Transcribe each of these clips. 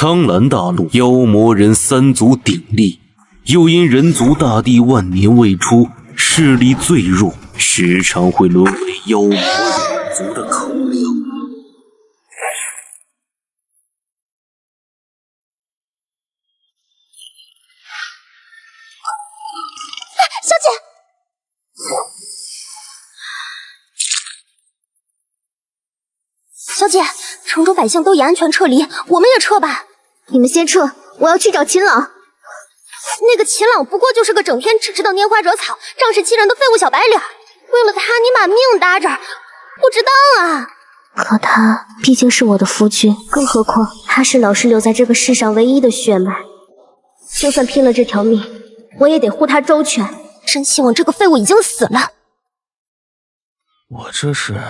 苍蓝大陆妖魔人三族鼎立，又因人族大地万年未出，势力最弱，时常会沦为妖魔人族的口粮。小姐，小姐，城中百姓都已安全撤离，我们也撤吧。你们先撤，我要去找秦朗。那个秦朗不过就是个整天只知道拈花惹草、仗势欺人的废物小白脸，为了他你把命搭这儿，不值当啊！可他毕竟是我的夫君，更何况他是老师留在这个世上唯一的血脉，就算拼了这条命，我也得护他周全。真希望这个废物已经死了。我这是……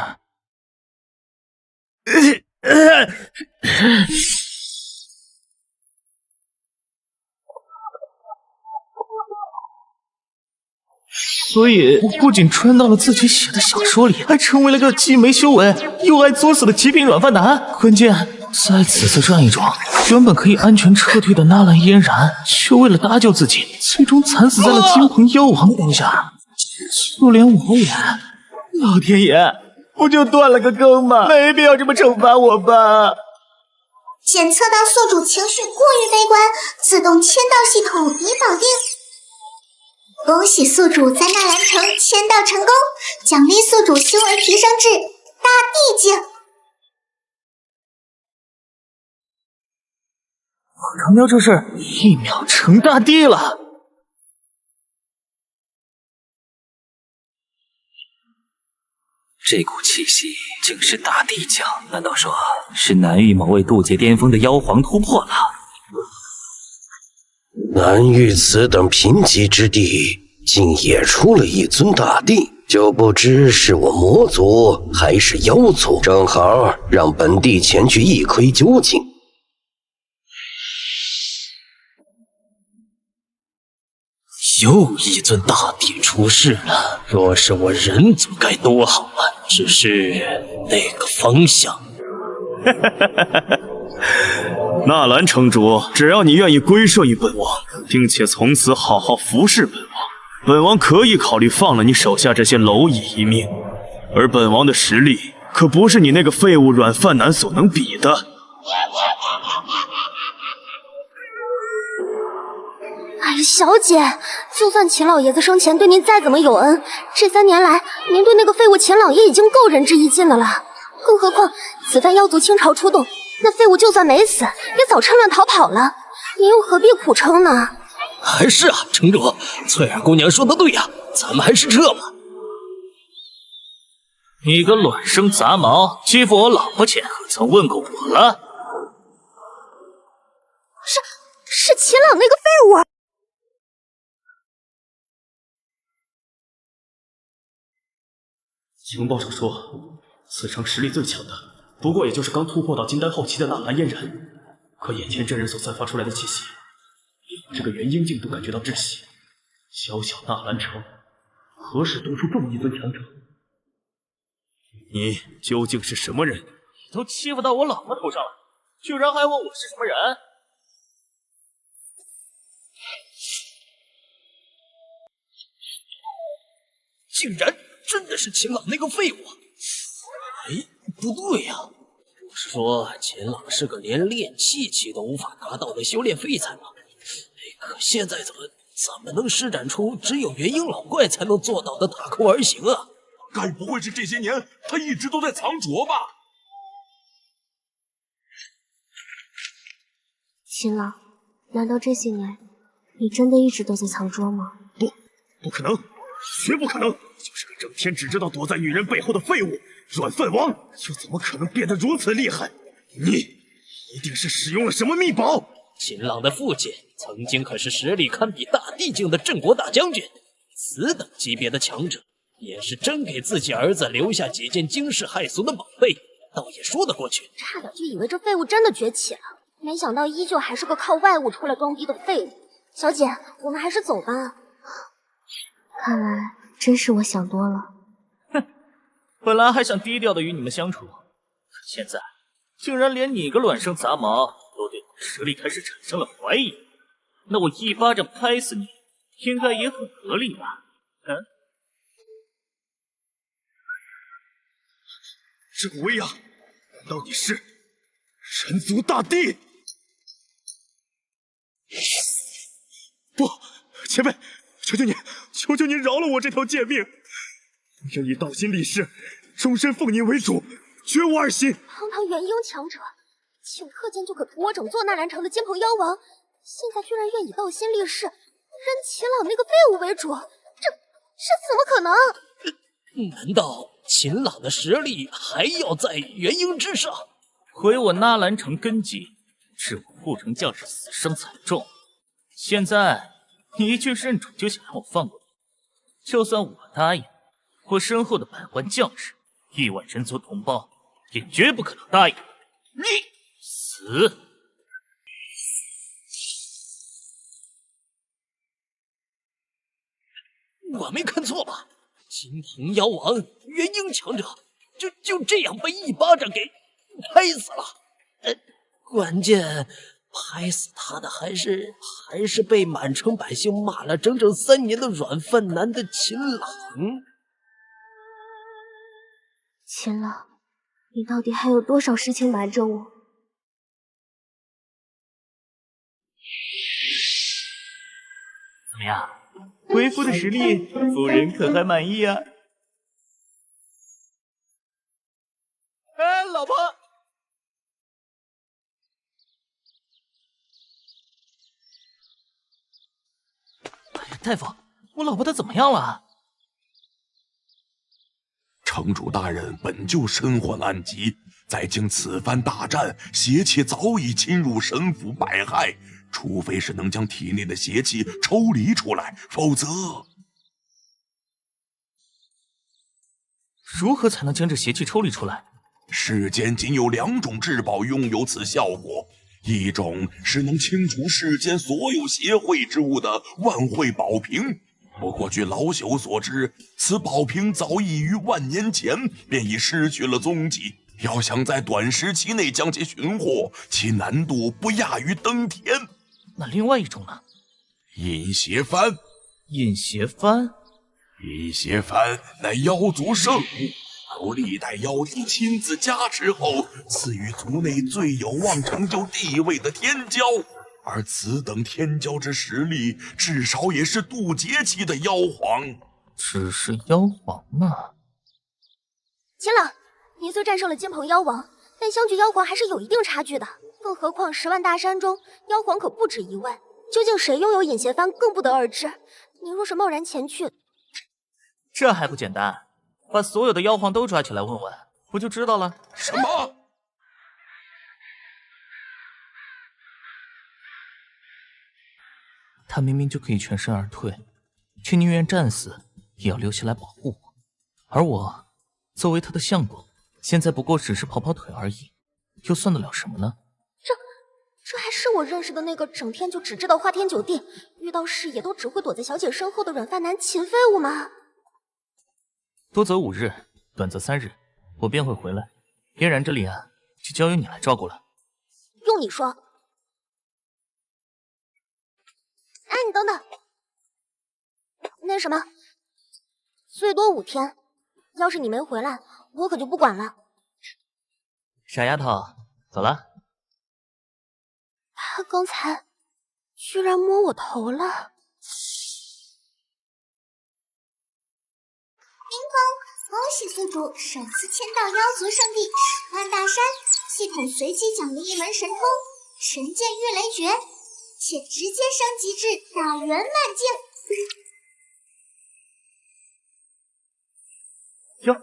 所以，我不仅穿到了自己写的小说里，还成为了个既没修为又爱作死的极品软饭男。关键，在此次战役中，原本可以安全撤退的纳兰嫣然，却为了搭救自己，最终惨死在了金鹏妖王手下。就连我也……老天爷，不就断了个羹吗？没必要这么惩罚我吧。检测到宿主情绪过于悲观，自动签到系统已绑定。恭喜宿主在纳兰城签到成功，奖励宿主修为提升至大地境。长喵这是一秒成大地了。这股气息竟是大地境，难道说是南域某位渡劫巅峰的妖皇突破了？南域此等贫瘠之地，竟也出了一尊大帝，就不知是我魔族还是妖族，正好让本帝前去一窥究竟。又一尊大帝出世了，若是我人族该多好啊！只是那个方向……纳兰城主，只要你愿意归顺于本王，并且从此好好服侍本王，本王可以考虑放了你手下这些蝼蚁一命。而本王的实力可不是你那个废物软饭男所能比的。哎呀，小姐，就算秦老爷子生前对您再怎么有恩，这3年来您对那个废物秦朗也已经够仁至义尽的了。更何况此番妖族倾巢出动，那废物就算没死，也早趁乱逃跑了，您又何必苦撑呢？还是啊，城主，翠儿姑娘说的对呀，咱们还是撤吧。你个卵生杂毛，欺负我老婆前，可曾问过我了？是秦朗那个废物。情报上说，此城实力最强的，不过也就是刚突破到金丹后期的纳兰嫣然。可眼前这人所散发出来的气息，连我这个元婴境都感觉到窒息。小小纳兰城，何时多出这么一尊强者？你究竟是什么人？你都欺负到我老婆头上了，居然还问我是什么人？竟然真的是秦朗那个废物！哎，不对呀，不是说秦朗是个连炼气期都无法达到的修炼废材吗？可现在怎么能施展出只有元婴老怪才能做到的大空而行啊？该不会是这些年他一直都在藏拙吧？秦朗，难道这些年你真的一直都在藏拙吗？不可能，绝不可能！就是个整天只知道躲在女人背后的废物软饭王，又怎么可能变得如此厉害？你一定是使用了什么秘宝！秦朗的父亲曾经可是实力堪比大地境的镇国大将军，此等级别的强者，也是真给自己儿子留下几件惊世骇俗的宝贝，倒也说得过去。差点就以为这废物真的崛起了，没想到依旧还是个靠外物出来装逼的废物。小姐，我们还是走吧。看来真是我想多了。哼，本来还想低调的与你们相处，可现在竟然连你个卵生杂毛都对我实力开始产生了怀疑，那我一巴掌拍死你，应该也很合理吧？嗯？郑薇啊，难道你是人族大帝？不，前辈，求求你，求求你饶了我这条贱命！我愿以道心立誓，终身奉您为主，绝无二心。堂堂元婴强者，顷刻间就可屠我整座纳兰城的金鹏妖王，现在居然愿以道心立誓，认秦朗那个废物为主，这怎么可能？难道秦朗的实力还要在元婴之上？毁我纳兰城根基，致我护城将士死伤惨重。现在你一句认主就想让我放过你，就算我答应，我身后的百万将士、亿万人族同胞也绝不可能答应。你死！我没看错吧？金鹏妖王元婴强者，就这样被一巴掌给拍死了。关键拍死他的还是被满城百姓骂了整整3年的软饭男的秦朗。秦朗，你到底还有多少事情瞒着我？怎么样？恢复的实力，夫人可还满意啊？哎，老婆！哎呀，大夫，我老婆她怎么样了？城主大人本就身患暗疾，再经此番大战，邪气早已侵入神府百害。除非是能将体内的邪气抽离出来，否则如何才能将这邪气抽离出来？世间仅有2种至宝拥有此效果，一种是能清除世间所有邪秽之物的万会宝瓶。不过据老朽所知，此宝瓶早已于万年前便已失去了踪迹。要想在短时期内将其寻获，其难度不亚于登天。那另外一种呢？饮邪幡。饮邪幡？饮邪幡乃妖族圣物，由历代妖帝亲自加持后，赐予族内最有望成就地位的天骄。而此等天骄之实力，至少也是渡劫期的妖皇。只是妖皇啊！秦朗，你虽战胜了金鹏妖王，但相距妖皇还是有一定差距的。更何况10万大山中，妖皇可不止1位，究竟谁拥有饮邪幡，更不得而知。你若是贸然前去，这还不简单？把所有的妖皇都抓起来问问，不就知道了？什么？他明明就可以全身而退，却宁愿战死也要留下来保护我。而我作为他的相公，现在不过只是跑跑腿而已，又算得了什么呢？这还是我认识的那个整天就只知道花天酒地，遇到事也都只会躲在小姐身后的软饭男秦废物吗？多则5日，短则3日，我便会回来。嫣然这里啊，就交由你来照顾了。用你说。哎，你等等，那什么，最多5天，要是你没回来，我可就不管了。傻丫头，走了。他刚才居然摸我头了。凌空，恭喜宿主首次签到妖族圣地10万大山，系统随机奖励一门神通神剑御雷诀，且直接升级至大圆满境。哟，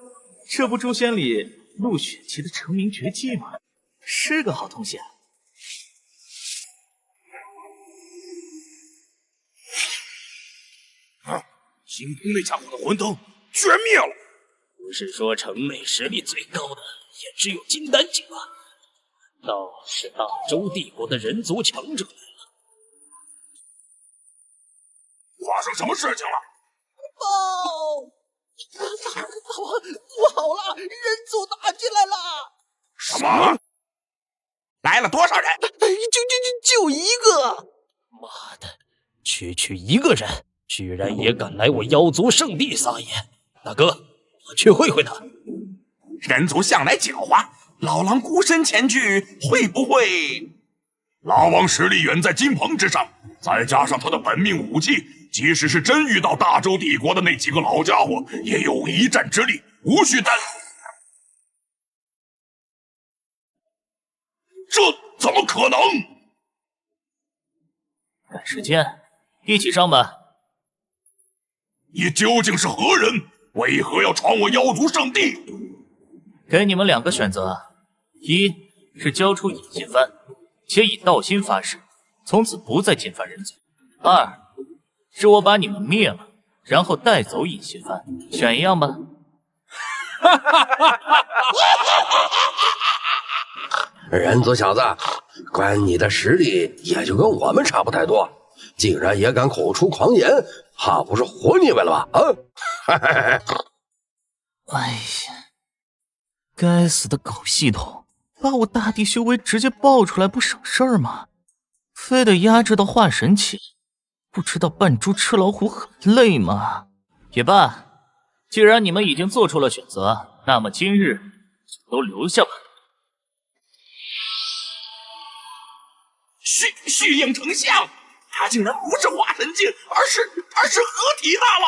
这不诛仙里陆雪琪的成名绝技吗？是个好东西啊！星空那家伙的魂灯居然灭了！不是说城内实力最高的也只有金丹境吗？难道是大周帝国的人族强者来了？发生什么事情了？不好了，人族打进来了！什么？来了多少人？就一个！妈的，区一个人，居然也敢来我妖族圣地撒野！大哥，我去会会他。人族向来狡猾，老狼孤身前去，会不会？老王实力远在金鹏之上，再加上他的本命武器，即使是真遇到大周帝国的那几个老家伙，也有一战之力，无需担。这怎么可能？赶时间，一起上吧。你究竟是何人？为何要闯我妖族圣地？给你们2个选择：一是交出隐形幡，且以道心发誓，从此不再侵犯人族；二是我把你们灭了，然后带走隐形幡。选一样吧。人族小子，观你的实力也就跟我们差不太多，竟然也敢口出狂言，怕不是活腻歪了吧？哎呀，该死的狗系统，把我大地修为直接爆出来不省事儿吗？非得压制到化神期，不知道扮猪吃老虎很累吗？也罢，既然你们已经做出了选择，那么今日就都留下吧。虚应丞相，他竟然不是化神境，而是合体大佬。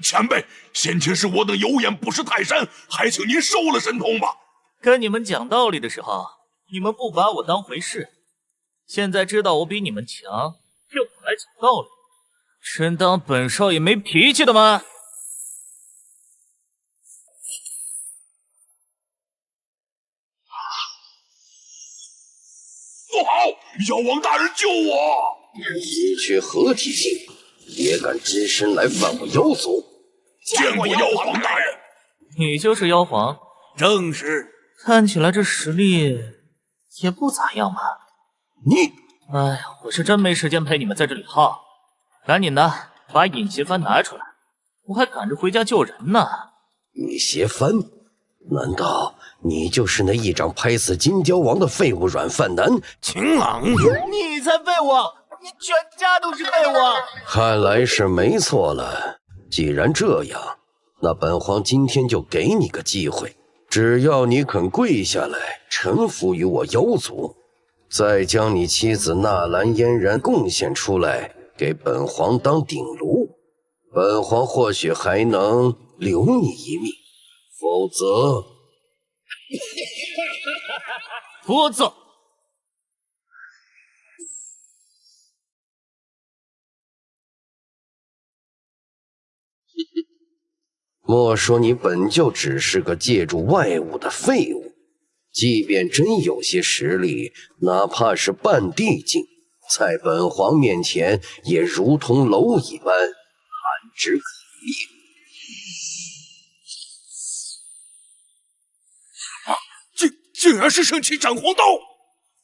前辈，先前是我等有眼不识泰山，还请您收了神通吧。跟你们讲道理的时候，你们不把我当回事，现在知道我比你们强，又不来讲道理，真当本少爷没脾气的吗？不好！妖王大人救我！区区合体境，也敢只身来犯我妖族？见过妖皇大人。你就是妖皇？正是。看起来这实力也不咋样嘛。你，哎呀，我是真没时间陪你们在这里耗，赶紧的把隐形幡拿出来，我还赶着回家救人呢。隐形幡？难道你就是那一掌拍死金雕王的废物软饭男秦朗？你才废物！你全家都是废物！看来是没错了。既然这样，那本皇今天就给你个机会，只要你肯跪下来臣服于我妖族，再将你妻子纳兰嫣然贡献出来给本皇当顶炉，本皇或许还能留你一命。否则，佛子，莫说你本就只是个借助外物的废物，即便真有些实力，哪怕是半地境，在本皇面前也如同蝼蚁般汗直可裂。竟然是圣器斩黄刀！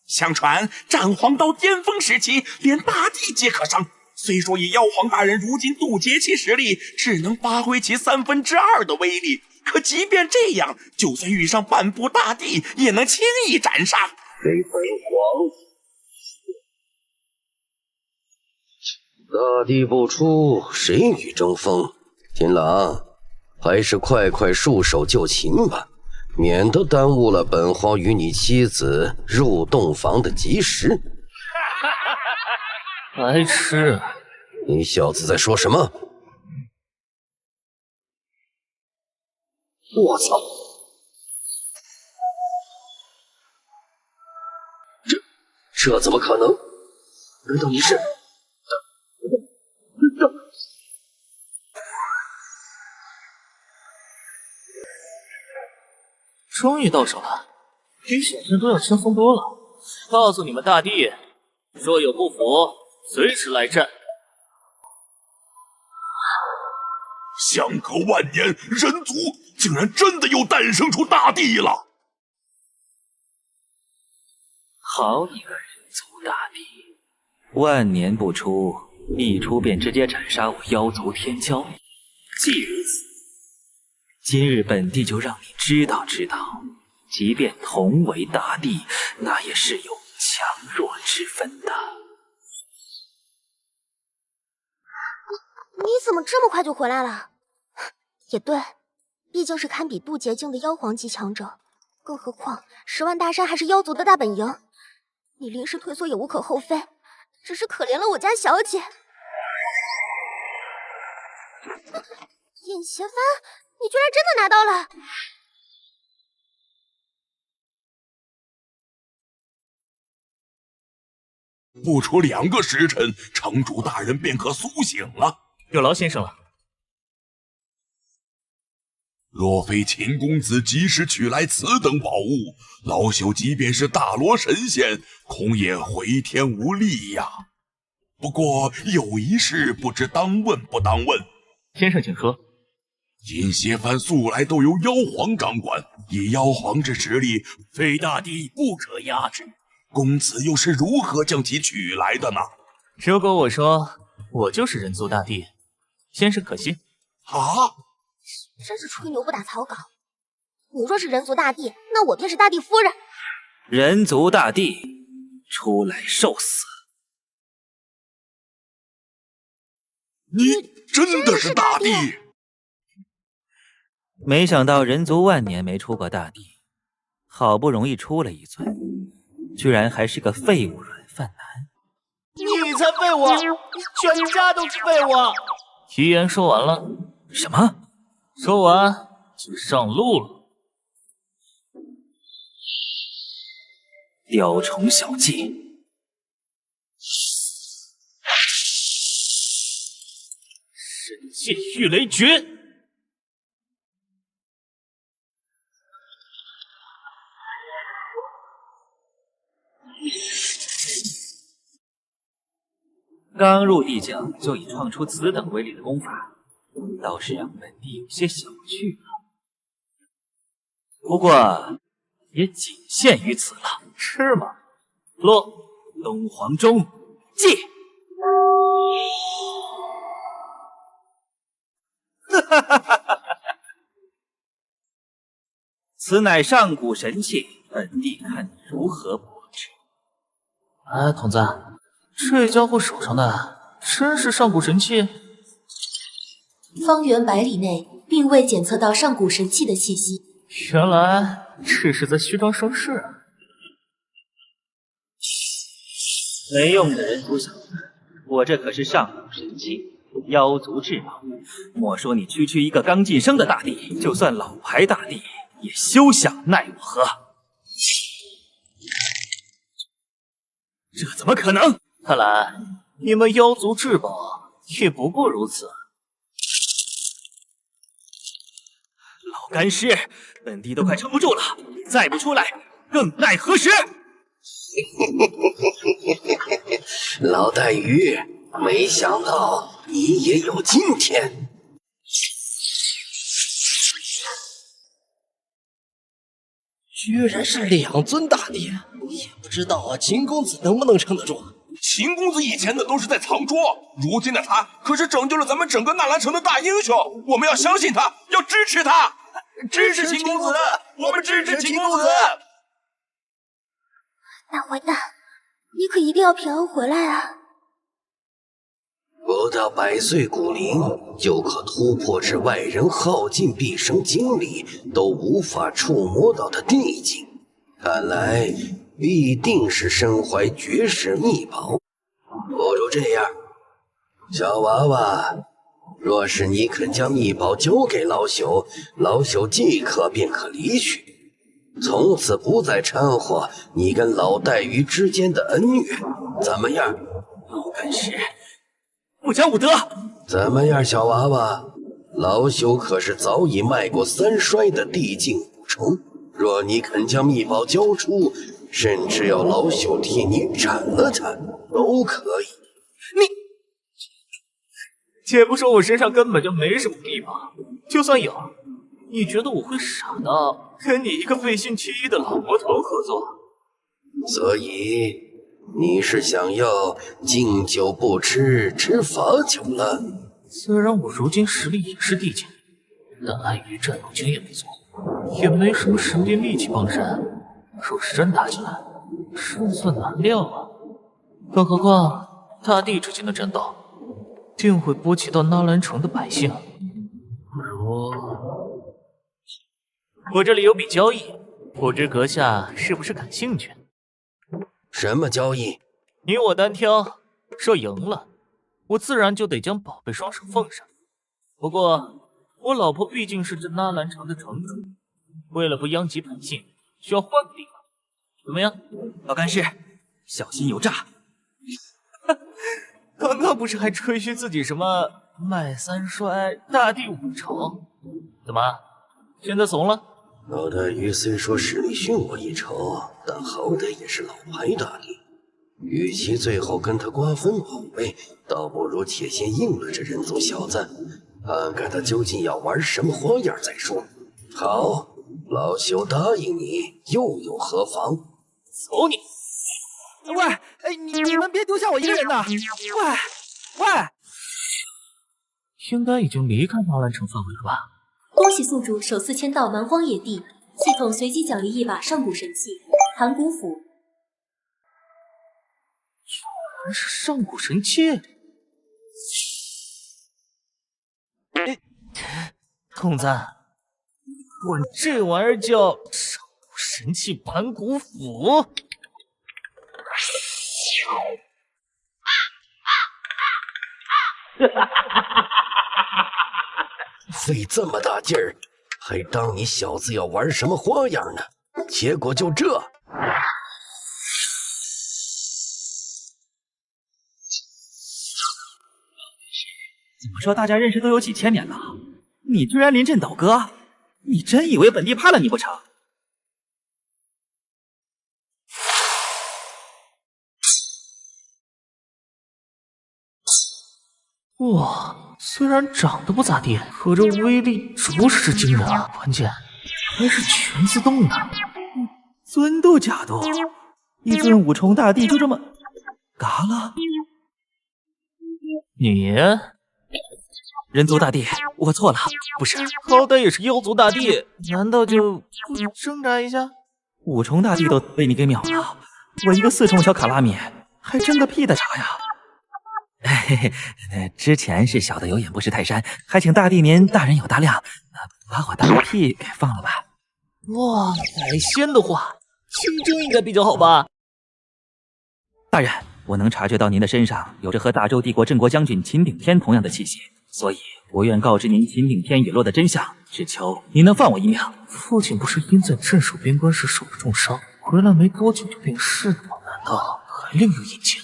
相传斩黄刀巅峰时期，连大地皆可伤。虽说以妖皇大人如今渡劫期实力，只能发挥其2/3的威力，可即便这样，就算遇上半步大地，也能轻易斩杀。给本皇，大地不出，谁与争锋？秦朗，还是快束手就擒吧。免得耽误了本皇与你妻子入洞房的吉时。白痴！你小子在说什么？我操！这怎么可能？难道你是？终于到手了，比想象中要轻松多了。告诉你们大帝，若有不服，随时来战。相隔万年，人族竟然真的又诞生出大帝了！好你个人族大帝，万年不出，一出便直接斩杀我妖族天骄，既如此，今日本帝就让你知道知道，即便同为大帝，那也是有强弱之分的。你怎么这么快就回来了？也对，毕竟是堪比渡劫境的妖皇级强者，更何况10万大山还是妖族的大本营，你临时退缩也无可厚非，只是可怜了我家小姐。尹邪帆，你居然真的拿到了！不出2个时辰，城主大人便可苏醒了。有劳先生了。若非秦公子及时取来此等宝物，老朽即便是大罗神仙，恐也回天无力呀。不过有一事，不知当问不当问。先生请说。尹邪帆素来都由妖皇掌管，以妖皇之实力，非大帝不可压制。公子又是如何将其取来的呢？如果我说我就是人族大帝，先生可信？啊！真是吹牛不打草稿。你若是人族大帝，那我便是大帝夫人。人族大帝，出来受死！你真的是大帝？没想到人族万年没出过大帝，好不容易出了一尊，居然还是个废物软饭男。你才废物，全家都是废物。遗言说完了。什么？说完就上路了。雕虫小技，神界御雷诀。刚入地境就已创出此等威力的功法，倒是让本帝有些小觑了。不过也仅限于此了。吃嘛，落东皇钟戒。此乃上古神器，本帝看你如何布置。哎，童子，这家伙手上的真是上古神器？方圆100里内并未检测到上古神器的气息。原来这是在虚张声势。没用的人族小子，我这可是上古神器，妖族至宝。莫说你区区一个刚晋升的大帝，就算老牌大帝也休想奈我何。这怎么可能？看来你们妖族至宝也不过如此。老干尸，本帝都快撑不住了，再不出来，更待何时？老带鱼，没想到你也有今天。居然是2尊大帝，也不知道秦公子能不能撑得住。秦公子以前的都是在藏拙，如今的他可是拯救了咱们整个纳兰城的大英雄，我们要相信他，要支持他，支持秦公子，我们支持秦公子。大坏蛋，你可一定要平安回来啊！不到100岁古龄，就可突破至外人耗尽毕生精力都无法触摸到的地境，看来必定是身怀绝世秘宝。不如这样，小娃娃，若是你肯将秘宝交给老朽，老朽即刻便可离去，从此不再掺和你跟老带鱼之间的恩怨，怎么样？老干尸，不讲武德！怎么样，小娃娃？老朽可是早已迈过3衰的地境5重，若你肯将秘宝交出，甚至要老朽替你斩了他，都可以。且不说我身上根本就没什么秘宝，就算有，你觉得我会傻到跟你一个废信弃义的老魔头合作？所以你是想要敬酒不吃吃罚酒了？虽然我如今实力也是地境，但碍于战斗经验不足，也没什么神兵利器帮身。若是真打起来，胜算难料啊！更何况大地之间的战斗，定会波及到纳兰城的百姓。不如，我这里有笔交易，不知阁下是不是感兴趣？什么交易？你我单挑，若赢了，我自然就得将宝贝双手奉上。不过，我老婆毕竟是这纳兰城的城主，为了不殃及百姓，需要换个地方。怎么样，老干事，小心有诈！刚刚不是还吹嘘自己什么麦三衰、大地五仇？怎么，现在怂了？老大鱼虽说实力逊我一筹，但好歹也是老牌大帝。与其最后跟他瓜分宝贝，倒不如且先应了这人族小子，看看他究竟要玩什么花样再说。好，老朽答应你，又有何妨？走你！喂，哎，你们别丢下我一个人呐！喂！应该已经离开纳兰城范围了吧？恭喜宿主首次签到蛮荒野地，系统随机奖励一把上古神器盘古斧。原来是上古神器！童子，我这玩意儿叫上古神器盘古斧。费这么大劲儿，还当你小子要玩什么花样呢？结果就这。怎么说大家认识都有几千年了，你居然临阵倒戈？你真以为本地怕了你不成？哇，虽然长得不咋地，可这威力着实是惊人啊！关键还是全自动的。尊度假度，一尊五重大帝就这么嘎了？你人族大帝，我错了，不是，好歹也是妖族大帝，难道就不挣扎一下？五重大帝都被你给秒了，我一个4重小卡拉米，还争个屁的茶呀！嘿嘿，之前是小的有眼不识泰山，还请大帝您大人有大量，把我当个屁给放了吧。哇，海鲜的话，清蒸应该比较好吧？大人，我能察觉到您的身上有着和大周帝国镇国将军秦顶天同样的气息，所以我愿告知您秦顶天陨落的真相，只求您能放我一命。父亲不是因在镇守边关时受了重伤，回来没多久就病逝了吗？难道还另有隐情？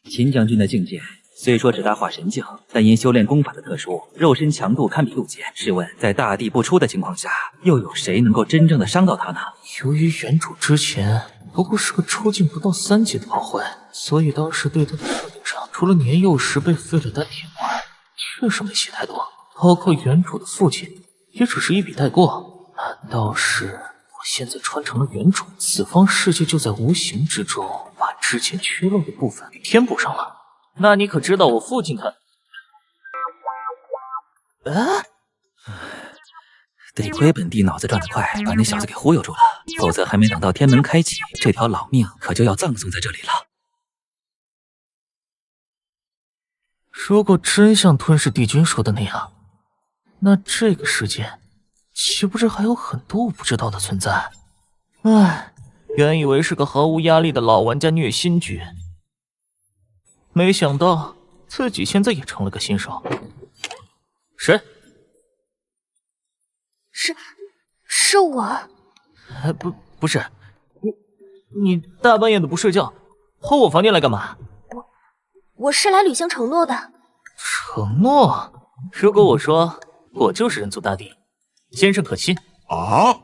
秦将军的境界虽说只大化神境，但因修炼功法的特殊，肉身强度堪比陆阶。试问，在大地不出的情况下，又有谁能够真正的伤到他呢？由于原主之前不过是个出境不到3级的炮灰，所以当时对他的设定上，除了年幼时被废了丹田外，确实没写太多。包括原主的父亲，也只是一笔带过。难道是我现在穿成了原主，此方世界就在无形之中把之前缺漏的部分给填补上了？那你可知道我父亲他……得亏本帝脑子转得快，把那小子给忽悠住了，否则还没等到天门开启，这条老命可就要葬送在这里了。如果真像吞噬帝君说的那样，那这个世界岂不是还有很多我不知道的存在？唉，原以为是个毫无压力的老玩家虐心局，没想到自己现在也成了个新手。谁？是我。不是，你大半夜的不睡觉，跑我房间来干嘛？我是来履行承诺的。承诺？如果我说我就是人族大帝，先生可信？啊！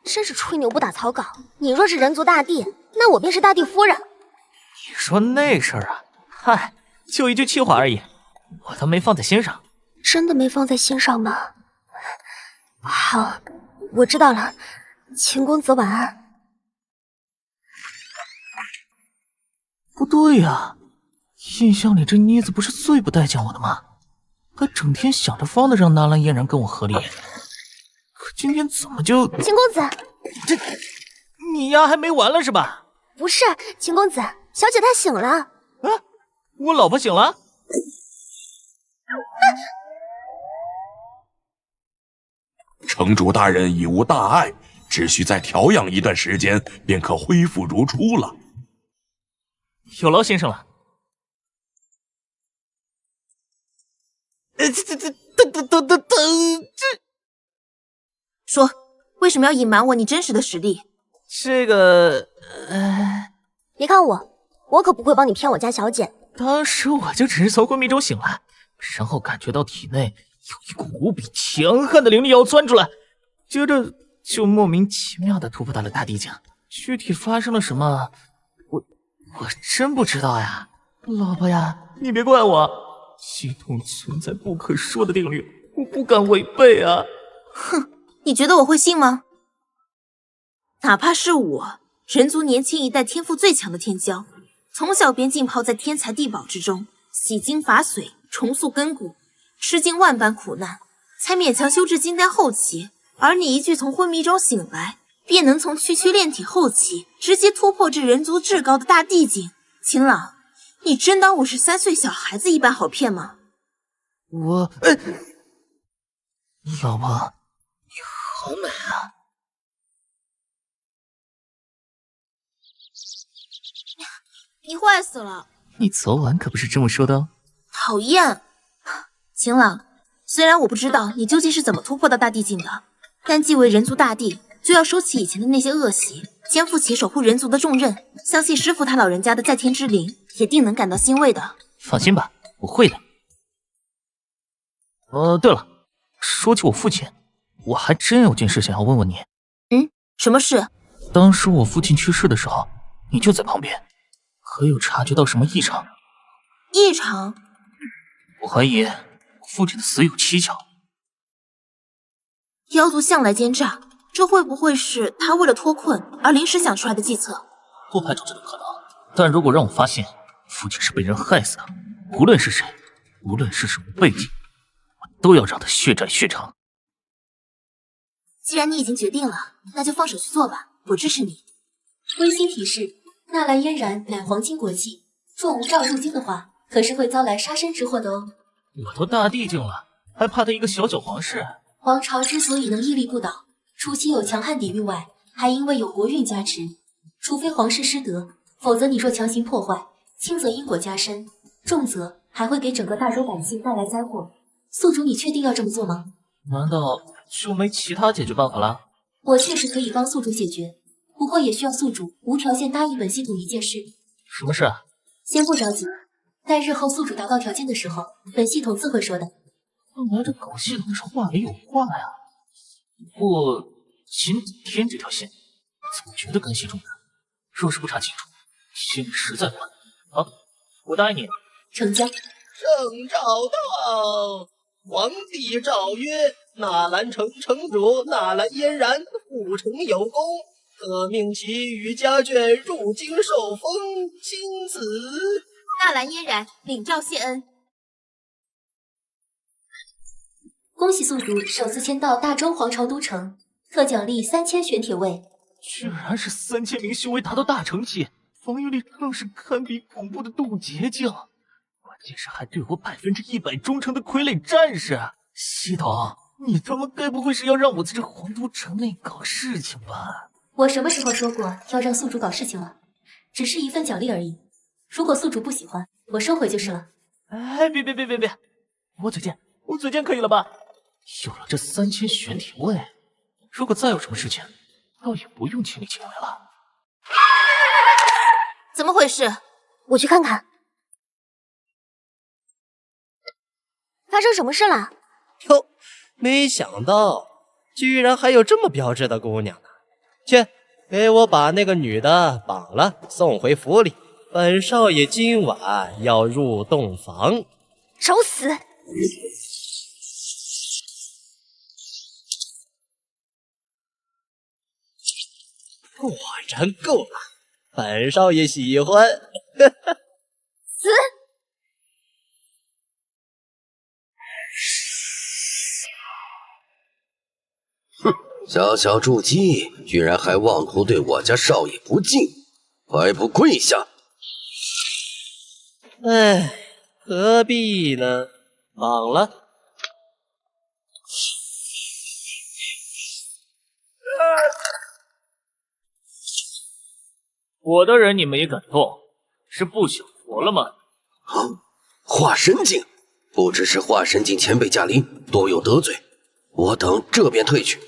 真是吹牛不打草稿。你若是人族大帝，那我便是大帝夫人。你说那事儿啊？嗨，就一句气话而已，我都没放在心上。真的没放在心上吗？好，我知道了。秦公子晚安。不对呀，印象里这妮子不是最不待见我的吗？还整天想着方的让纳兰嫣然跟我合力，可今天怎么就……秦公子，这你丫还没完了是吧？不是，秦公子，小姐她醒了。啊，我老婆醒了。城主大人已无大碍，只需再调养一段时间，便可恢复如初了。有劳先生了。说，为什么要隐瞒我你真实的实力？这个，别看我可不会帮你骗我家小姐。当时我就只是从昏迷中醒来，然后感觉到体内有一股无比强悍的灵力要钻出来，接着就莫名其妙的突破到了大地境。具体发生了什么，我真不知道呀。老婆呀，你别怪我，系统存在不可说的定律，我不敢违背啊。哼，你觉得我会信吗？哪怕是我，人族年轻一代天赋最强的天骄，从小便浸泡在天才地宝之中，洗精伐髓，重塑根骨，吃尽万般苦难，才勉强修至金丹后期。而你一句从昏迷中醒来，便能从区区炼体后期直接突破至人族至高的大地境。秦朗，你真当我是3岁小孩子一般好骗吗？老婆，你好美啊！你坏死了！你昨晚可不是这么说的哦。讨厌，秦朗，虽然我不知道你究竟是怎么突破到大地境的，但既为人族大帝，就要收起以前的那些恶习，肩负起守护人族的重任。相信师父他老人家的在天之灵，也定能感到欣慰的。放心吧，我会的。对了，说起我父亲，我还真有件事想要问问你。什么事？当时我父亲去世的时候，你就在旁边，可有察觉到什么异常？异常？我怀疑我父亲的死有蹊跷。妖族向来奸诈，这会不会是他为了脱困而临时想出来的计策？不排除这种可能，但如果让我发现父亲是被人害死的，无论是谁，无论是什么背景，我都要让他血债血偿。既然你已经决定了，那就放手去做吧，我支持你。温馨提示：纳兰嫣然乃黄金国戚，若无照入京的话，可是会遭来杀身之祸的哦。我都大地境了，还怕他一个小小皇室？皇朝之所以能屹立不倒，除其有强悍底蕴外，还因为有国运加持。除非皇室失德，否则你若强行破坏，轻则因果加深，重则还会给整个大周百姓带来灾祸。宿主，你确定要这么做吗？难道就没其他解决办法了？我确实可以帮宿主解决，不过也需要宿主无条件答应本系统一件事。什么事啊？先不着急，待日后宿主达到条件的时候，本系统自会说的。看来这狗系统是话里有话呀。不过秦天这条线，总觉得干系重的。若是不查清楚，心里实在不安。好，我答应你。成交。圣诏到，皇帝诏曰：纳兰城城主纳兰嫣然护城有功，特命其与家眷入京受封，钦此。纳兰嫣然领诏谢恩。恭喜宿主首次迁到大周皇朝都城，特奖励3000玄铁位。居然是3000名修为达到大成期，防御力更是堪比恐怖的渡劫境，关键是还对我100%忠诚的傀儡战士。系统，你他妈该不会是要让我在这皇都城内搞事情吧？我什么时候说过要让宿主搞事情了？只是一份奖励而已。如果宿主不喜欢，我收回就是了。哎，别，我嘴贱可以了吧？有了这3000玄铁位，如果再有什么事情，倒也不用亲力亲为了。怎么回事？我去看看。发生什么事了？哟，没想到居然还有这么标致的姑娘呢！去，给我把那个女的绑了，送回府里。本少爷今晚要入洞房。找死！果然够了，本少爷喜欢。死！小小筑基，居然还妄图对我家少爷不敬，还不跪下！哎，何必呢？忙了。我的人你们也敢动，是不想活了吗？化神境，不只是化神境前辈驾临，多有得罪，我等这边退去。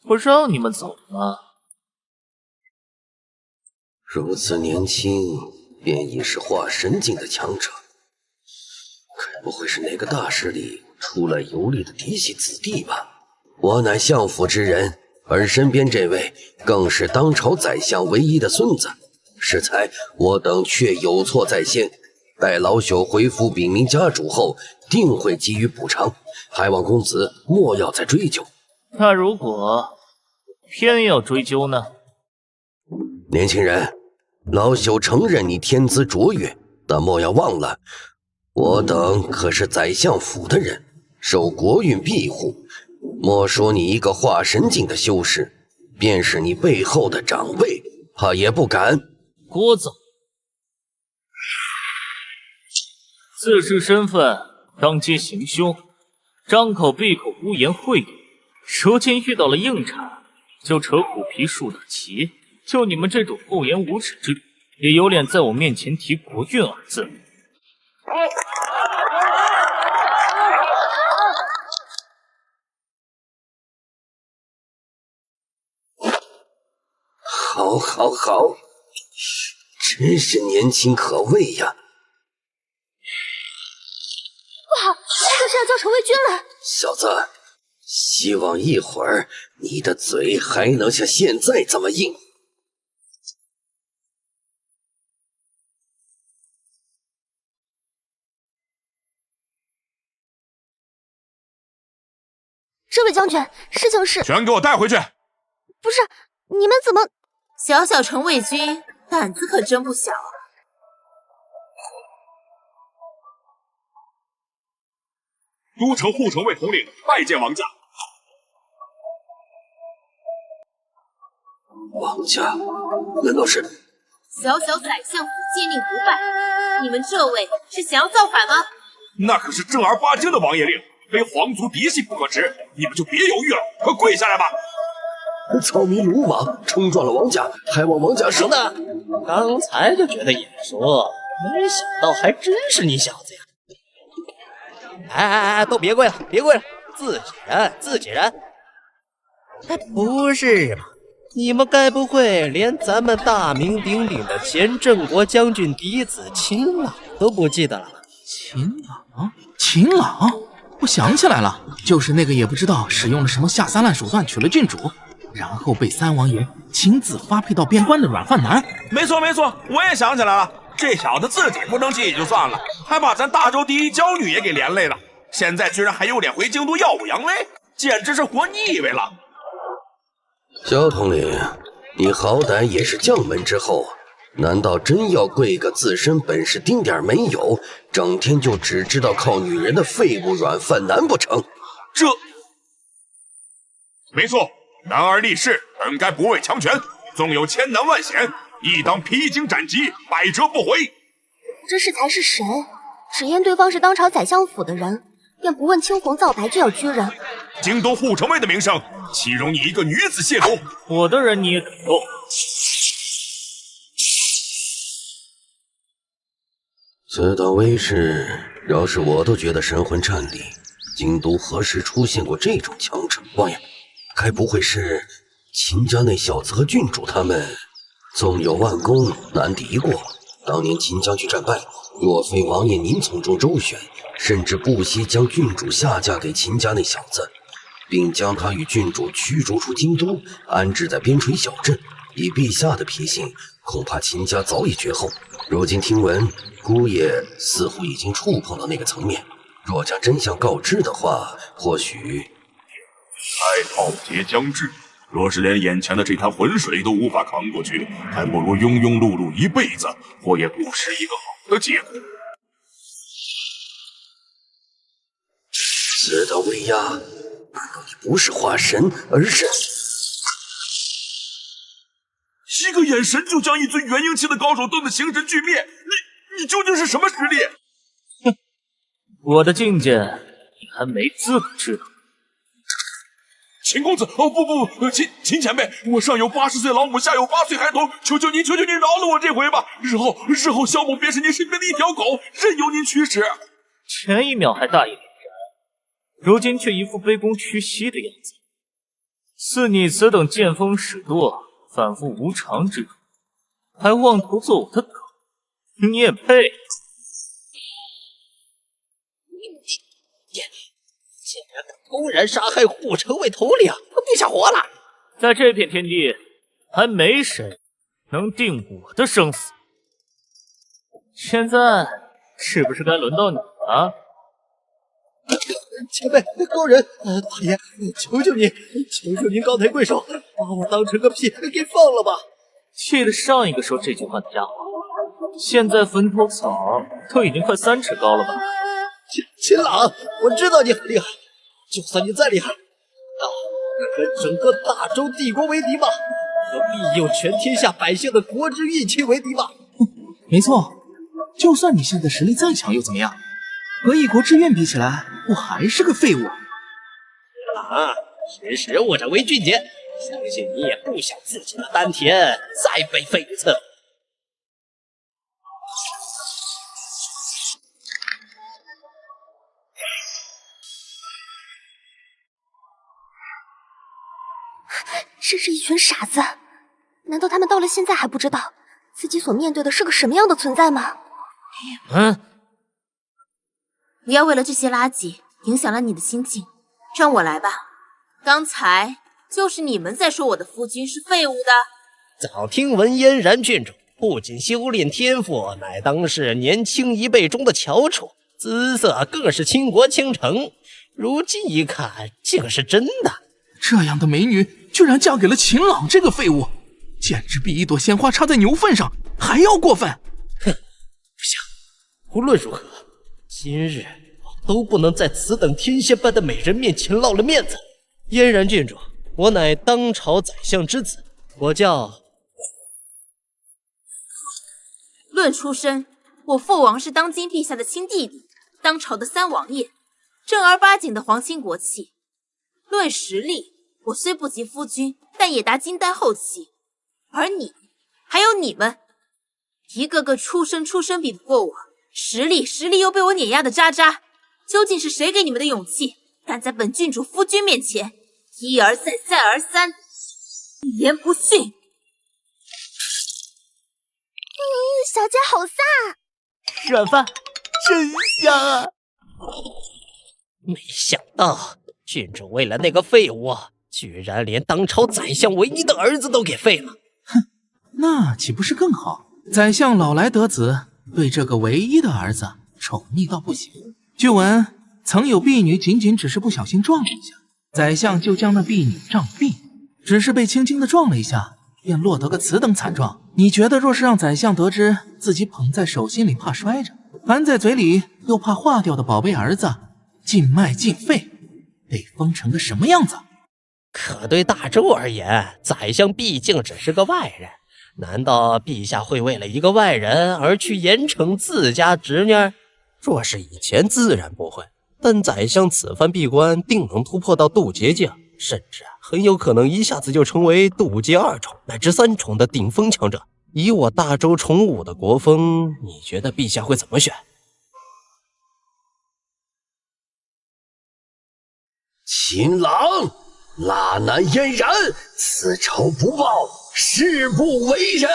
不让你们走吗？如此年轻，便已是化神境的强者，该不会是哪个大势力出来游历的嫡系子弟吧？我乃相府之人，而身边这位更是当朝宰相唯一的孙子，适才我等确有错在先。待老朽回府禀明家主后，定会给予补偿，还望公子莫要再追究。那如果偏要追究呢？年轻人，老朽承认你天资卓越，但莫要忘了，我等可是宰相府的人，受国运庇护。莫说你一个化神境的修士，便是你背后的长辈，怕也不敢。郭总，自恃身份，当街行凶，张口闭口污言秽语，舌尖遇到了硬茬就扯虎皮竖大旗。就你们这种厚颜无耻之人，也有脸在我面前提国运二字？好，好，好，真是年轻可畏呀！不好，这是要叫程卫军了！小子，希望一会儿你的嘴还能像现在这么硬。这位将军，事情是……全给我带回去！不是，你们怎么……小小程卫军胆子可真不小啊！都城护城卫统领拜见王家。王家？难道是……小小宰相府诫令不拜，你们这位是想要造反吗？那可是正儿八经的王爷令，非皇族嫡系不可执，你们就别犹豫了，快跪下来吧！草民鲁莽冲撞了王家，还望王家等等，刚才就觉得眼熟，没想到还真是你小子呀！哎，都别跪了，别跪了，自己人，自己人。哎，不是嘛？你们该不会连咱们大名鼎鼎的前镇国将军嫡子秦朗都不记得了吧？秦朗，我想起来了，就是那个也不知道使用了什么下三滥手段娶了郡主，然后被三王爷亲自发配到边关的软饭男。没错，我也想起来了，这小子自己不争气也就算了，还把咱大周第一娇女也给连累了，现在居然还有脸回京都耀武扬威，简直是活腻味了。萧统领，你好歹也是将门之后，难道真要跪个自身本事丁点没有，整天就只知道靠女人的废物软饭男不成？这没错，男儿立誓本该不畏强权，纵有千难万险，亦当披荆斩棘，百折不回。这适才是谁？只因对方是当朝宰相府的人，便不问青红皂白就要拘人。京都护城卫的名声，岂容你一个女子亵渎？我的人你也敢动？此等威势，要是我都觉得神魂颤栗。京都何时出现过这种强者？王爷，该不会是秦家那小子和郡主他们纵有万功难敌过？当年秦将军战败，若非王爷您从中周旋，甚至不惜将郡主下嫁给秦家那小子，并将他与郡主驱逐出京都，安置在边陲小镇。以陛下的脾性，恐怕秦家早已绝后。如今听闻姑爷似乎已经触碰到那个层面，若将真相告知的话，或许……哀悼节将至，若是连眼前的这滩浑水都无法扛过去，还不如庸庸碌碌一辈子，或也不失一个好的结果。此等威压，难道你不是化神，而是……个眼神就将一尊元婴期的高手炖得形神俱灭，你究竟是什么实力？哼，我的境界你还没资格知道。秦公子，哦不，秦前辈，我上有80岁老母，下有8岁孩童，求求您饶了我这回吧！日后萧某便是您身边的一条狗，任由您驱使。前一秒还大义凛然，如今却一副卑躬屈膝的样子。似你此等见风使舵、反复无常之徒，还妄图做我的狗，你也配？竟然敢公然杀害护城卫头领，陛下活了！在这片天地，还没谁能定我的生死。现在是不是该轮到你了？前辈，高人，大爷，求求您高抬贵手，把我当成个屁给放了吧！记得上一个说这句话的家伙，现在坟头草都已经快3尺高了吧？秦朗，我知道你很厉害，就算你再厉害，那跟整个大周帝国为敌吧，和庇佑全天下百姓的国之义气为敌吧？没错，就算你现在实力再强又怎么样？和一国之愿比起来，不还是个废物？啊，识时务者为俊杰，相信你也不想自己的丹田再被废一次。真是一群傻子！难道他们到了现在还不知道自己所面对的是个什么样的存在吗？不要为了这些垃圾影响了你的心境，让我来吧。刚才就是你们在说我的夫君是废物的。早听闻嫣然郡主不仅修炼天赋乃当世年轻1辈中的翘楚，姿色更是倾国倾城，如今一看竟是真的。这样的美女居然嫁给了秦朗这个废物，简直比一朵鲜花插在牛粪上还要过分！哼，不行，无论如何，今日我都不能在此等天仙般的美人面前落了面子。嫣然郡主，我乃当朝宰相之子，我叫……论出身，我父王是当今陛下的亲弟弟，当朝的3王爷，正儿八经的皇亲国戚。论实力，我虽不及夫君，但也达金丹后期。而你，还有你们，一个个出身比不过我，实力又被我碾压的渣渣。究竟是谁给你们的勇气，敢在本郡主夫君面前一而再再而三一言不逊？小姐好飒！软饭真香啊！没想到郡主为了那个废物，居然连当朝宰相唯一的儿子都给废了。哼，那岂不是更好？宰相老来得子，对这个唯一的儿子宠溺到不行。据闻曾有婢女仅只是不小心撞了一下，宰相就将那婢女杖毙，只是被轻轻的撞了一下，便落得个此等惨状。你觉得若是让宰相得知自己捧在手心里怕摔着，含在嘴里又怕化掉的宝贝儿子尽脉尽肺，得疯成个什么样子？可对大周而言，宰相毕竟只是个外人，难道陛下会为了一个外人而去严惩自家侄女？若是以前自然不会，但宰相此番闭关定能突破到渡劫境，甚至很有可能一下子就成为渡劫2宠乃至3宠的顶峰强者。以我大周崇武的国风，你觉得陛下会怎么选？秦朗，拉男嫣然，此仇不报，誓不为人。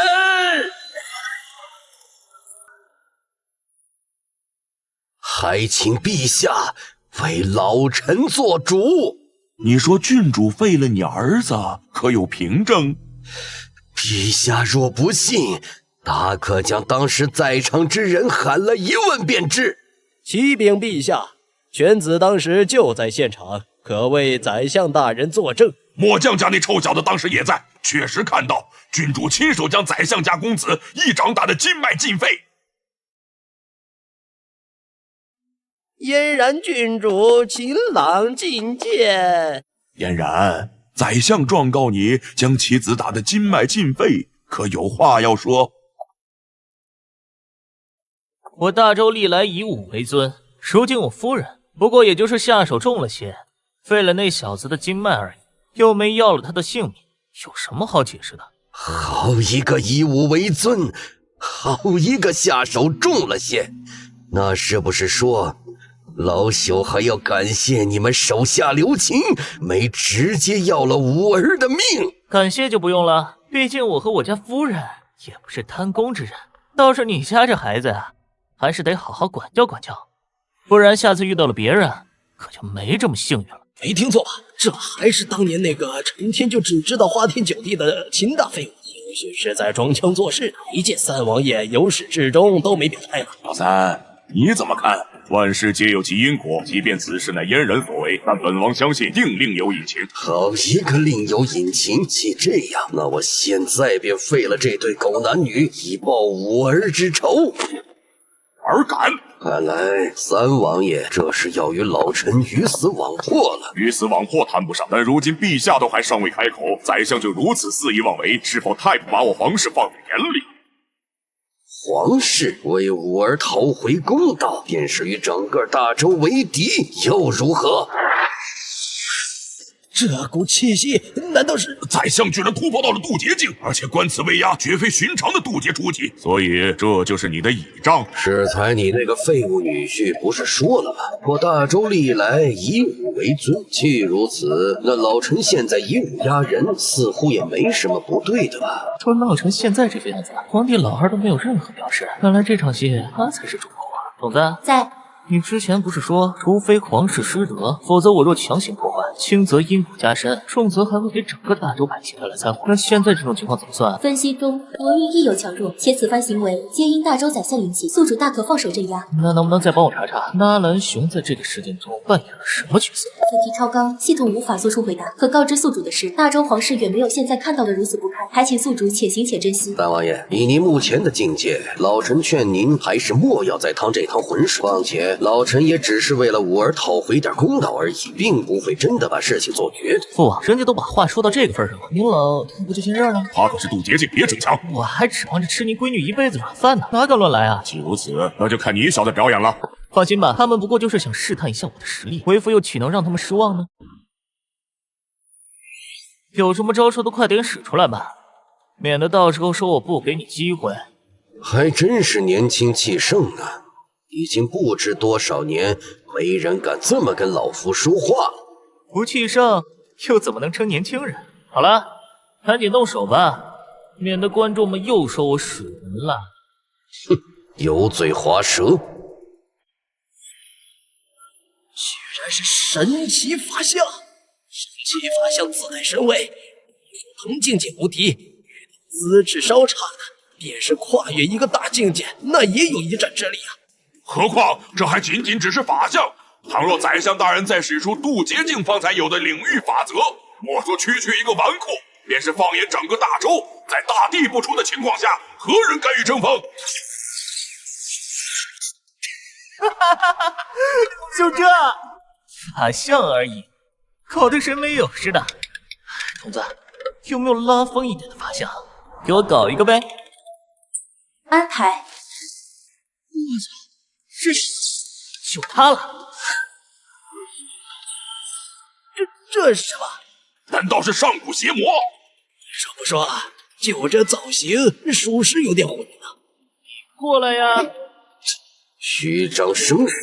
还请陛下为老臣做主。你说郡主废了你儿子，可有凭证？陛下若不信，大可将当时在场之人喊了一问便知。启禀陛下，犬子当时就在现场，可为宰相大人作证。末将家那臭小子当时也在，确实看到郡主亲手将宰相家公子一掌打得筋脉尽废。嫣然郡主，秦朗觐见。嫣然，宰相状告你将其子打得筋脉尽废，可有话要说？我大周历来以武为尊，如今我夫人不过也就是下手重了些，废了那小子的经脉而已，又没要了他的性命，有什么好解释的？好一个以武为尊，好一个下手重了些。那是不是说，老朽还要感谢你们手下留情，没直接要了武儿的命？感谢就不用了，毕竟我和我家夫人也不是贪功之人。倒是你家这孩子啊，还是得好好管教管教，不然下次遇到了别人，可就没这么幸运了。没听错吧？这还是当年那个成天就只知道花天酒地的秦大废物，也许是在装腔作势。一见三王爷由始至终都没表态了。老三，你怎么看？万事皆有其因果，即便此事乃阉人所为，但本王相信定另有隐情。好一个另有隐情！既这样，那我现在便废了这对狗男女，以报武儿之仇。尔敢！看来三王爷这是要与老臣鱼死网破了。鱼死网破谈不上，但如今陛下都还尚未开口，宰相就如此肆意妄为，是否太不把我皇室放在眼里？皇室为武儿讨回公道，便是与整个大周为敌，又如何？这股气息，难道是宰相居然突破到了渡劫境，而且观此威压，绝非寻常的渡劫初级，所以这就是你的倚仗。适才你那个废物女婿不是说了吗？我大周历来以武为尊，既如此，那老臣现在以武压人，似乎也没什么不对的吧？都闹成现在这个样子，皇帝老二都没有任何表示，看来这场戏他才是主谋啊。种子在。你之前不是说，除非皇室失德，否则我若强行破坏，轻则因果加深，重则还会给整个大周百姓带来灾祸。那现在这种情况怎么算？分析中，魔域亦有强弱，且此番行为皆因大周宰相引起，宿主大可放手镇压。那能不能再帮我查查，纳兰雄在这个事件中扮演了什么角色？此题超纲，系统无法做出回答。可告知宿主的是，大周皇室远没有现在看到的如此不堪，还请宿主且行且珍惜。大王爷，以您目前的境界，老臣劝您还是莫要再趟这趟浑水。况且老臣也只是为了武儿讨回点公道而已，并不会真的把事情做绝的。父王，人家都把话说到这个份上了，您老不就先这样了？他可是渡劫境，别逞强。我还指望着吃您闺女一辈子软饭呢，哪敢乱来啊！既如此，那就看你小子表演了。放心吧，他们不过就是想试探一下我的实力，为父又岂能让他们失望呢？有什么招数都快点使出来吧，免得到时候说我不给你机会。还真是年轻气盛啊！已经不知多少年没人敢这么跟老夫说话了。不气盛又怎么能称年轻人？好了，赶紧动手吧，免得观众们又说我水人了。哼，油嘴滑舌。居然是神奇法相！神奇法相自带神位，同境界无敌，遇到资质稍差的，便是跨越一个大境界，那也有一战之力啊！何况这还仅仅只是法相，倘若宰相大人再使出渡劫境方才有的领域法则，莫说区区一个纨绔，便是放眼整个大周，在大地不出的情况下，何人敢与争锋？就这法相而已，搞得神没有似的。童子，有没有拉风一点的法相？给我搞一个呗。安排。我操！就他了，这是什么？难道是上古邪魔？说不说，就这造型，属实有点唬人呢。过来呀！虚张声势，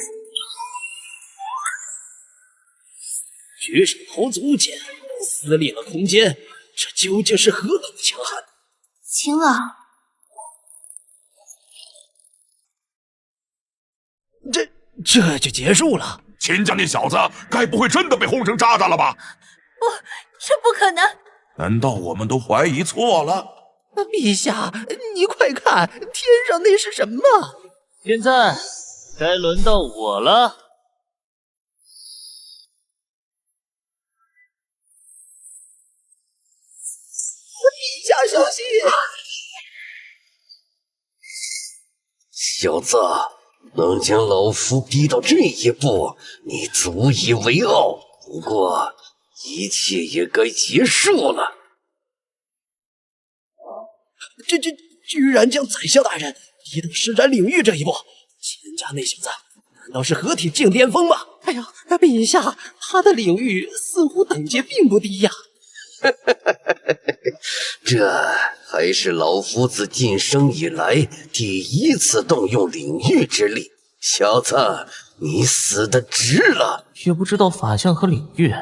举手投足间撕裂了空间，这究竟是何等的强悍？秦老。这就结束了？秦家那小子该不会真的被轰成渣渣了吧？不，这不可能！难道我们都怀疑错了？陛下，你快看，天上那是什么？现在该轮到我了。陛下小心！小子，能将老夫逼到这一步，你足以为傲。不过，一切也该结束了。这居然将宰相大人逼到施展领域这一步，钱家那小子难道是合体境巅峰吗？哎呀，陛下，他的领域似乎等级并不低呀。这还是老夫子晋升以来第一次动用领域之力，小子，你死得值了。也不知道法相和领域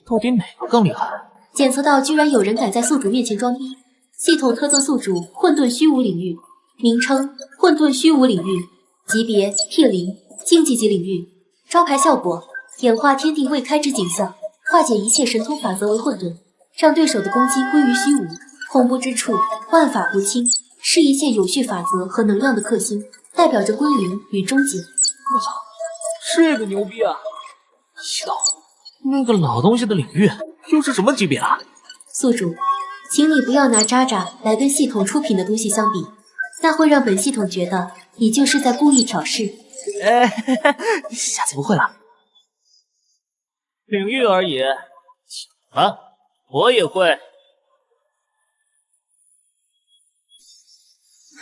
到底哪个更厉害。检测到居然有人敢在宿主面前装逼，系统特赠宿主混沌虚无领域，名称混沌虚无领域，级别 T0，竞技级领域，招牌效果演化天地未开之景象，化解一切神通法则为混沌，让对手的攻击归于虚无，恐怖之处万法不侵，是一切有序法则和能量的克星，代表着归零与终结。我操，这个牛逼啊！系统，那个老东西的领域又是什么级别啊？宿主，请你不要拿渣渣来跟系统出品的东西相比，那会让本系统觉得你就是在故意挑事。下次不会了。领域而已，啊，我也会。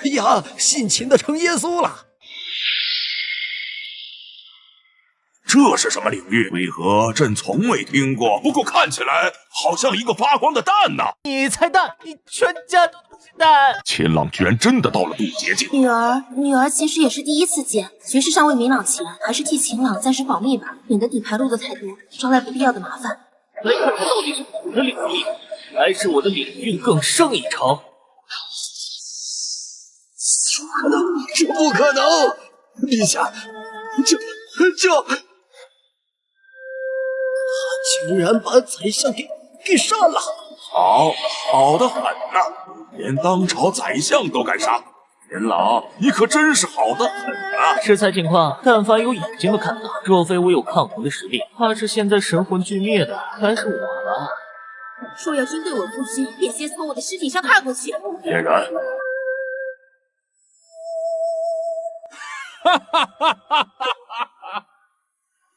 哎呀，信秦的成耶稣了！这是什么领域？为何朕从未听过？不过看起来好像一个发光的蛋呢。你才蛋，你全家都是蛋！秦朗居然真的到了渡劫境。女儿其实也是第一次见，局势尚未明朗前，还是替秦朗暂时保密吧，免得底牌露的太多，招来不必要的麻烦。来看看到底是我的领域，还是我的领域更胜一筹？这不可能！陛下，这。他竟然把宰相给杀了！好得很呐，连当朝宰相都敢杀。秦朗，你可真是好得很啊！适才情况，但凡有眼睛的看到，若非我有抗衡的实力，怕是现在神魂俱灭的该是我了。说要针对我夫君，便先从我的尸体上看过去。嫣然，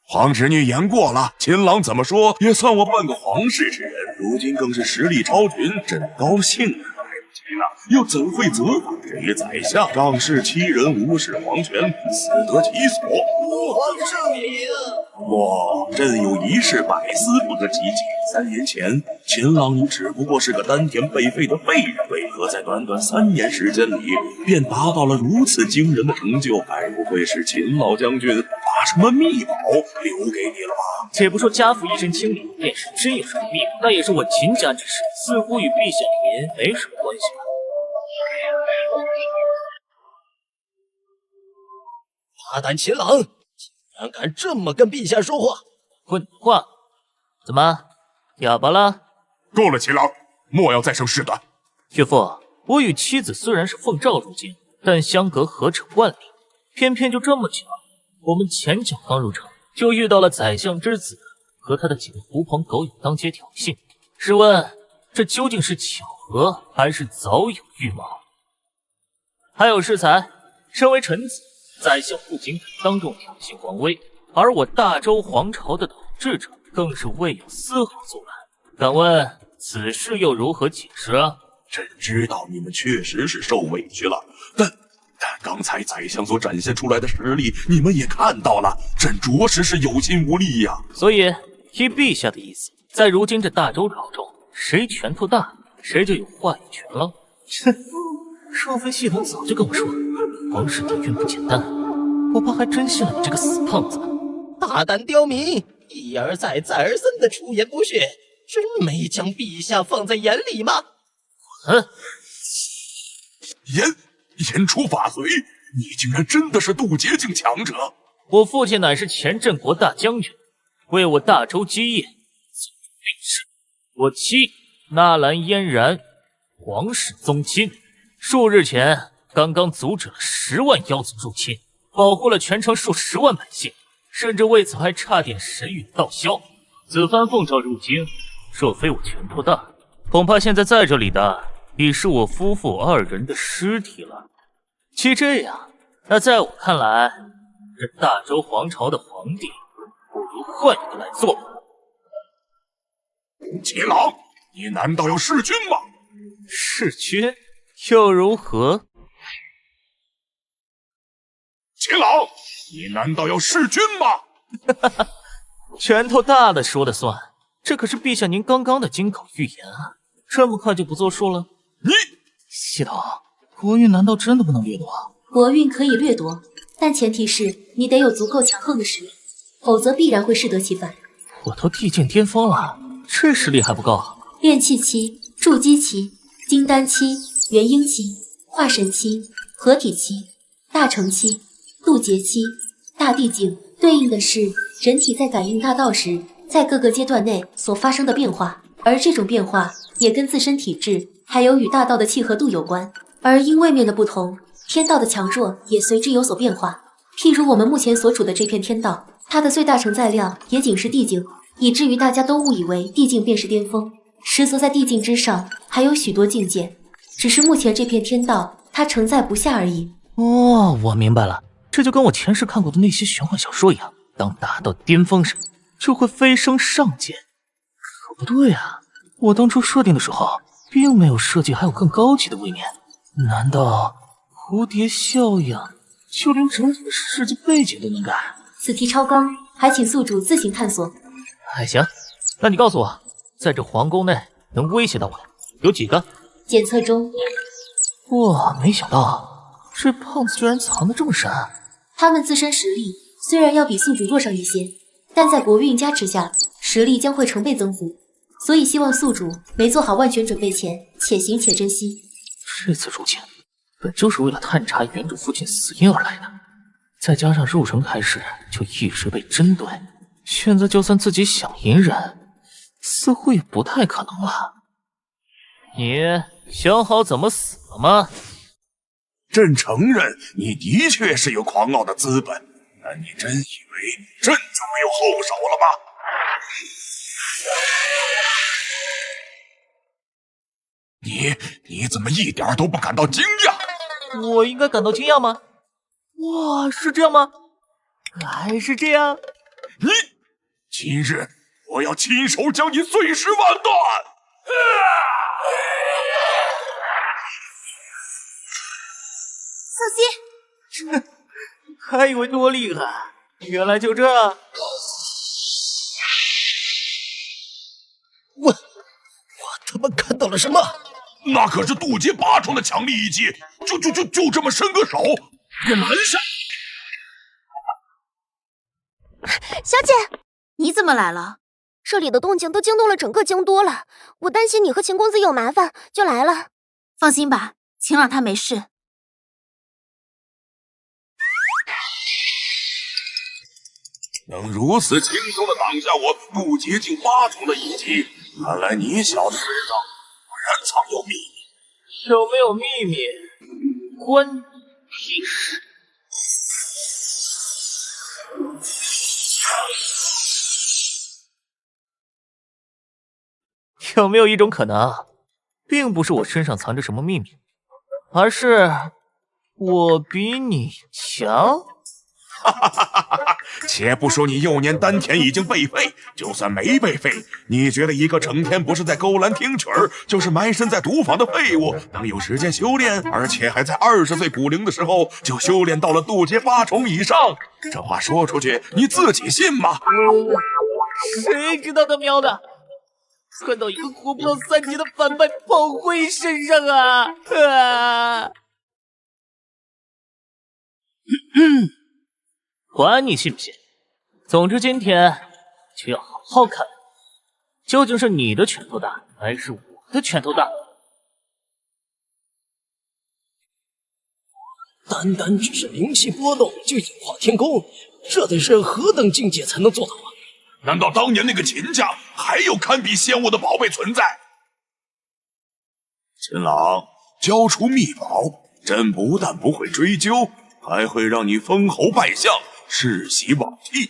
皇侄女言过了，秦朗怎么说也算我半个皇室之人，如今更是实力超群，朕高兴啊！来不及了，又怎会责罚？至于宰相，仗势欺人，无视皇权，死得其所。父皇圣明。不过，朕有一事百思不得其解。3年前，秦朗你只不过是个丹田被废的废人，为何在短短3年时间里，便达到了如此惊人的成就？该不会是秦老将军把什么秘宝留给你了吧？且不说家父一身清廉，便是真有什么秘宝，那也是我秦家之事，似乎与陛下您没什么关系吧？大胆秦朗，竟然敢这么跟陛下说话！混话！怎么哑巴了？够了，秦朗，莫要再生事端。岳父，我与妻子虽然是奉诏入京，但相隔何止万里，偏偏就这么巧，我们前脚刚入城，就遇到了宰相之子和他的几个狐朋狗友当街挑衅。试问，这究竟是巧合，还是早有预谋？还有适才，身为臣子，宰相不仅敢当众挑衅皇威，而我大周皇朝的统治者更是未有丝毫阻拦。敢问此事又如何解释啊？朕知道你们确实是受委屈了，但刚才宰相所展现出来的实力，你们也看到了，朕着实是有心无力呀。所以，依陛下的意思，在如今这大周朝中，谁拳头大，谁就有话语权了。哼，若非系统早就跟我说，皇室底蕴不简单，我怕还真信了你这个死胖子。大胆刁民，一而再再而三的出言不逊，真没将陛下放在眼里吗？言出法随，你竟然真的是渡劫境强者！我父亲乃是前镇国大将军，为我大周基业做定事。我妻纳兰嫣然，皇室宗亲，数日前刚刚阻止了10万妖族入侵，保护了全城数10万百姓，甚至为此还差点神陨道消。此番奉诏入京，若非我拳头大，恐怕现在在这里的已是我夫妇2人的尸体了。既这样，那在我看来，这大周皇朝的皇帝不如换一个来做吧。秦朗，你难道要弑君吗？弑君？又如何？秦老，你难道要弑君吗？拳头大的说了算，这可是陛下您刚刚的金口玉言啊！这么快就不作数了？你系统，国运难道真的不能掠夺？国运可以掠夺，但前提是你得有足够强横的实力，否则必然会适得其反。我都地境巅峰了，这实力还不够？炼气期、筑基期、金丹期、元婴期、化神期、合体期、大成期、渡劫期、大地境，对应的是人体在感应大道时，在各个阶段内所发生的变化，而这种变化也跟自身体质还有与大道的契合度有关。而因位面的不同，天道的强弱也随之有所变化。譬如我们目前所处的这片天道，它的最大承载量也仅是地境，以至于大家都误以为地境便是巅峰，实则在地境之上还有许多境界，只是目前这片天道它承载不下而已。哦，我明白了，这就跟我前世看过的那些玄幻小说一样，当达到巅峰时，就会飞升上界。可不对啊，我当初设定的时候，并没有设计还有更高级的位面。难道蝴蝶效应就连整体的世界背景都能改？此题超纲，还请宿主自行探索。还行，那你告诉我，在这皇宫内能威胁到我的有几个？检测中。哇，没想到这胖子居然藏得这么深。他们自身实力虽然要比宿主弱上一些，但在国运加持下，实力将会成倍增幅。所以希望宿主没做好万全准备前，且行且珍惜。这次入境本就是为了探查原主父亲死因而来的，再加上入城开始就一直被针对，现在就算自己想隐忍，似乎也不太可能了。你想好怎么死了吗？朕承认你的确是有狂傲的资本，但你真以为朕就没有后手了吗？你怎么一点都不感到惊讶？我应该感到惊讶吗？哇，是这样吗？还是这样？今日我要亲手将你碎尸万段！小心！还以为多厉害，原来就这。我他妈看到了什么？那可是渡劫8重的强力一击，就这么伸个手给拦下。小姐，你怎么来了？这里的动静都惊动了整个京都了，我担心你和秦公子有麻烦，就来了。放心吧，秦朗他没事。能如此轻松地挡下我渡劫境8重的一击，看来你小子身上果然藏有秘密。有没有秘密，关你屁事！有没有一种可能，并不是我身上藏着什么秘密，而是我比你强？且不说你幼年丹田已经被废，就算没被废，你觉得一个整天不是在勾栏听曲儿，就是埋身在毒坊的废物，能有时间修炼，而且还在20岁古龄的时候就修炼到了渡劫8重以上？这话说出去，你自己信吗？谁知道他喵的，窜到一个活不到3级的反派炮灰身上啊！管你信不信，总之今天就要好好看，究竟是你的拳头大，还是我的拳头大？单单只是灵气波动就引化天宫，这得是何等境界才能做到啊？难道当年那个秦家还有堪比仙物的宝贝存在？秦朗，交出秘宝，朕不但不会追究，还会让你封侯拜相，世袭罔替。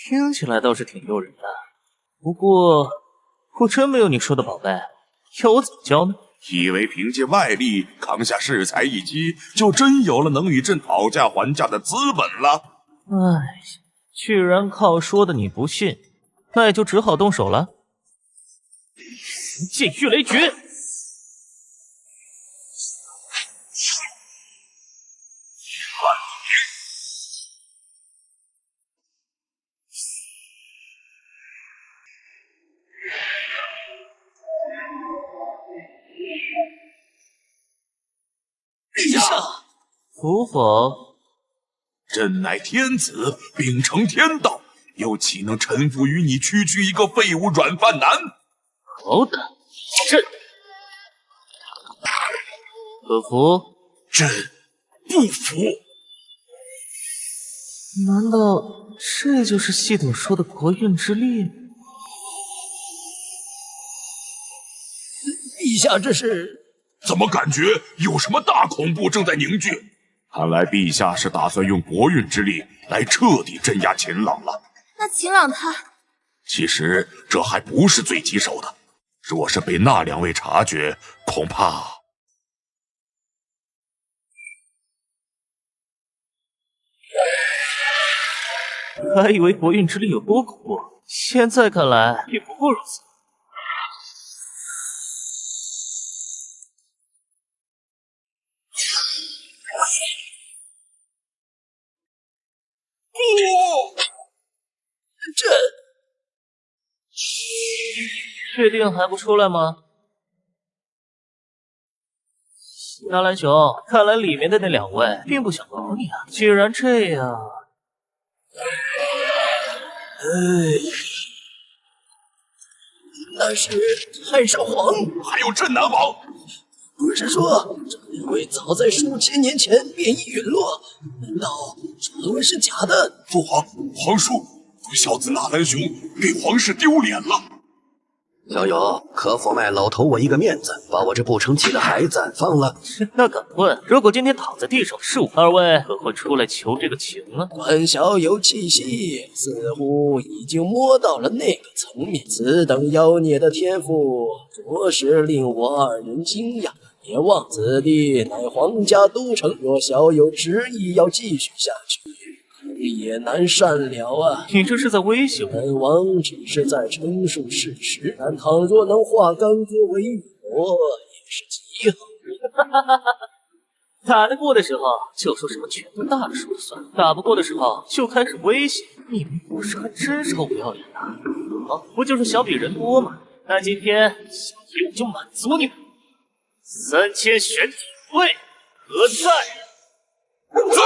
听起来倒是挺诱人的，不过我真没有你说的宝贝，要我怎么交呢？以为凭借外力扛下适才一击，就真有了能与朕讨价还价的资本了？哎，居然靠说的你不信，那也就只好动手了。神剑御雷诀，服否？朕乃天子，秉承天道，又岂能臣服于你区区一个废物软饭男？好胆！朕可服？朕不服。难道这就是系统说的国运之力？陛下这是？怎么感觉有什么大恐怖正在凝聚？看来陛下是打算用国运之力来彻底镇压秦朗了。那秦朗他……其实这还不是最棘手的，若是被那2位察觉，恐怕……还以为国运之力有多恐怖，现在看来也不过如此。确定还不出来吗？纳兰雄，看来里面的那2位并不想搞你啊。既然这样，那是太上皇，还有镇南王。不是说这2位早在数千年前便已陨落？难道传闻是假的？父皇，皇叔，小子纳兰雄给皇室丢脸了。小友，可否卖老头我一个面子，把我这不成器的孩子放了？那敢问，如果今天躺在地上是我，2位可会出来求这个情啊？观小友气息，似乎已经摸到了那个层面。此等妖孽的天赋，着实令我2人惊讶。别忘此地乃皇家都城，若小友执意要继续下去，也难善了啊！你这是在威胁我？本王只是在陈述事实，但倘若能化干戈为玉帛，也是极好。打得过的时候就说什么拳头大了说了算，打不过的时候就开始威胁，你们不是还真臭不要脸的？啊，不就是小比人多吗？那今天小爷我就满足你们，3000玄体会何在？在。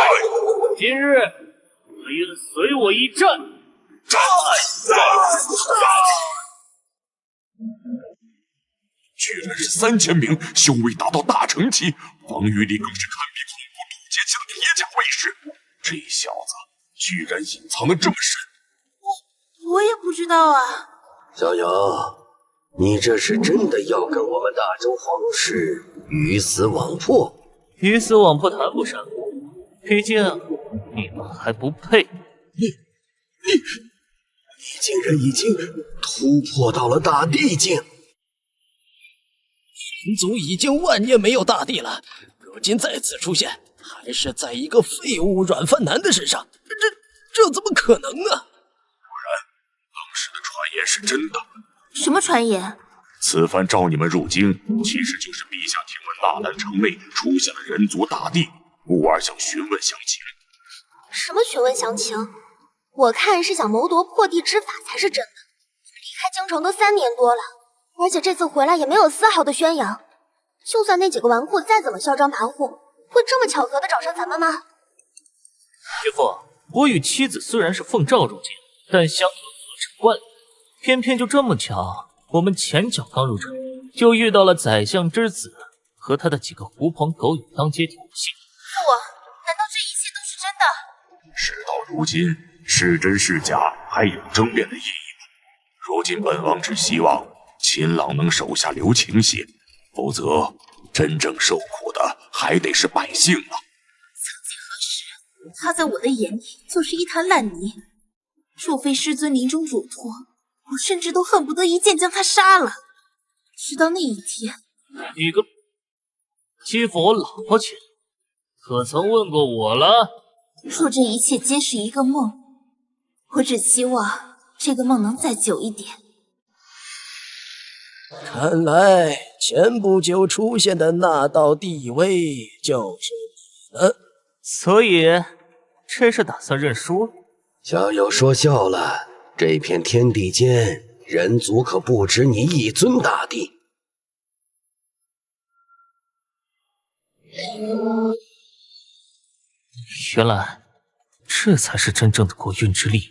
今日可以随我一战。战！居然是3000名修为达到大成期，防御力更是堪比恐怖渡劫期的铁甲卫士。这小子居然隐藏得这么深，我也不知道啊。小友，你这是真的要跟我们大周皇室鱼死网破？鱼死网破谈不上，毕竟你们还不配。你竟然已经突破到了大地境！神族已经万年没有大帝了，如今再次出现，还是在一个废物软饭男的身上，这怎么可能呢？果然，当时的传言是真的。什么传言？此番召你们入京，其实就是陛下听闻纳兰城内出现了人族大帝，故而想询问详情。什么询问详情？我看是想谋夺破地之法才是真的。离开京城都3年多了，而且这次回来也没有丝毫的宣扬。就算那几个纨绔再怎么嚣张跋扈，会这么巧合的找上咱们吗？岳父，我与妻子虽然是奉诏入京，但相隔何止万里，偏偏就这么巧，我们前脚刚入城，就遇到了宰相之子和他的几个狐朋狗友当街挑衅。父王，难道这一切都是真的？事到如今，是真是假还有争辩的意义吗？如今本王只希望秦朗能手下留情些，否则真正受苦的还得是百姓啊！曾几何时，他在我的眼里就是一滩烂泥。若非师尊临终嘱托，我甚至都恨不得一剑将他杀了。直到那一天，你个欺负我老婆去，可曾问过我了？若这一切皆是一个梦，我只希望这个梦能再久一点。看来前不久出现的那道地位就是你了。所以这是打算认输了？小友说笑了，这片天地间，人族可不止你一尊大帝。原来这才是真正的国运之力。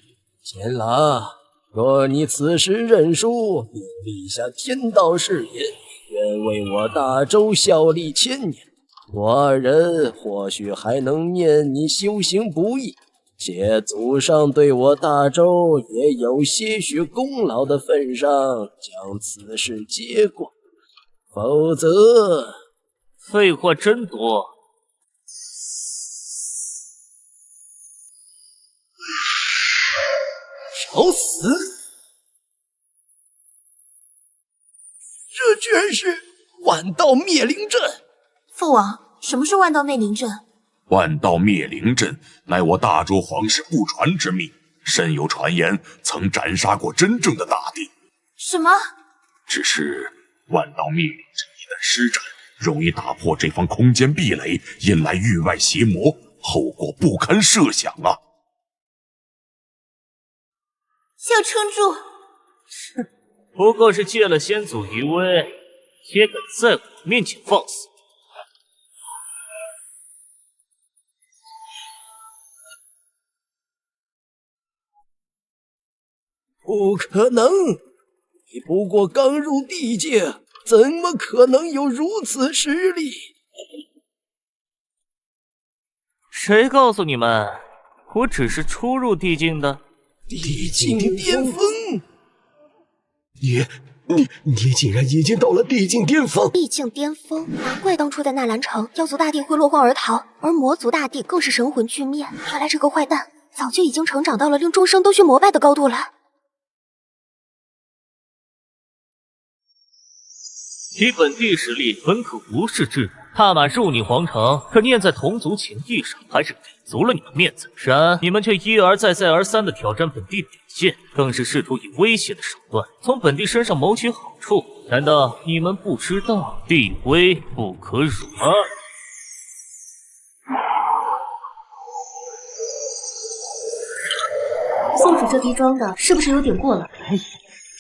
秦朗，若你此时认输，并立下天道誓言，愿为我大周效力1000年，我二人或许还能念你修行不易，且祖上对我大周也有些许功劳的份上，将此事接过。否则，废话真多。找死！这居然是万道灭灵阵！父王，什么是万道灭灵阵？万道灭灵阵乃我大周皇室不传之秘，甚有传言曾斩杀过真正的大帝。什么？只是万道灭灵阵一旦施展，容易打破这方空间壁垒，引来域外邪魔，后果不堪设想啊！要撑住！不过是借了先祖余威，也敢在我面前放肆！不可能！你不过刚入地界，怎么可能有如此实力？谁告诉你们，我只是初入地境的？地境巅峰！你竟然已经到了地境巅峰！地境巅峰，难怪当初在纳兰城，妖族大帝会落荒而逃，而魔族大帝更是神魂俱灭。原来这个坏蛋早就已经成长到了令众生都需膜拜的高度了。以本地实力，本可无视之人。踏马入你皇城，可念在同族情义上，还是给足了你们面子。然你们却一而再、再而三地挑战本地底线，更是试图以威胁的手段从本地身上谋取好处。难道你们不知道地威不可辱吗？宿主这逼装的是不是有点过了？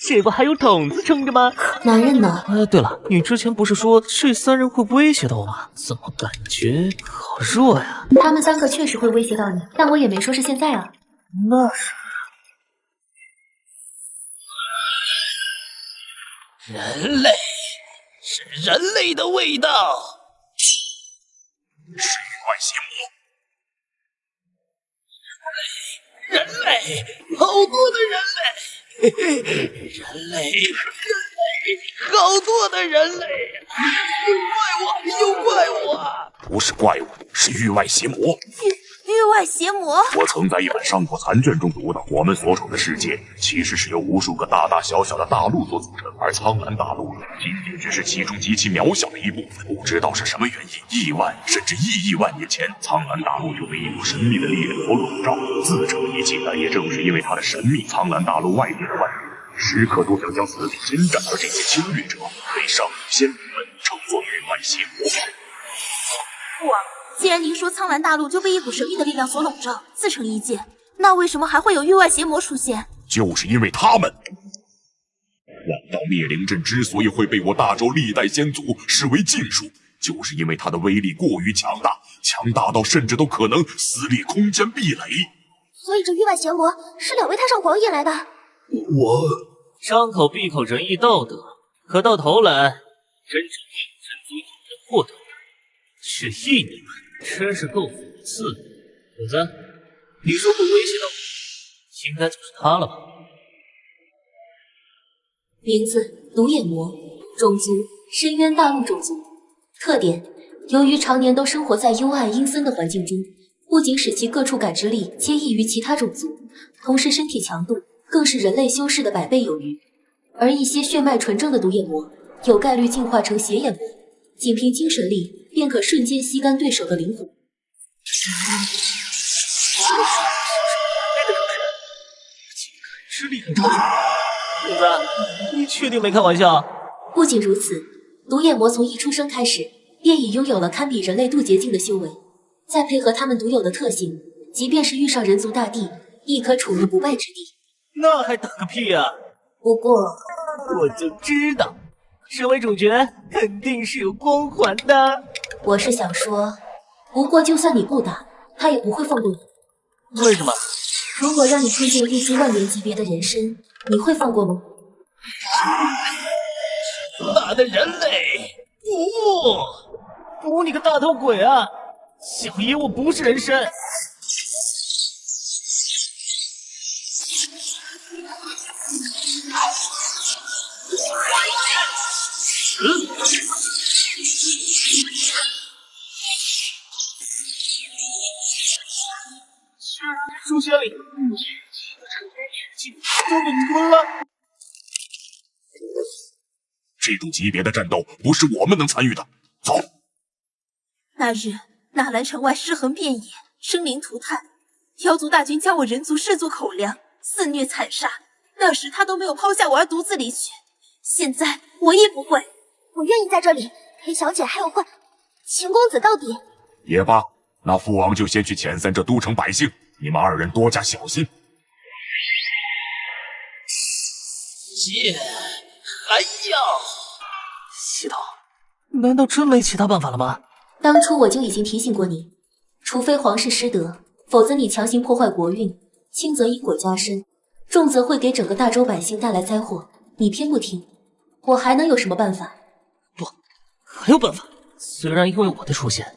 这不还有筒子撑着吗？男人呢？对了，你之前不是说这3人会威胁到我吗？怎么感觉好弱呀？他们3个确实会威胁到你，但我也没说是现在啊。那是人类，是人类的味道，是域外邪魔。人类，好多的人类，人类，好多的人类，又怪我！不是怪物，是域外邪魔。域外邪魔！我曾在一本商国残卷中读到，我们所处的世界其实是由无数个大大小小的大陆所组成，而苍蓝大陆仅仅只是其中极其渺小的一部分。不知道是什么原因，亿万甚至亿万年前，苍蓝大陆就被一股神秘的力量所笼罩，自成一界。但也正是因为它的神秘，苍蓝大陆外地的万人时刻都想将此地侵占，而这些侵略者被上古先民们称作域外邪魔。父王，既然您说苍蓝大陆就被一股神秘的力量所笼罩，自成一界，那为什么还会有域外邪魔出现？就是因为他们。万道灭灵阵之所以会被我大周历代先祖视为禁术，就是因为它的威力过于强大，强大到甚至都可能撕裂空间壁垒。所以这域外邪魔是2位太上皇引来的。我张口闭口仁义道德，可到头来，真正令人族有人获得的，是义你们，真是够讽刺的。虎子，你说会威胁到我，应该就是他了吧？名字：独眼魔，种族：深渊大陆种族，特点：由于常年都生活在幽暗阴森的环境中，不仅使其各处感知力皆异于其他种族，同时身体强度更是人类修士的100倍有余。而一些血脉纯正的独眼魔有概率进化成邪眼魔，仅凭精神力便可瞬间吸干对手的灵魂。实力很超群。虎子，你确定没开玩笑？不仅如此，独眼魔从一出生开始便已拥有了堪比人类渡劫境的修为，再配合他们独有的特性，即便是遇上人族大帝，亦可处于不败之地。那还等个屁啊！不过，我就知道，身为主角肯定是有光环的。我是想说，不过就算你不打，他也不会放过你。为什么？如果让你碰见一击万年级别的人参，你会放过吗？大的人类，不，你个大头鬼啊！小爷我不是人参。书仙里，都给吞了。这种级别的战斗不是我们能参与的。走。那日纳兰城外尸横遍野，生灵涂炭，妖族大军将我人族视作口粮，肆虐惨杀。那时他都没有抛下我而独自离去，现在我亦不会。我愿意在这里陪小姐还有秦公子到底。也罢，那父王就先去遣散这都城百姓，你们二人多加小心。剑还要？系统，难道真没其他办法了吗？当初我就已经提醒过你，除非皇室失德，否则你强行破坏国运，轻则因果加深，重则会给整个大周百姓带来灾祸。你偏不听，我还能有什么办法？不，还有办法。虽然因为我的出现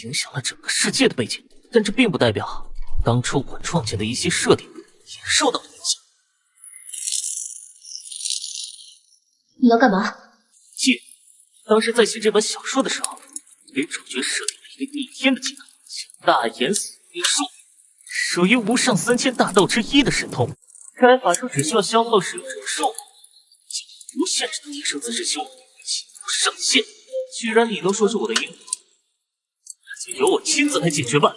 影响了整个世界的背景，但这并不代表当初我创建的一些设定也受到了影响。你要干嘛？剑，当时在写这本小说的时候，给主角设定了一个逆天的技能，叫大眼死命术，属于无上3000大道之一的神通。该法术只需要消耗使用者的寿命，就无限制的提升自身修为，且无上限。既然你都说是我的因果，那就由我亲自来解决吧。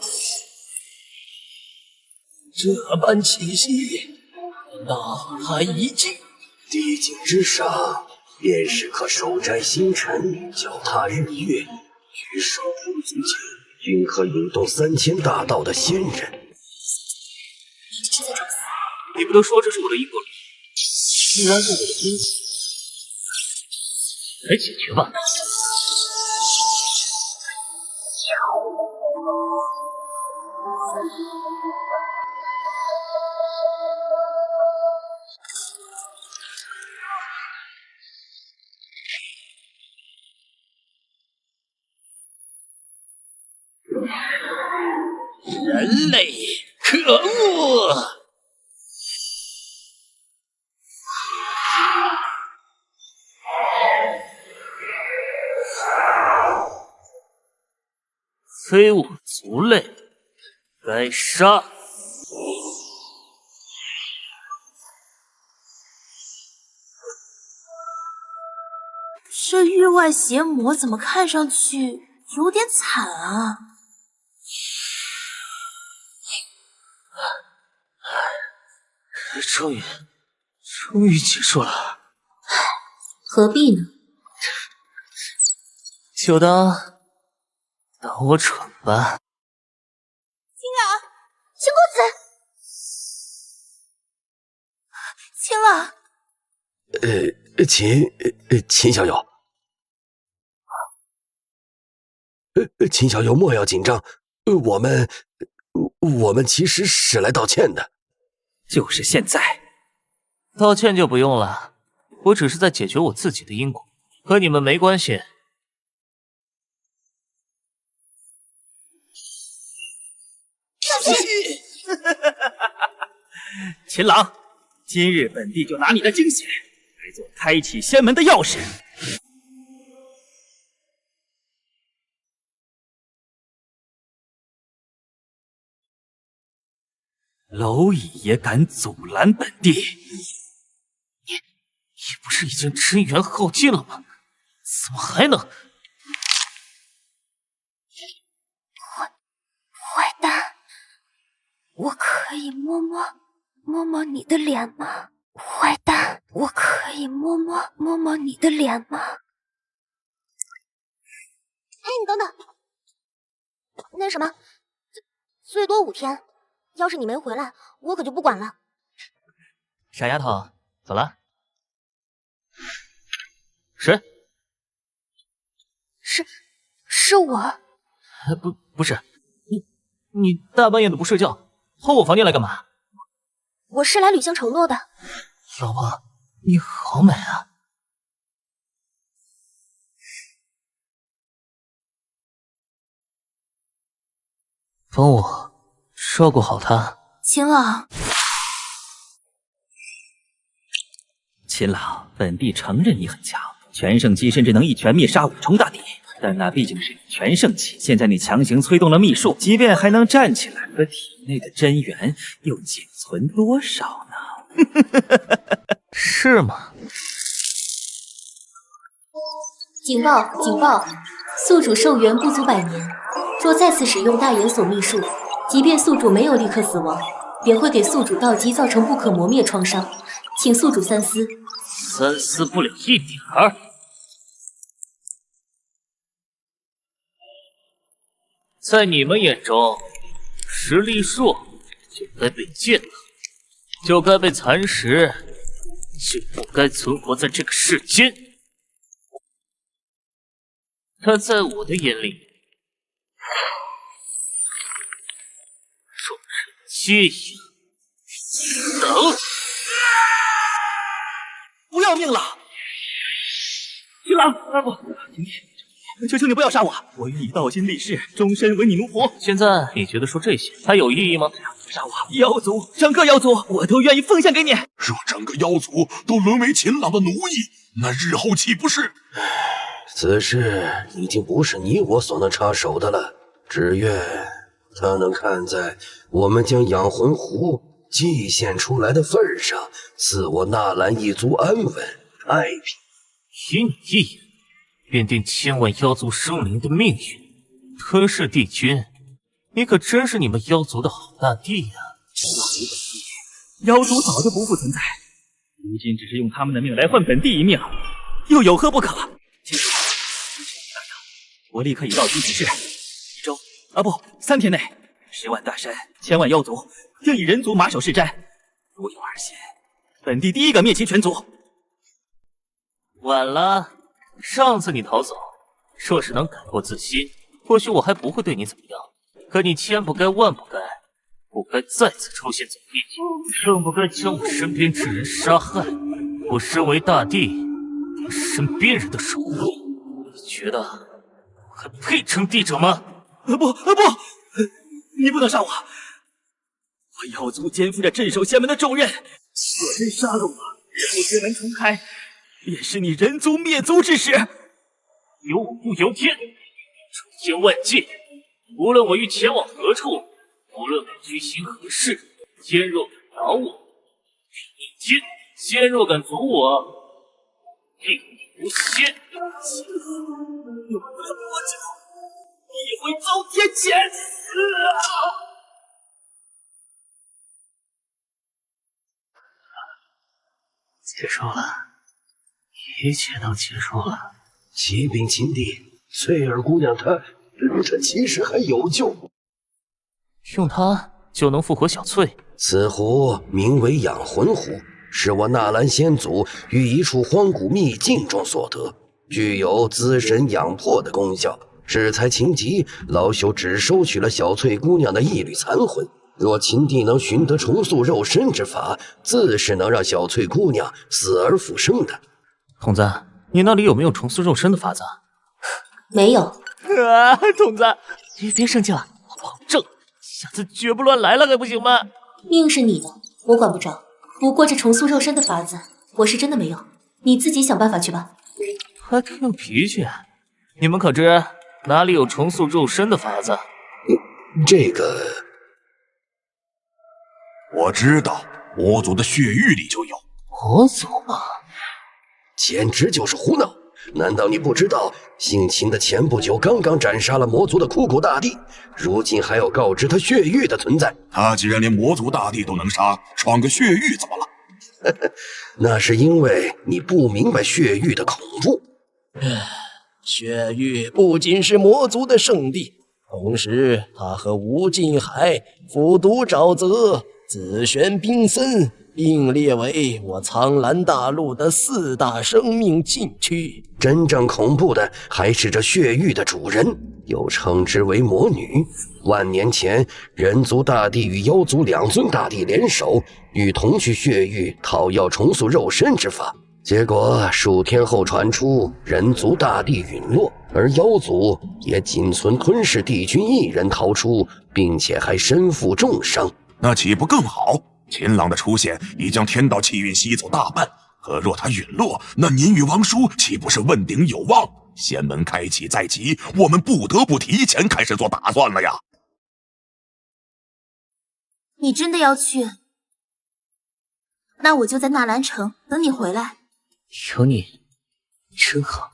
这般气息，难道还一境？地境之上，便是可手摘星辰，脚踏日月，举手不足间，均可引动3000大道的仙人。你这是在找死？你不都说这是我的因果吗？既然是我的因果，来解决吧。人类，可恶！非我族类，该杀！这域外邪魔怎么看上去有点惨啊？终于结束了。何必呢？就当我蠢吧。秦公子，秦朗，秦小友，秦小友莫要紧张，我们其实是来道歉的。就是现在，道歉就不用了，我只是在解决我自己的因果，和你们没关系。秦朗，今日本帝就拿你的精血来做开启仙门的钥匙。蝼蚁也敢阻拦本帝？你不是已经真元耗尽了吗？怎么还能……坏蛋，我可以摸摸你的脸吗？坏蛋，我可以摸摸你的脸吗？哎，你等等，那什么，最多5天，要是你没回来，我可就不管了。傻丫头，走了？谁？是我。不是，你大半夜的不睡觉，跑我房间来干嘛？我是来履行承诺的。老婆，你好美啊！帮我照顾好他。秦老，秦老，本帝承认你很强，全盛期甚至能一拳灭杀5重大帝，但那毕竟是你全盛期。现在你强行催动了秘术，即便还能站起来，可体内的真元又仅存多少呢？是吗？警报！警报！宿主寿元不足100年，若再次使用大眼锁秘术，即便宿主没有立刻死亡，也会给宿主道基造成不可磨灭创伤，请宿主三思。三思不了一点儿。在你们眼中，实力弱就该被践踏，就该被蚕食，就不该存活在这个世间。但在我的眼里，众人皆应等。不要命了！秦郎，不，求求你不要杀我！我与你道心立誓，终身为你奴仆。现在你觉得说这些还有意义吗？杀我！妖族，整个妖族，我都愿意奉献给你。若整个妖族都沦为秦朗的奴役，那日后岂不是？此事已经不是你我所能插手的了，只愿他能看在我们将养魂壶祭献出来的份上，赐我纳兰一族安稳太平。以你一言，便定千万妖族生灵的命运，吞噬帝君，你可真是你们妖族的好大帝呀！妖族早就不复存在，如今只是用他们的命来换本帝一命，又有何不可？清楚，我立刻以道基指示，1周不3天内，10万大山，1000万妖族，定以人族马首是瞻。如有二心，本帝第一个灭其全族。晚了，上次你逃走，若是能改过自新，或许我还不会对你怎么样。可你千不该万不该，不该再次出现在我面前，更不该将我身边之人杀害。我身为大帝，身边人的守护，你觉得我还配称帝者吗？不，你不能杀我！我妖族肩负着镇守仙门的重任，若真杀了我，日后仙门重开，便是你人族灭族之时。由我不由天，诸天万界，无论我欲前往何处，无论我居行何事，天若敢扰我，逆天；仙若敢阻我，定无仙。用不了多久，你会遭天谴死啊！结束了，一切都结束了。启禀秦帝，翠儿姑娘她其实还有救。用它就能复活小翠？此壶名为养魂壶，是我纳兰先祖于一处荒古秘境中所得，具有滋神养魄的功效。适才情急，老朽只收取了小翠姑娘的一缕残魂。若秦帝能寻得重塑肉身之法，自是能让小翠姑娘死而复生的。童子，你那里有没有重塑肉身的法子？没有。童子，你别生气了，我保证下次绝不乱来了，还不行吗？命是你的，我管不着。不过这重塑肉身的法子，我是真的没有，你自己想办法去吧。还挺有脾气。你们可知哪里有重塑肉身的法子？这个我知道，魔族的血域里就有。魔族吗？简直就是胡闹！难道你不知道，姓秦的前不久刚刚斩杀了魔族的枯骨大帝，如今还要告知他血域的存在？他既然连魔族大帝都能杀，闯个血域怎么了？那是因为你不明白血域的恐怖。血域不仅是魔族的圣地，同时它和吴尽海、复读沼泽、紫玄冰森并列为我苍蓝大陆的4大生命禁区。真正恐怖的还是这血域的主人，又称之为魔女。万年前，人族大帝与妖族2尊大帝联手，欲同去血域讨要重塑肉身之法。结果数天后传出人族大帝陨落，而妖族也仅存吞噬帝君1人逃出，并且还身负重伤。那岂不更好？秦朗的出现已将天道气运吸走大半，可若他陨落，那年与王叔岂不是问鼎有望？仙门开启在即，我们不得不提前开始做打算了呀！你真的要去？那我就在纳兰城等你回来。有你真好。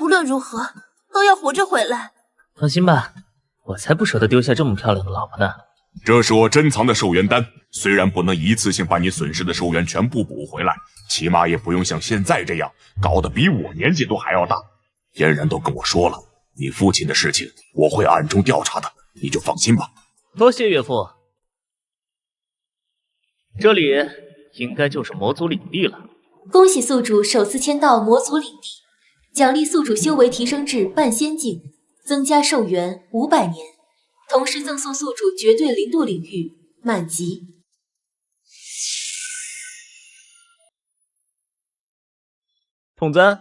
无论如何都要活着回来。放心吧，我才不舍得丢下这么漂亮的老婆呢。这是我珍藏的寿元丹，虽然不能一次性把你损失的寿元全部补回来，起码也不用像现在这样搞得比我年纪都还要大。嫣然都跟我说了，你父亲的事情我会暗中调查的，你就放心吧。多谢岳父。这里应该就是魔族领地了。恭喜宿主首次签到魔族领地，奖励宿主修为提升至半仙境，增加寿元500年，同时赠送宿主绝对零度领域满级。童子，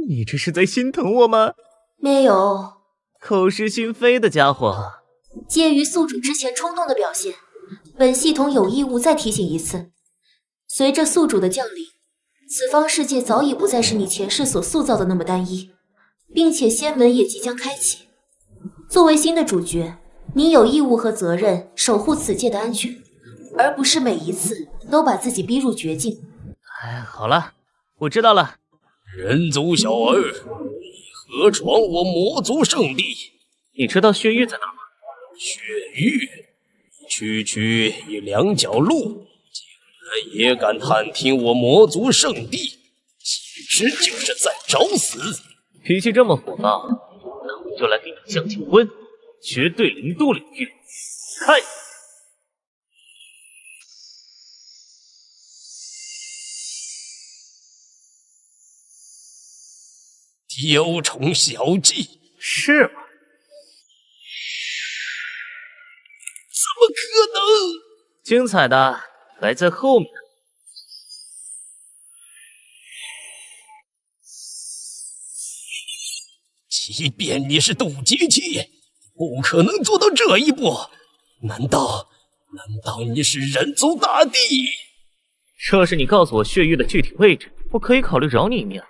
你这是在心疼我吗？没有，口是心非的家伙。鉴于宿主之前冲动的表现，本系统有义务再提醒一次。随着宿主的降临，此方世界早已不再是你前世所塑造的那么单一，并且仙门也即将开启。作为新的主角，你有义务和责任守护此界的安全，而不是每一次都把自己逼入绝境。哎，好了，我知道了。人族小儿，你何闯我魔族圣地？你知道血域在哪吗？血域，区区一2脚路，竟然也敢探听我魔族圣地，岂知就是在找死！脾气这么火爆，那我就来给你降降温。绝对零度领域，开！雕虫小技，是吗？怎么可能？精彩的还在后面。即便你是渡劫期，不可能做到这一步。难道你是人族大帝？若是你告诉我血域的具体位置，我可以考虑饶你一命。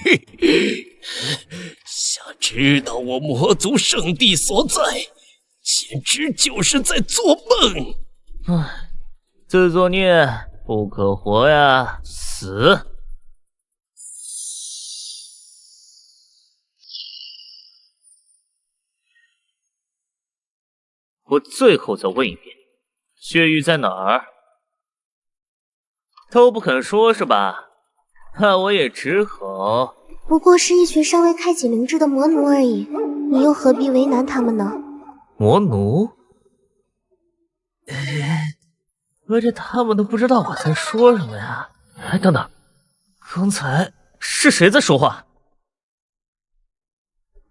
嘿嘿，想知道我魔族圣地所在，简直就是在做梦。唉，自作孽不可活呀，死！我最后再问一遍，血域在哪儿？都不肯说是吧？那我也只好……不过是一群尚未开启灵智的魔奴而已，你又何必为难他们呢？魔奴？合着他们都不知道我在说什么呀？哎，等等，刚才是谁在说话？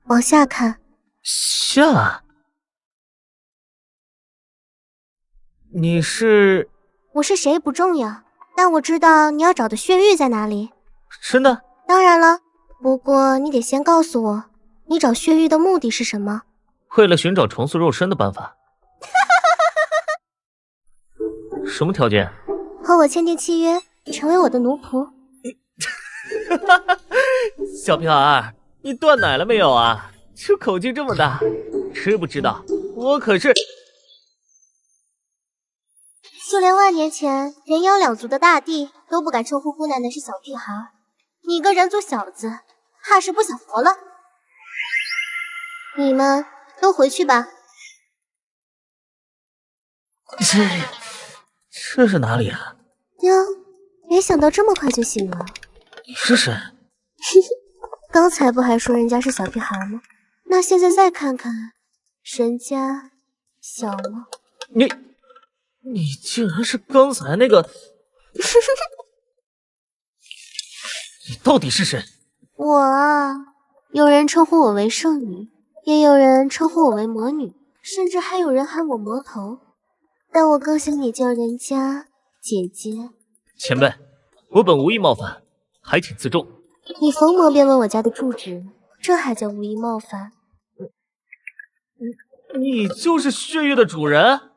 往下看。下？你是？我是谁不重要，但我知道你要找的血域在哪里。真的？当然了，不过你得先告诉我，你找血域的目的是什么？为了寻找重塑肉身的办法。什么条件？和我签订契约，成为我的奴仆。小屁孩儿，你断奶了没有啊？这口气这么大，知不知道我可是……就连万年前人妖两族的大帝都不敢称呼姑奶奶是小屁孩，你个人族小子，怕是不想活了。你们都回去吧。这是哪里啊？哟，没想到这么快就醒了。你是谁？刚才不还说人家是小屁孩吗？那现在再看看，人家小吗？你竟然是刚才那个……你到底是谁？我啊，有人称呼我为圣女，也有人称呼我为魔女，甚至还有人喊我魔头。但我更想你叫人家姐姐。前辈，我本无意冒犯，还请自重。你逢魔便问我家的住址，这还叫无意冒犯？你就是血域的主人？哼，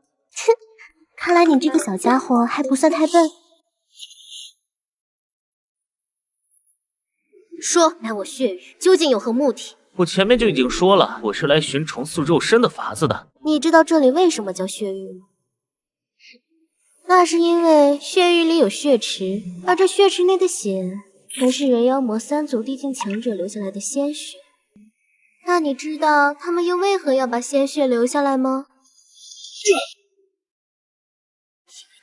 看来你这个小家伙还不算太笨。说，来我血域究竟有何目的？我前面就已经说了，我是来寻重塑肉身的法子的。你知道这里为什么叫血域吗？那是因为血域里有血池，而这血池内的血全是人妖魔三族地境强者留下来的鲜血。那你知道他们又为何要把鲜血留下来吗？因为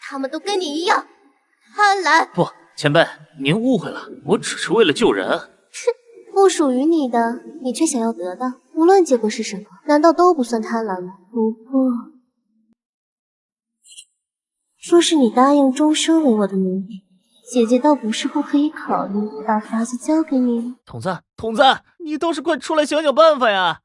他们都跟你一样贪婪。不，前辈，您误会了，我只是为了救人。哼，不属于你的，你却想要得到，无论结果是什么，难道都不算贪婪吗？不过，若是你答应终生为我的奴婢，姐姐倒不是不可以考虑把法子交给你。筒子，你倒是快出来想想办法呀！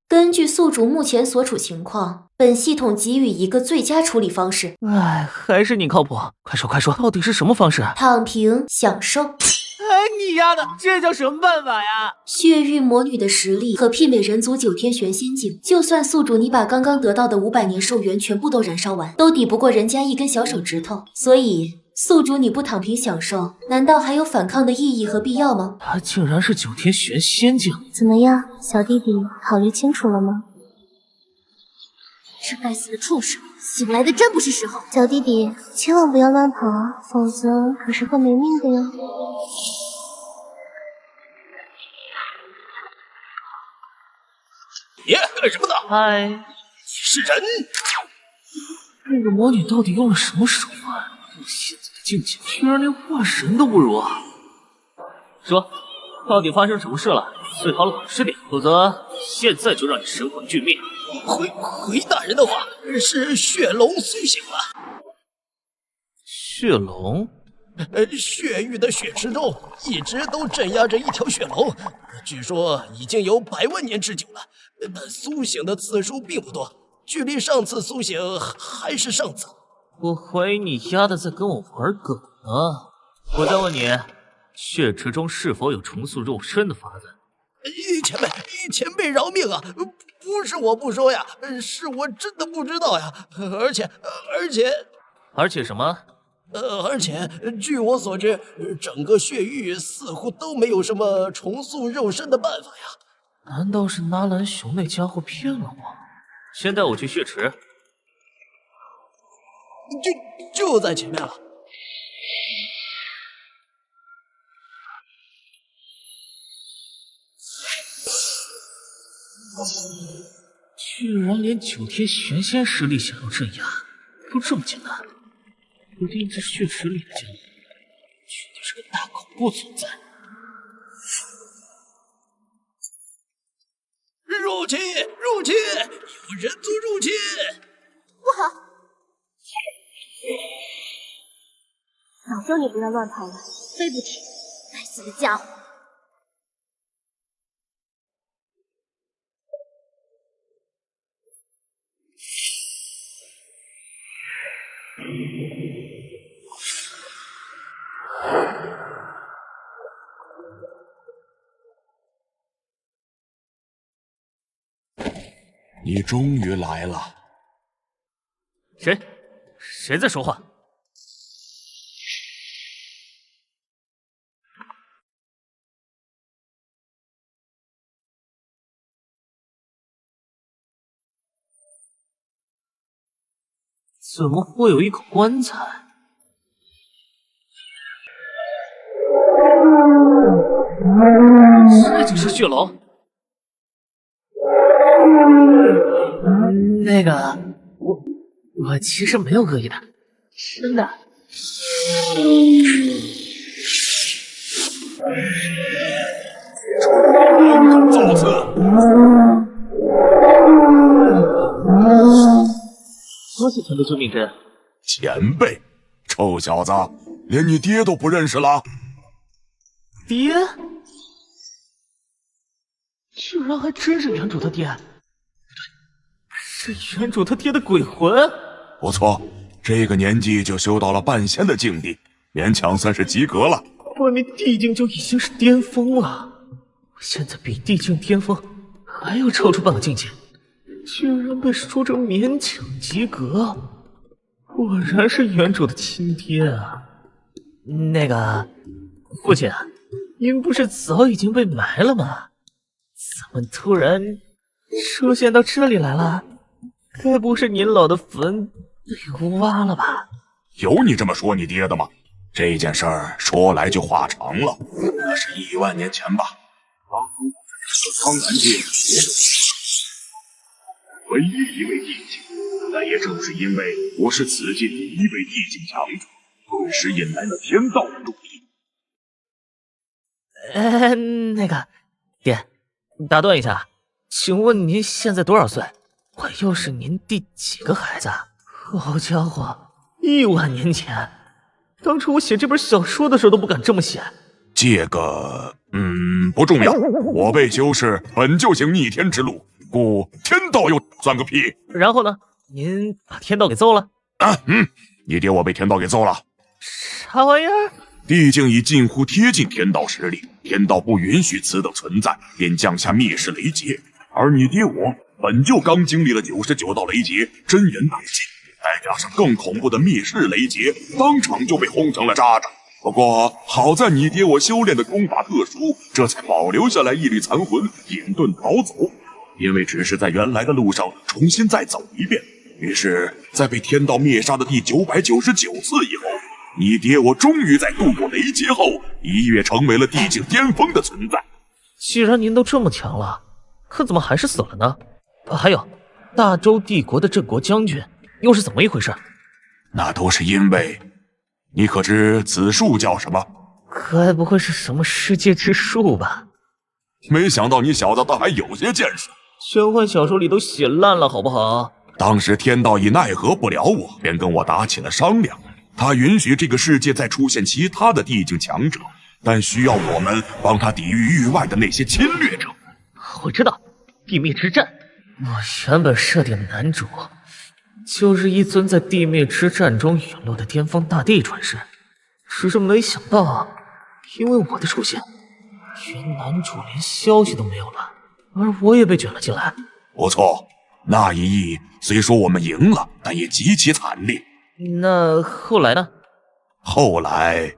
根据宿主目前所处情况，本系统给予一个最佳处理方式。哎，还是你靠谱，快说，到底是什么方式？躺平享受。哎，你丫的，这叫什么办法呀？血域魔女的实力可媲美人族9天玄仙境，就算宿主你把刚刚得到的500年寿元全部都燃烧完，都抵不过人家一根小手指头。所以，宿主你不躺平享受，难道还有反抗的意义和必要吗？他竟然是9天玄仙境！怎么样，小弟弟，考虑清楚了吗？这该死的畜生，醒来的真不是时候。小弟弟，千万不要乱跑啊，否则可是会没命的哟。爷，干什么呢？嗨，你是人？那个魔女到底用了什么手段？我现在的境界居然连化神都不如啊！说，到底发生什么事了？最好老实点，否则现在就让你神魂俱灭。回大人的话，是血龙苏醒了。血龙？血域的血池中一直都镇压着一条血龙，据说已经有100万年之久了，但苏醒的次数并不多，距离上次苏醒还是上次。我怀疑你丫的在跟我玩梗呢。我再问你，血池中是否有重塑肉身的法子？前辈饶命啊！不是我不说呀，是我真的不知道呀。而且什么？而且据我所知，整个血域似乎都没有什么重塑肉身的办法呀。难道是纳兰雄那家伙骗了我？先带我去血池。就在前面了。居然连9天玄仙实力想要镇压，都这么简单。不定这血池里的家伙，绝对是个大恐怖存在。入侵！有人族入侵！不好！早叫你不要乱跑了，非不听！该死的家伙！你终于来了。谁在说话？怎么会有一口棺材？这就是血龙。那个，我其实没有恶意的，真的。造次！多谢前辈救命之恩。前辈，臭小子，连你爹都不认识了？爹？居然还真是原主他爹！不对，是原主他爹的鬼魂。不错，这个年纪就修到了半仙的境地，勉强算是及格了。外面地境就已经是巅峰了，我现在比地境巅峰还要超出半个境界，居然被说成勉强及格，果然是原主的亲爹啊！那个父亲，您不是早已经被埋了吗？怎么突然出现到这里来了？该不是您老的坟被挖了吧？有你这么说你爹的吗？这件事儿说来就话长了，那是1万年前吧。当初苍兰界唯一一位地境，但也正是因为我是此界第一位地境强者，顿时引来了天道的注意。那个爹，打断一下，请问您现在多少岁？我又是您第几个孩子？好家伙，1万年前，当初我写这本小说的时候都不敢这么写。这个，不重要。我辈修士本就行逆天之路，故天道又算个屁。然后呢？您把天道给揍了？你爹我被天道给揍了。啥玩意儿？地境已近乎贴近天道实力，天道不允许此等存在，便降下灭世雷劫。而你爹我本就刚经历了99道雷劫，真元大进，再加上更恐怖的灭世雷劫，当场就被轰成了渣渣。不过好在你爹我修炼的功法特殊，这才保留下来一缕残魂，隐遁逃走。因为只是在原来的路上重新再走一遍，于是，在被天道灭杀的第999次以后，你爹我终于在度过雷劫后，一跃成为了地境巅峰的存在。既然您都这么强了，可怎么还是死了呢？还有，大周帝国的镇国将军又是怎么一回事？那都是因为，你可知此术叫什么？该不会是什么世界之术吧？没想到你小子倒还有些见识。玄幻小说里都写烂了，好不好？当时天道已奈何不了我，便跟我打起了商量。他允许这个世界再出现其他的地境强者，但需要我们帮他抵御域外的那些侵略者。我知道，地灭之战。我原本设定的男主就是一尊在地灭之战中陨落的巅峰大帝传世，只是没想到，因为我的出现，原男主连消息都没有了，而我也被卷了进来。不错，那一役虽说我们赢了，但也极其惨烈。那后来呢？后来，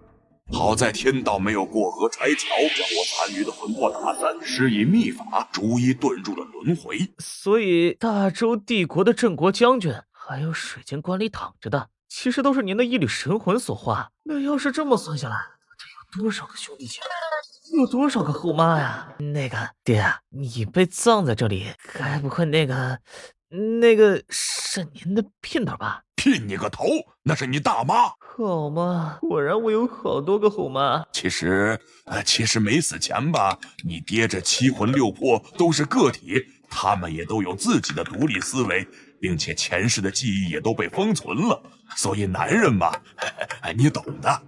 好在天道没有过河拆桥，将我残余的魂魄打散，施以秘法，逐一遁入了轮回。所以，大周帝国的镇国将军，还有水晶棺里躺着的，其实都是您的一缕神魂所化。那要是这么算下来，得有多少个兄弟姐妹，有多少个后妈呀？那个爹，你被葬在这里，该不会那个是您的姘头吧？姘你个头，那是你大妈。好吗？果然我有好多个后妈。其实没死前吧，你爹这7魂6魄都是个体，他们也都有自己的独立思维，并且前世的记忆也都被封存了。所以男人嘛，你懂的。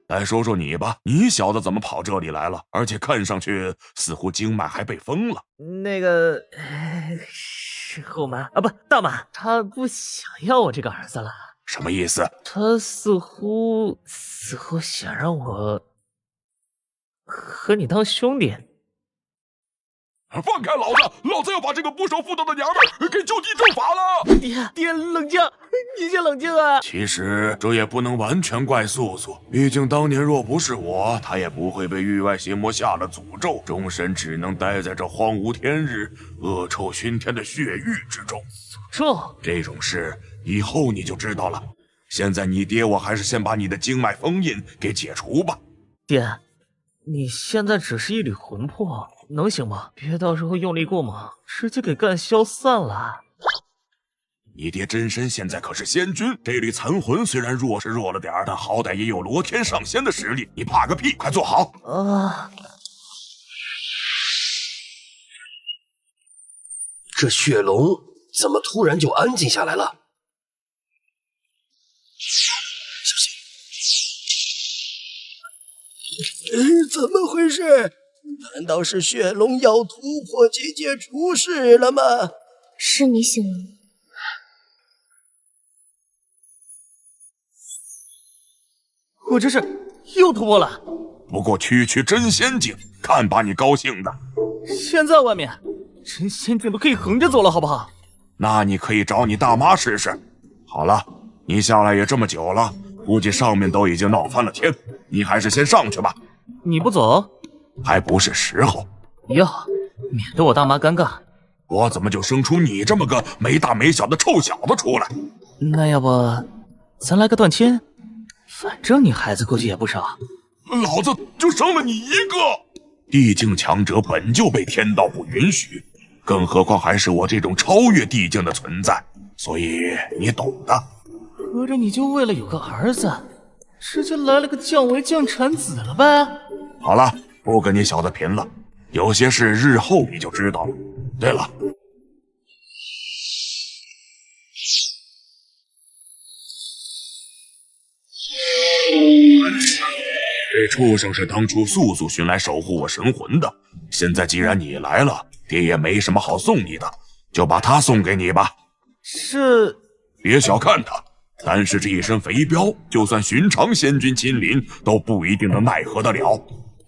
再说说你吧，你小子怎么跑这里来了？而且看上去似乎经脉还被封了。那个是后妈啊，不，大妈，她不想要我这个儿子了。什么意思？她似乎想让我和你当兄弟。放开老子！老子要把这个不守妇道的娘们儿给就地正法了！爹，冷静，你先冷静啊！其实这也不能完全怪素素，毕竟当年若不是我，她也不会被域外邪魔下了诅咒，终身只能待在这荒无天日、恶臭熏天的血域之中。诅咒这种事以后你就知道了。现在你爹我还是先把你的经脉封印给解除吧。爹，你现在只是一缕魂魄，能行吗？别到时候用力过猛，直接给干消散了。你爹真身现在可是仙君，这缕残魂虽然弱是弱了点儿，但好歹也有罗天上仙的实力，你怕个屁！快坐好。这血龙怎么突然就安静下来了？怎么回事？难道是血龙要突破结界出事了吗？是你醒了吗？我这是又突破了。不过区区真仙境，看把你高兴的。现在外面真仙境都可以横着走了，好不好？那你可以找你大妈试试。好了，你下来也这么久了，估计上面都已经闹翻了天，你还是先上去吧。你不走？还不是时候。哟，免得我大妈尴尬。我怎么就生出你这么个没大没小的臭小子出来？那要不咱来个断亲？反正你孩子估计也不少。老子就生了你一个。地境强者本就被天道不允许，更何况还是我这种超越地境的存在，所以你懂的。合着你就为了有个儿子，直接来了个降为降产子了呗？好了，不跟你小子贫了，有些事日后你就知道了。对了，这畜生是当初素素寻来守护我神魂的，现在既然你来了，爹也没什么好送你的，就把他送给你吧。是，别小看他，单是这一身肥膘，就算寻常仙君亲临都不一定能奈何得了。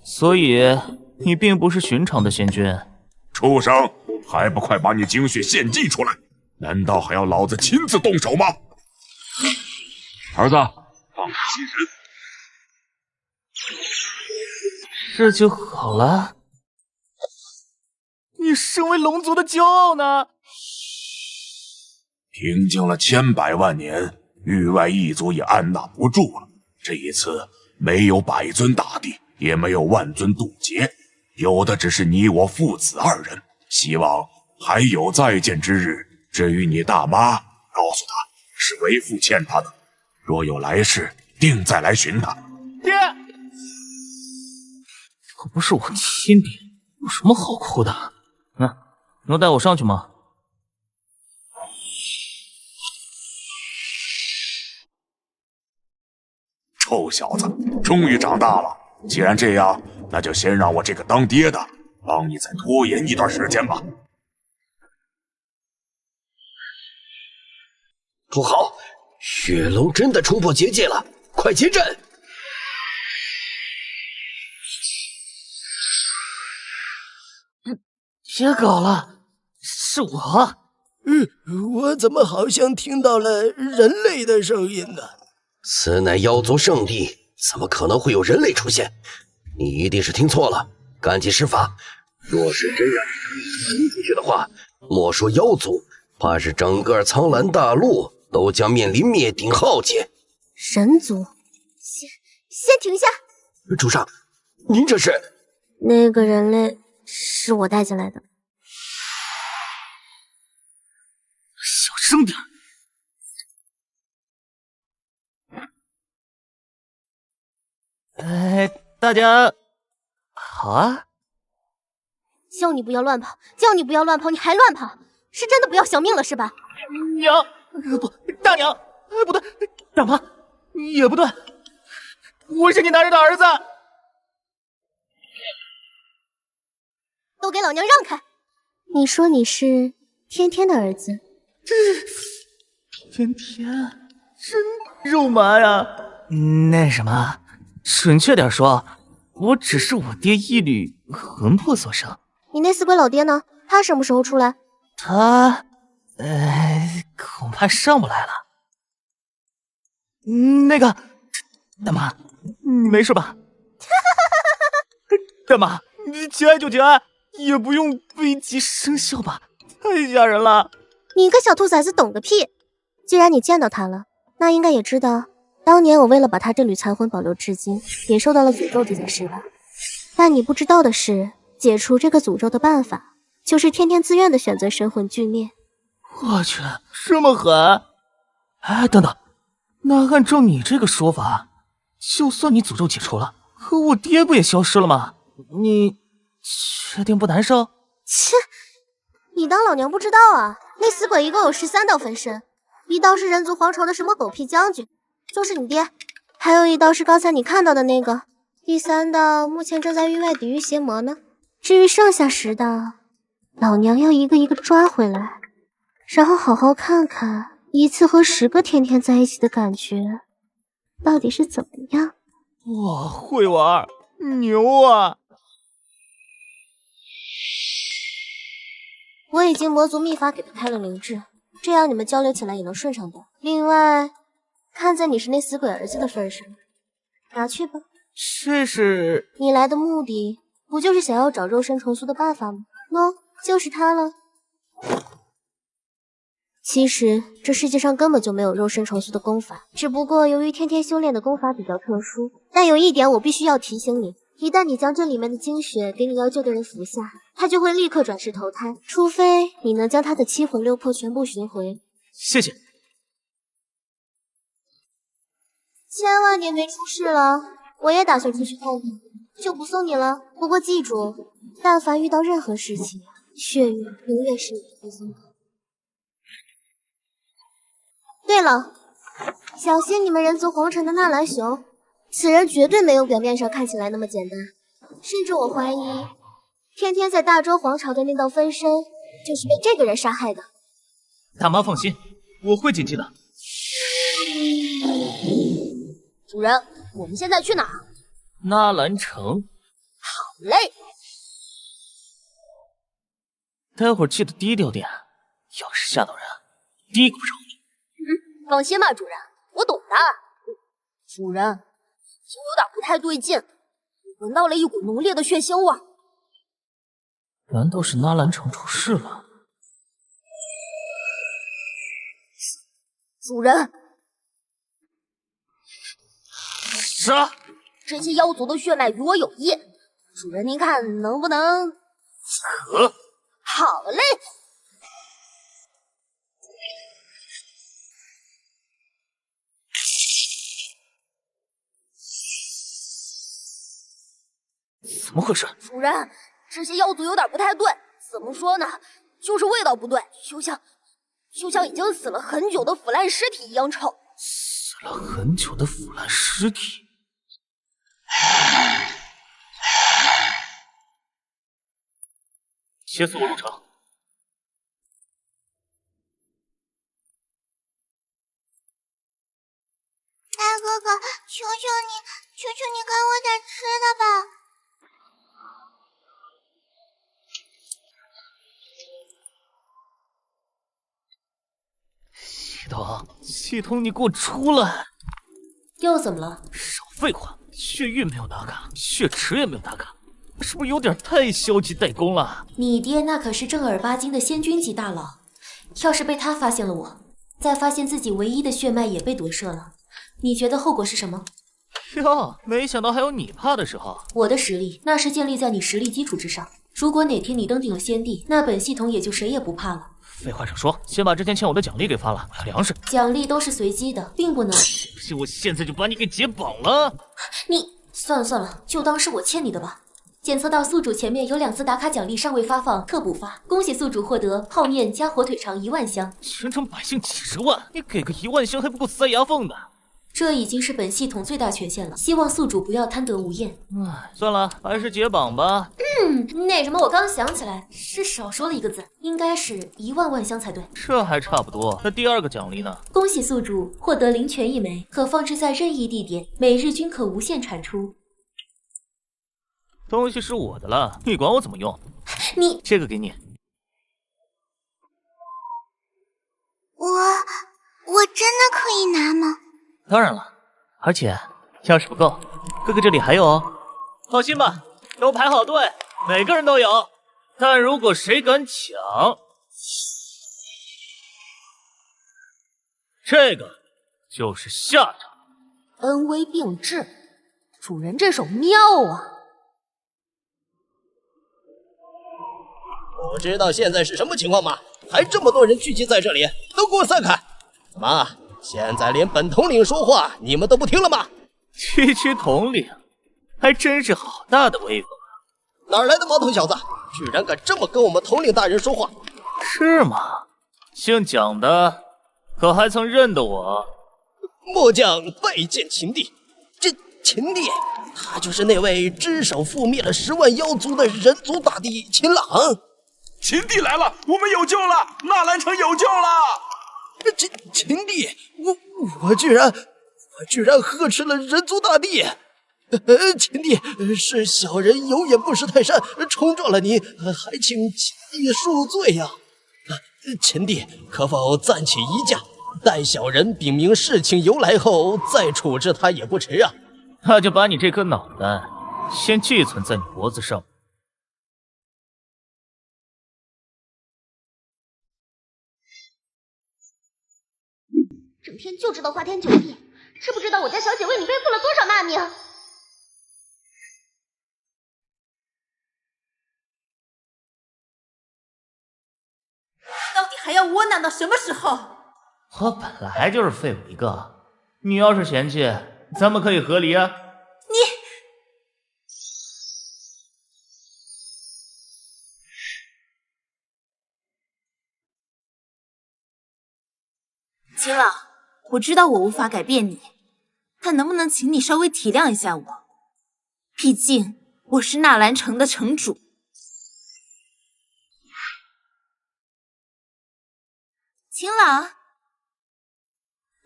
所以你并不是寻常的仙君。畜生，还不快把你精血献祭出来！难道还要老子亲自动手吗？儿子，放开心神。这就好了。你身为龙族的骄傲呢？平静了千百万年，域外异族也按捺不住了。这一次没有百尊大帝，也没有万尊渡劫，有的只是你我父子二人。希望还有再见之日。至于你大妈，告诉她是为父欠她的，若有来世，定再来寻她。爹，可不是我亲爹，有什么好哭的？能带我上去吗？臭小子，终于长大了。既然这样，那就先让我这个当爹的帮你再拖延一段时间吧。不好，血龙真的冲破结界了，快结阵！别搞了，是我。我怎么好像听到了人类的声音呢？此乃妖族圣地，怎么可能会有人类出现？你一定是听错了，赶紧施法。若是真让你出去的话，莫说妖族，怕是整个苍蓝大陆都将面临灭顶浩劫。神族，先停下！主上，您这是？那个人类是我带进来的。小声点。大家好啊！叫你不要乱跑，叫你不要乱跑，你还乱跑，是真的不要小命了是吧？娘，不，大娘，不对，大妈，也不对，我是你男人的儿子。都给老娘让开！你说你是天天的儿子？天天真肉麻呀！那什么，准确点说，我只是我爹一缕魂魄所生。你那死鬼老爹呢？他什么时候出来？他，恐怕上不来了。那个，大妈，你没事吧？大妈，你节哀就节哀，也不用悲极生笑吧，太吓人了。你个小兔崽子懂个屁！既然你见到他了，那应该也知道，当年我为了把他这缕残魂保留至今，也受到了诅咒这件事吧？但你不知道的是，解除这个诅咒的办法，就是天天自愿的选择神魂俱灭。我去，这么狠！哎，等等，那按照你这个说法，就算你诅咒解除了，可我爹不也消失了吗？你确定不难受？切，你当老娘不知道啊？那死鬼一共有13道分身，一道是人族皇朝的什么狗屁将军，就是你爹，还有一道是刚才你看到的那个，第3道目前正在域外抵御邪魔呢。至于剩下10道，老娘要一个一个抓回来，然后好好看看一次和10个天天在一起的感觉到底是怎么样。哇，会玩，牛啊！我已经魔族秘法给他开了灵智，这样你们交流起来也能顺畅点。另外，看在你是那死鬼儿子的份上，拿去吧。这是你来的目的，不就是想要找肉身重塑的办法吗？喏，就是它了。其实这世界上根本就没有肉身重塑的功法，只不过由于天天修炼的功法比较特殊。但有一点我必须要提醒你，一旦你将这里面的精血给你要救的人服下，他就会立刻转世投胎，除非你能将他的7魂6魄全部寻回。谢谢。千万年没出事了，我也打算出去看看，就不送你了。不过记住，但凡遇到任何事情，血域永远是你的避风港。对了，小心你们人族皇城的纳兰雄，此人绝对没有表面上看起来那么简单，甚至我怀疑，天天在大周皇朝的那道分身，就是被这个人杀害的。大妈放心，我会谨记的。主人，我们现在去哪儿？纳兰城。好嘞。待会儿记得低调点，要是吓到人，低估上。放心吧，主人，我懂的。主人，有点不太对劲，我闻到了一股浓烈的血腥味。难道是纳兰城出事了？主人，啥？这些妖族的血脉与我有异，主人您看能不能？可。好嘞。怎么回事？主人，这些妖族有点不太对，怎么说呢？就是味道不对，就像已经死了很久的腐烂尸体一样臭。死了很久的腐烂尸体。且随我入城。大哥哥，求求你给我点吃的吧。系统，你给我出来！又怎么了？少废话，血域没有打卡，血池也没有打卡，是不是有点太消极怠工了？你爹那可是正儿八经的仙君级大佬，要是被他发现了我，再发现自己唯一的血脉也被夺舍了，你觉得后果是什么？哟，没想到还有你怕的时候。我的实力那是建立在你实力基础之上，如果哪天你登顶了仙帝，那本系统也就谁也不怕了。废话少说，先把之前欠我的奖励给发了，我要粮食。奖励都是随机的，并不能。信不信我现在就把你给解绑了？你算了算了，就当是我欠你的吧。检测到宿主前面有2次打卡奖励尚未发放，特补发。恭喜宿主获得泡面加火腿肠1万箱。全城百姓几十万，你给个1万箱还不够塞牙缝的。这已经是本系统最大权限了，希望宿主不要贪得无厌。算了，还是解绑吧。那什么，我刚想起来，是少说了一个字，应该是1万万箱才对。这还差不多。那第2个奖励呢？恭喜宿主获得灵泉1枚，可放置在任意地点，每日均可无限产出。东西是我的了，你管我怎么用？你这个给你。我真的可以拿吗？当然了，而且要是不够，哥哥这里还有哦。放心吧，都排好队，每个人都有。但如果谁敢抢，这个就是下场。恩威并治，主人这手妙啊！不知道现在是什么情况吗？还这么多人聚集在这里，都给我散开！妈，现在连本统领说话你们都不听了吗？区区统领，还真是好大的威风啊！哪来的毛头小子，居然敢这么跟我们统领大人说话？是吗？姓蒋的，可还曾认得我？末将拜见秦帝。秦帝，他就是那位只手覆灭了10万妖族的人族大帝秦朗。秦帝来了，我们有救了，纳兰城有救了！秦帝，我居然呵斥了人族大帝。秦帝，是小人有眼不识泰山，冲撞了您，还请秦帝恕罪呀。秦帝，可否暂且移驾，待小人禀明事情由来后再处置他也不迟啊。那就把你这颗脑袋先寄存在你脖子上。整天就知道花天酒地，知不知道我家小姐为你背负了多少骂名？到底还要窝囊到什么时候？我本来就是废物一个，你要是嫌弃，咱们可以和离啊。秦老，我知道我无法改变你，但能不能请你稍微体谅一下我？毕竟我是纳兰城的城主。秦老，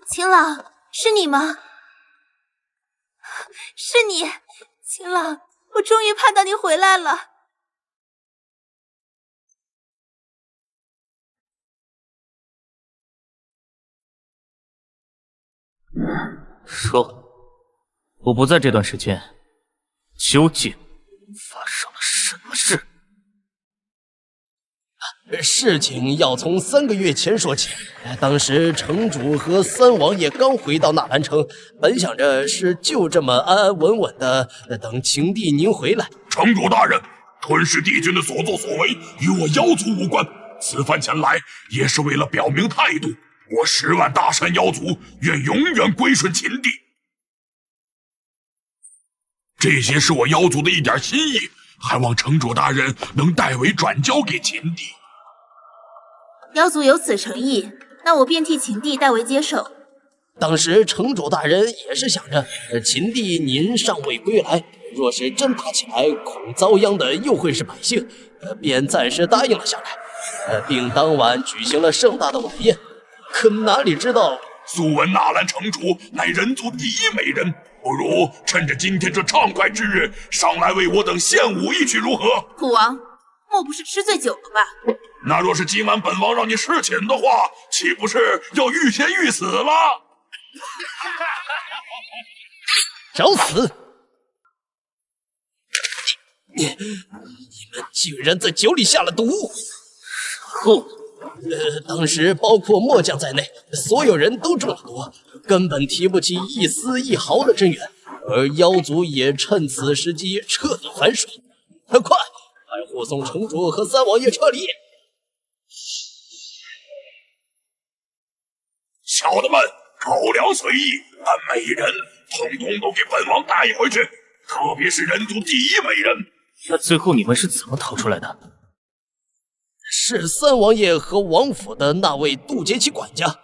秦老，是你吗？是你，秦老，我终于盼到你回来了。说，我不在这段时间，究竟发生了什么事？事情要从3个月前说起。当时城主和3王爷刚回到纳兰城，本想着是就这么安安稳稳的等秦帝您回来。城主大人，吞噬帝君的所作所为与我妖族无关，此番前来也是为了表明态度。我10万大山妖族愿永远归顺秦帝，这些是我妖族的一点心意，还望城主大人能代为转交给秦帝。妖族有此诚意，那我便替秦帝代为接受。当时城主大人也是想着，秦帝您尚未归来，若是真打起来，恐遭殃的又会是百姓，便暂时答应了下来，并当晚举行了盛大的晚宴。可哪里知道，素闻纳兰城主乃人族第一美人，不如趁着今天这畅快之日，上来为我等献舞一曲如何？虎王，莫不是吃醉酒了吧？那若是今晚本王让你侍寝的话，岂不是要欲仙欲死了？找死！你们竟然在酒里下了毒！后。当时包括末将在内，所有人都中了毒，根本提不起一丝一毫的真元，而妖族也趁此时机彻底反水。快，护送城主和3王爷撤离！小的们，口粮随意，但美人统统都给本王带回去，特别是人族第一美人。那最后你们是怎么逃出来的？是3王爷和王府的那位渡劫期管家。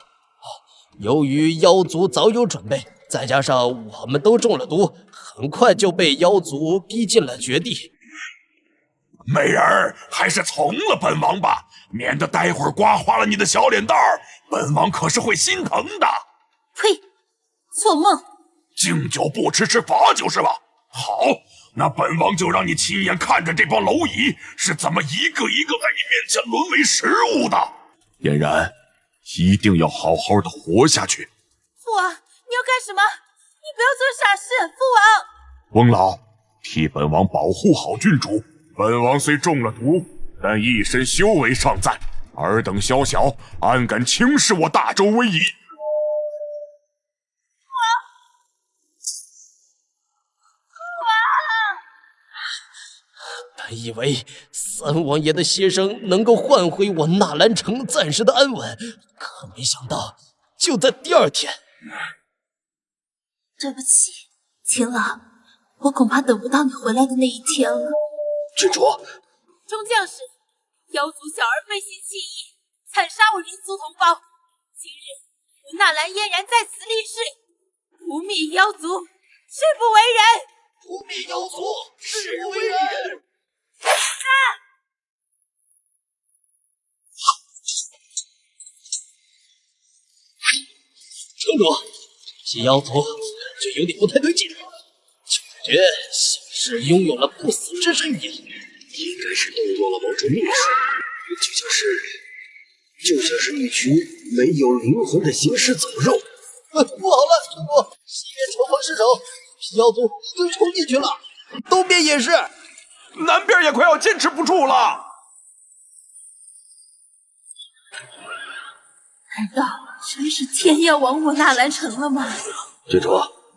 由于妖族早有准备，再加上我们都中了毒，很快就被妖族逼进了绝地。美人儿，还是从了本王吧，免得待会儿刮花了你的小脸蛋儿，本王可是会心疼的。呸！做梦！敬酒不吃吃罚酒是吧？好。那本王就让你亲眼看着这帮蝼蚁是怎么一个一个在你面前沦为食物的。嫣然，一定要好好的活下去。父王，你要干什么？你不要做傻事，父王。翁老，替本王保护好郡主。本王虽中了毒，但一身修为尚在，尔等宵小，安敢轻视我大周威仪？本以为3王爷的牺牲能够换回我纳兰城暂时的安稳，可没想到就在第2天。对不起，秦老，我恐怕等不到你回来的那一天了。郡主，众将士，妖族小儿背信弃义，惨杀我人族同胞。今日我纳兰嫣然在此立誓，污蔑妖族，誓不为人。不灭妖族，誓为人。城主，这些妖族感觉有点不太对劲，就感觉像是拥有了不死之身一样，应该是动用了某种秘术，就像是一群没有灵魂的行尸走肉。不好了，城主，西边城防失守，妖族已经冲进去了，东边也是，南边也快要坚持不住了。难道真是天要亡我纳兰城了吗？郡主，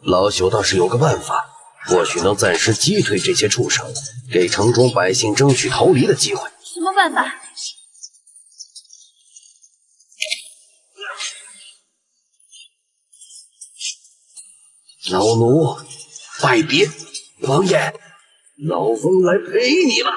老朽倒是有个办法，或许能暂时击退这些畜生，给城中百姓争取逃离的机会。什么办法？老奴拜别，王爷，老翁来陪你了。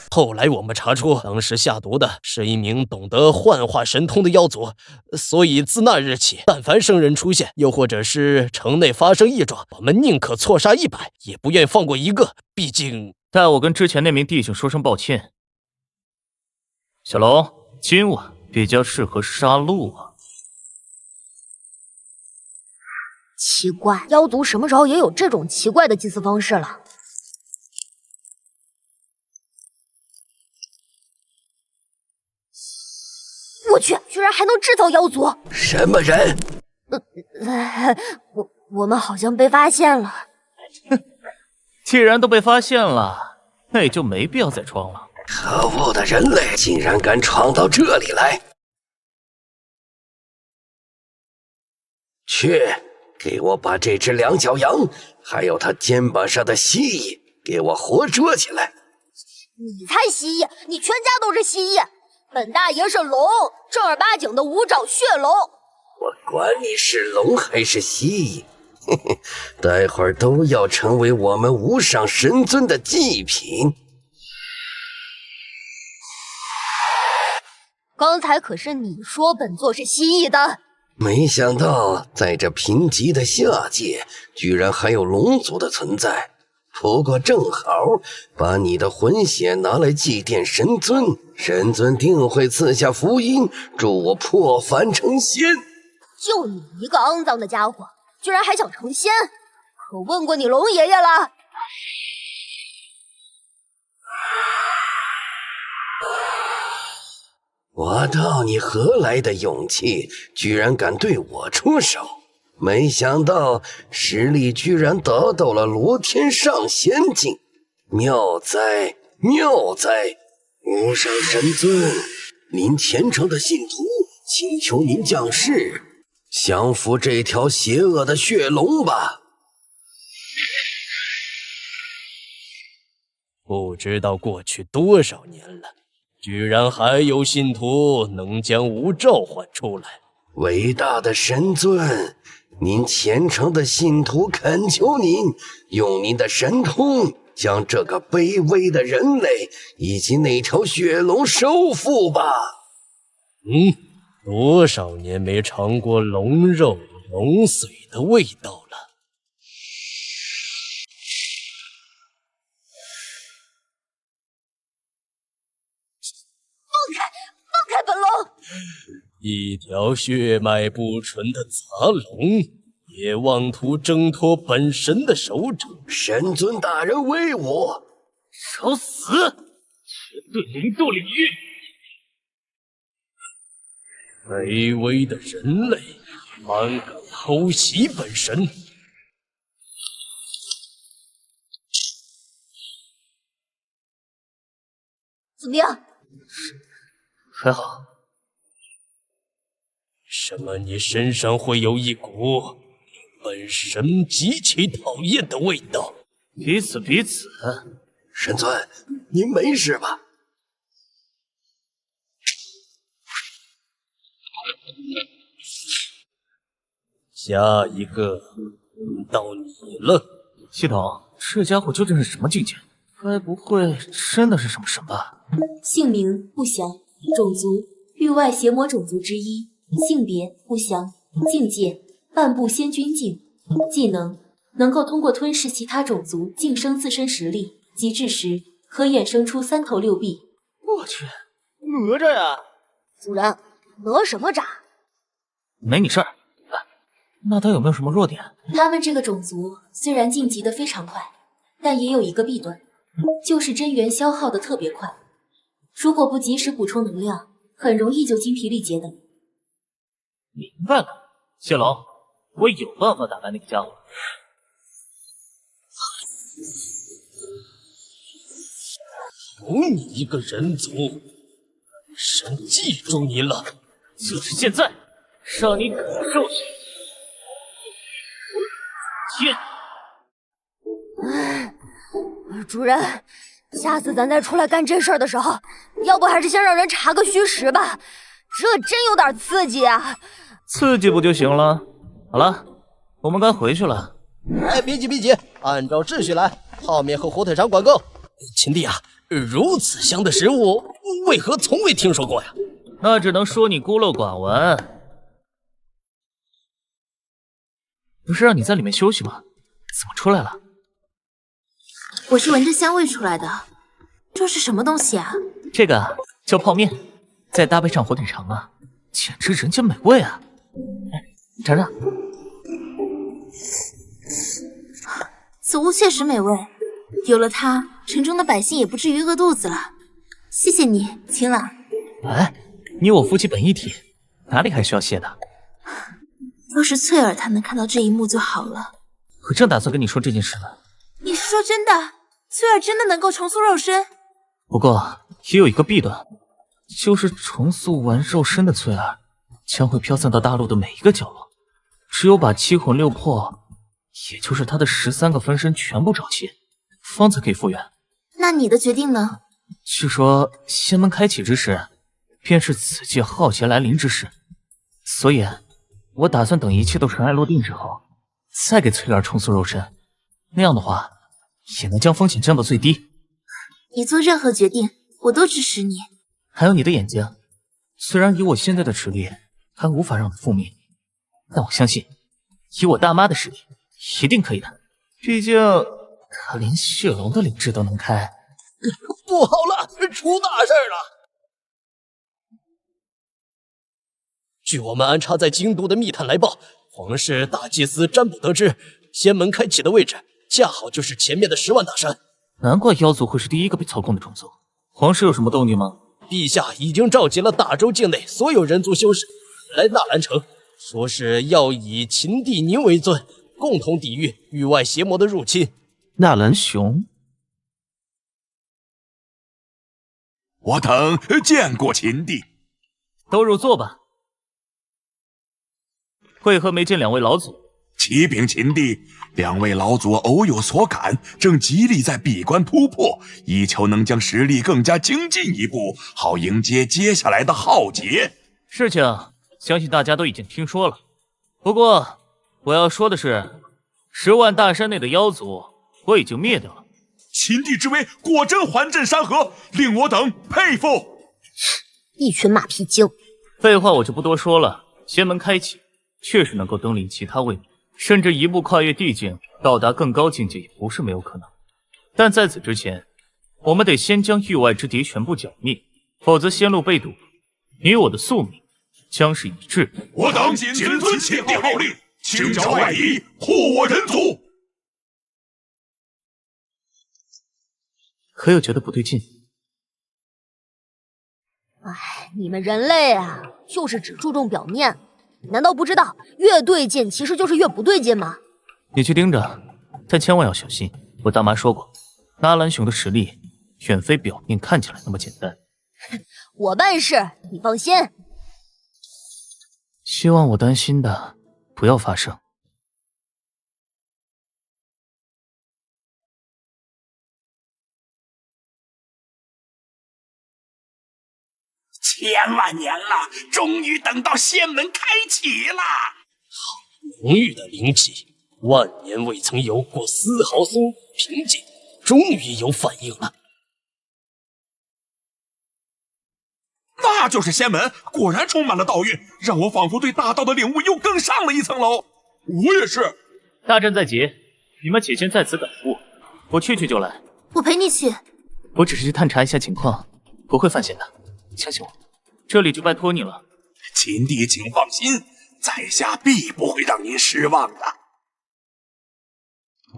后来我们查出，当时下毒的是一名懂得幻化神通的妖族，所以自那日起，但凡生人出现，又或者是城内发生异状，我们宁可错杀100，也不愿放过一个。毕竟，代我跟之前那名弟兄说声抱歉。小龙，今晚比较适合杀戮啊。奇怪，妖族什么时候也有这种奇怪的祭祀方式了？我去，居然还能制造妖族！什么人？我们好像被发现了。既然都被发现了，那也就没必要再装了。可恶的人类，竟然敢闯到这里来！去，给我把这只两脚羊，还有它肩膀上的蜥蜴，给我活捉起来！你才蜥蜴，你全家都是蜥蜴！本大爷是龙，正儿八经的五爪血龙。我管你是龙还是蜥蜴，嘿嘿，待会儿都要成为我们无上神尊的祭品。刚才可是你说本座是蜥蜴的。没想到在这贫瘠的下界，居然还有龙族的存在。不过正好把你的魂血拿来祭奠神尊，神尊定会赐下福音，助我破凡成仙。就你一个肮脏的家伙，居然还想成仙？可问过你龙爷爷了？我道你何来的勇气，居然敢对我出手？没想到实力居然达到了罗天上仙境，妙哉妙哉！无上神尊，您虔诚的信徒请求您降世，降服这条邪恶的血龙吧。不知道过去多少年了，居然还有信徒能将无召唤出来。伟大的神尊，您虔诚的信徒恳求您，用您的神通将这个卑微的人类以及那条血龙收复吧。多少年没尝过龙肉、龙髓的味道了。放开本龙！一条血脉不纯的杂龙，也妄图挣脱本神的手掌。神尊大人威武！找死！全队零度领域！卑微的人类，胆敢偷袭本神！怎么样？还好。什么？你身上会有一股令本神极其讨厌的味道？彼此彼此。神尊，您没事吧？下一个轮到你了。系统，这家伙究竟是什么境界？该不会真的是什么神吧？姓名不详，种族域外邪魔种族之一，性别不详，境界半步仙君境，技能能够通过吞噬其他种族晋升自身实力，极致时可衍生出3头6臂。我去，哪吒呀！主人，哪什么吒？没你事儿。那他有没有什么弱点？他们这个种族虽然晋级的非常快，但也有一个弊端，就是真元消耗的特别快。如果不及时补充能量，很容易就精疲力竭的。明白了，谢龙，我有办法打败那个家伙。有你一个人族，神记住你了！就是现在，让你感受天。主人，下次咱再出来干这事儿的时候，要不还是先让人查个虚实吧，这真有点刺激啊！刺激不就行了？好了，我们该回去了。哎，别急，按照秩序来，泡面和火腿肠管够。秦帝啊，如此香的食物，为何从未听说过呀？那只能说你孤陋寡闻。不是让你在里面休息吗？怎么出来了？我是闻着香味出来的。这是什么东西啊？这个叫泡面，再搭配上火腿肠啊，简直人间美味啊！哎，尝尝。此物确实美味，有了它，城中的百姓也不至于饿肚子了。谢谢你，秦朗。哎，你我夫妻本一体，哪里还需要谢的？要是翠儿她能看到这一幕就好了。我正打算跟你说这件事呢。你是说真的？翠儿真的能够重塑肉身？不过也有一个弊端，就是重塑完肉身的翠儿将会飘散到大陆的每一个角落，只有把七魂六魄，也就是她的13个分身全部找齐，方才可以复原。那你的决定呢？据说仙门开启之时，便是此界浩劫来临之时，所以我打算等一切都尘埃落定之后，再给翠儿重塑肉身，那样的话也能将风险降到最低。你做任何决定，我都支持你。还有你的眼睛，虽然以我现在的实力还无法让你复命，但我相信以我大妈的实力一定可以的，毕竟她连血龙的灵智都能开。不好了，出大事了！据我们安插在京都的密探来报，皇室大祭司占卜得知，仙门开启的位置恰好就是前面的10万大山。难怪妖族会是第一个被操控的种族。皇室有什么动静吗？陛下已经召集了大周境内所有人族修士来纳兰城，说是要以秦帝您为尊，共同抵御域外邪魔的入侵。纳兰雄，我等见过秦帝。都入座吧。为何没见2位老祖？启禀秦帝，2位老祖偶有所感，正极力在闭关突破，以求能将实力更加精进一步，好迎接接下来的浩劫。事情相信大家都已经听说了，不过我要说的是，10万大山内的妖族我已经灭掉了。秦帝之威果真环镇山河，令我等佩服。一群马屁精。废话我就不多说了，仙门开启，确实能够登临其他位面，甚至一步跨越地境，到达更高境界也不是没有可能。但在此之前，我们得先将域外之敌全部剿灭，否则仙路被堵，你我的宿命将是一致。我等谨遵秦帝号令，清剿外敌，护我人族。可有觉得不对劲？哎，你们人类啊，就是只注重表面，难道不知道越对劲其实就是越不对劲吗？你去盯着，但千万要小心。我大妈说过，纳兰雄的实力远非表面看起来那么简单。我办事，你放心。希望我担心的不要发生。千万年了，终于等到仙门开启了。好浓郁的灵气，万年未曾有过丝毫松平静，终于有反应了。那那就是仙门，果然充满了道韵，让我仿佛对大道的领悟又更上了一层楼。我也是。大战在即，你们且先在此等候，我去就来。我陪你去。我只是去探查一下情况，不会犯险的，相信我。这里就拜托你了。秦帝请放心，在下必不会让您失望的。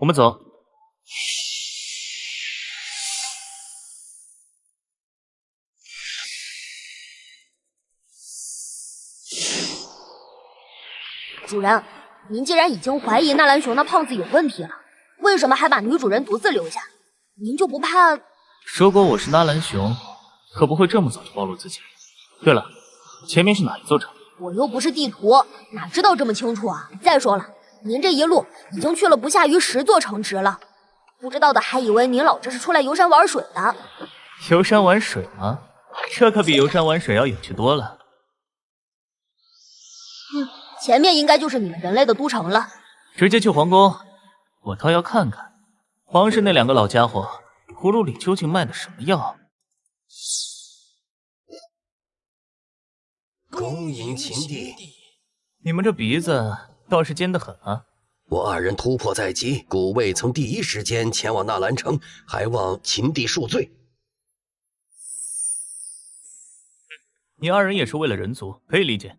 我们走。主人，您既然已经怀疑纳兰雄那胖子有问题了，为什么还把女主人独自留下？您就不怕？如果我是纳兰雄，可不会这么早就暴露自己。对了，前面是哪一座城？我又不是地图，哪知道这么清楚啊？再说了，您这一路已经去了不下于10座城池了，不知道的还以为您老这是出来游山玩水的。游山玩水吗？这可比游山玩水要有趣多了。前面应该就是你们人类的都城了。直接去皇宫，我倒要看看皇室那2个老家伙葫芦里究竟卖的什么药。恭迎秦帝，你们这鼻子倒是尖得很啊！我2人突破在即，故未曾第一时间前往纳兰城，还望秦帝恕罪。你2人也是为了人族，可以理解。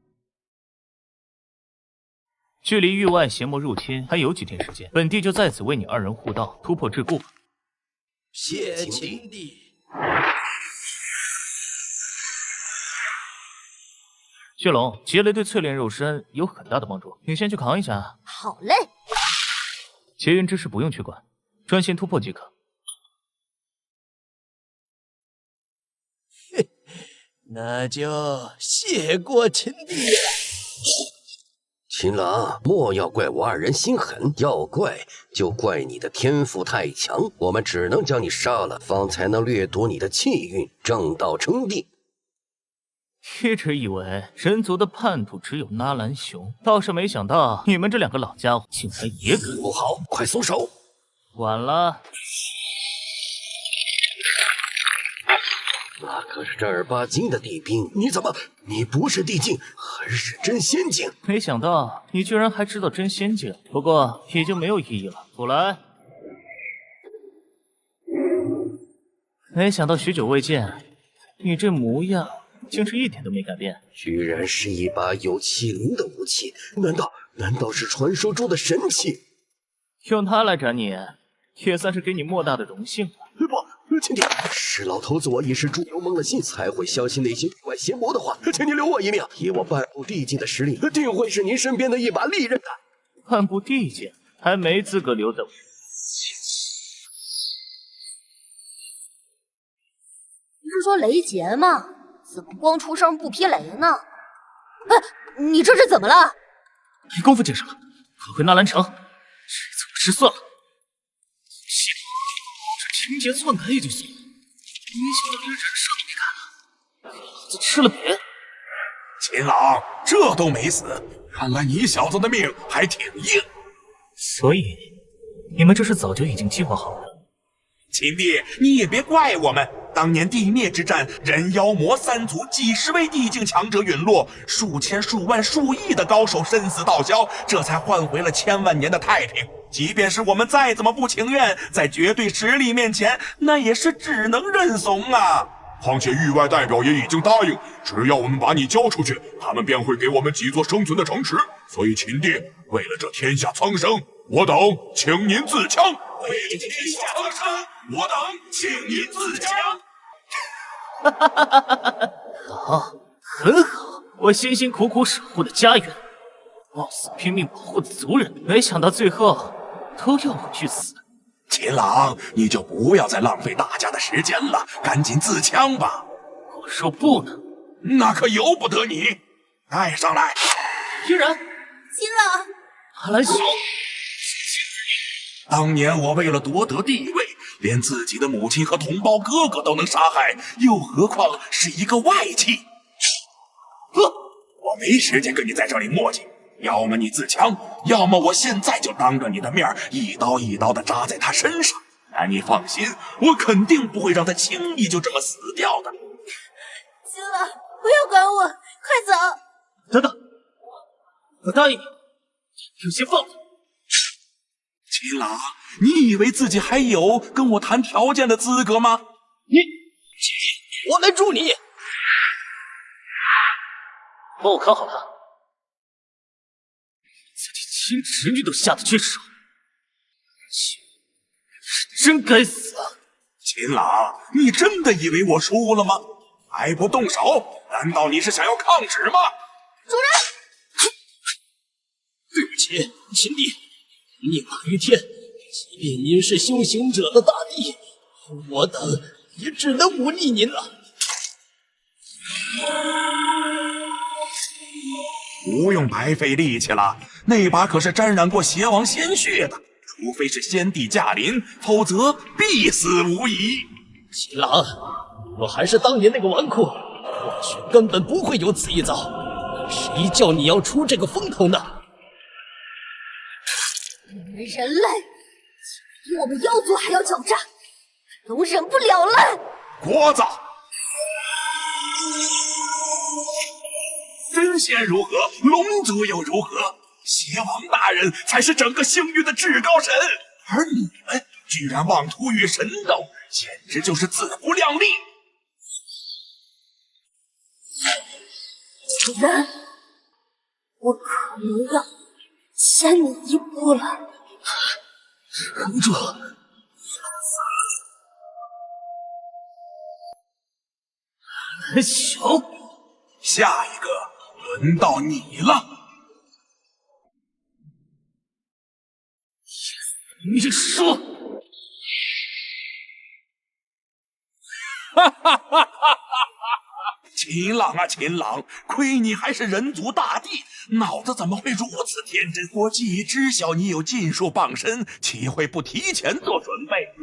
距离域外邪魔入侵还有几天时间，本帝就在此为你2人护道，突破桎梏。谢秦帝。血龙，劫雷对淬炼肉身有很大的帮助，你先去扛一下。好嘞。劫云之事不用去管，专心突破即可。那就谢过秦帝了。秦郎，莫要怪我2人心狠，要怪就怪你的天赋太强，我们只能将你杀了，方才能掠夺你的气运，正道称帝。一直以为人族的叛徒只有纳兰雄，倒是没想到你们这2个老家伙竟然也敢。不好，快松手！晚了。那可是正儿八经的地兵，你不是地境，而是真仙境？没想到你居然还知道真仙境，不过已经没有意义了。古来，没想到许久未见，你这模样竟是一点都没改变。居然是一把有气灵的武器，难道是传说中的神器？用它来斩你，也算是给你莫大的荣幸了。不，秦帝，是老头子我一时猪油蒙了心，才会相信那些域外邪魔的话。请你留我一命，以我半步地境的实力，定会是您身边的一把利刃的。半步地境还没资格留在我。不是说雷劫吗？怎么光出声不劈雷呢？哎，你这是怎么了？没工夫解释了，快回纳兰城，知错失算了。这情节篡改也就算了，没想到连人设都没改了，老子吃了瘪。秦朗，这都没死，看来你小子的命还挺硬。所以你们这是早就已经计划好了？秦帝，你也别怪我们。当年地灭之战，人妖魔3族几十位地境强者陨落，数千数万数亿的高手身死道消，这才换回了千万年的太平。即便是我们再怎么不情愿，在绝对实力面前，那也是只能认怂啊。况且域外代表也已经答应，只要我们把你交出去，他们便会给我们几座生存的城池。所以秦帝，为了这天下苍生，我等请您自强。为了天下苍生，我等请您自强。好，很好，我辛辛苦苦守护的家园，冒死拼命保护的族人，没想到最后都要回去死。秦朗，你就不要再浪费大家的时间了，赶紧自强吧。我说不呢，那可由不得你。带上来。嫣然，秦朗，纳兰雄。当年我为了夺得地位，连自己的母亲和同胞哥哥都能杀害，又何况是一个外戚？我没时间跟你在这里磨叽，要么你自强，要么我现在就当着你的面一刀一刀的扎在他身上。但你放心，我肯定不会让他轻易就这么死掉的。秦朗，不要管我，快走！等等，我答应你，就先放了。秦朗，你以为自己还有跟我谈条件的资格吗？我来助你，帮我看好他，自己亲侄女都下得去手，是真该死啊！秦朗，你真的以为我输了吗？还不动手，难道你是想要抗旨吗？主人，对不起，秦帝，命可于天，即便您是修行者的大帝，我等也只能忤逆您了。不用白费力气了，那把可是沾染过邪王鲜血的，除非是先帝驾临，否则必死无疑。秦朗，若还是当年那个纨绔，或许根本不会有此一遭。谁叫你要出这个风头呢？你们人类比我们妖族还要狡诈，容忍不了了！聒噪！真仙如何，龙族又如何？邪王大人才是整个星域的至高神，而你们居然妄图与神斗，简直就是自不量力！主人，我可能要先你一步了。撑住！小，下一个轮到你了。你说，哈哈哈哈哈！秦朗啊，秦朗，亏你还是人族大帝，脑子怎么会如此天真？我既知晓你有禁术傍身，岂会不提前做准备？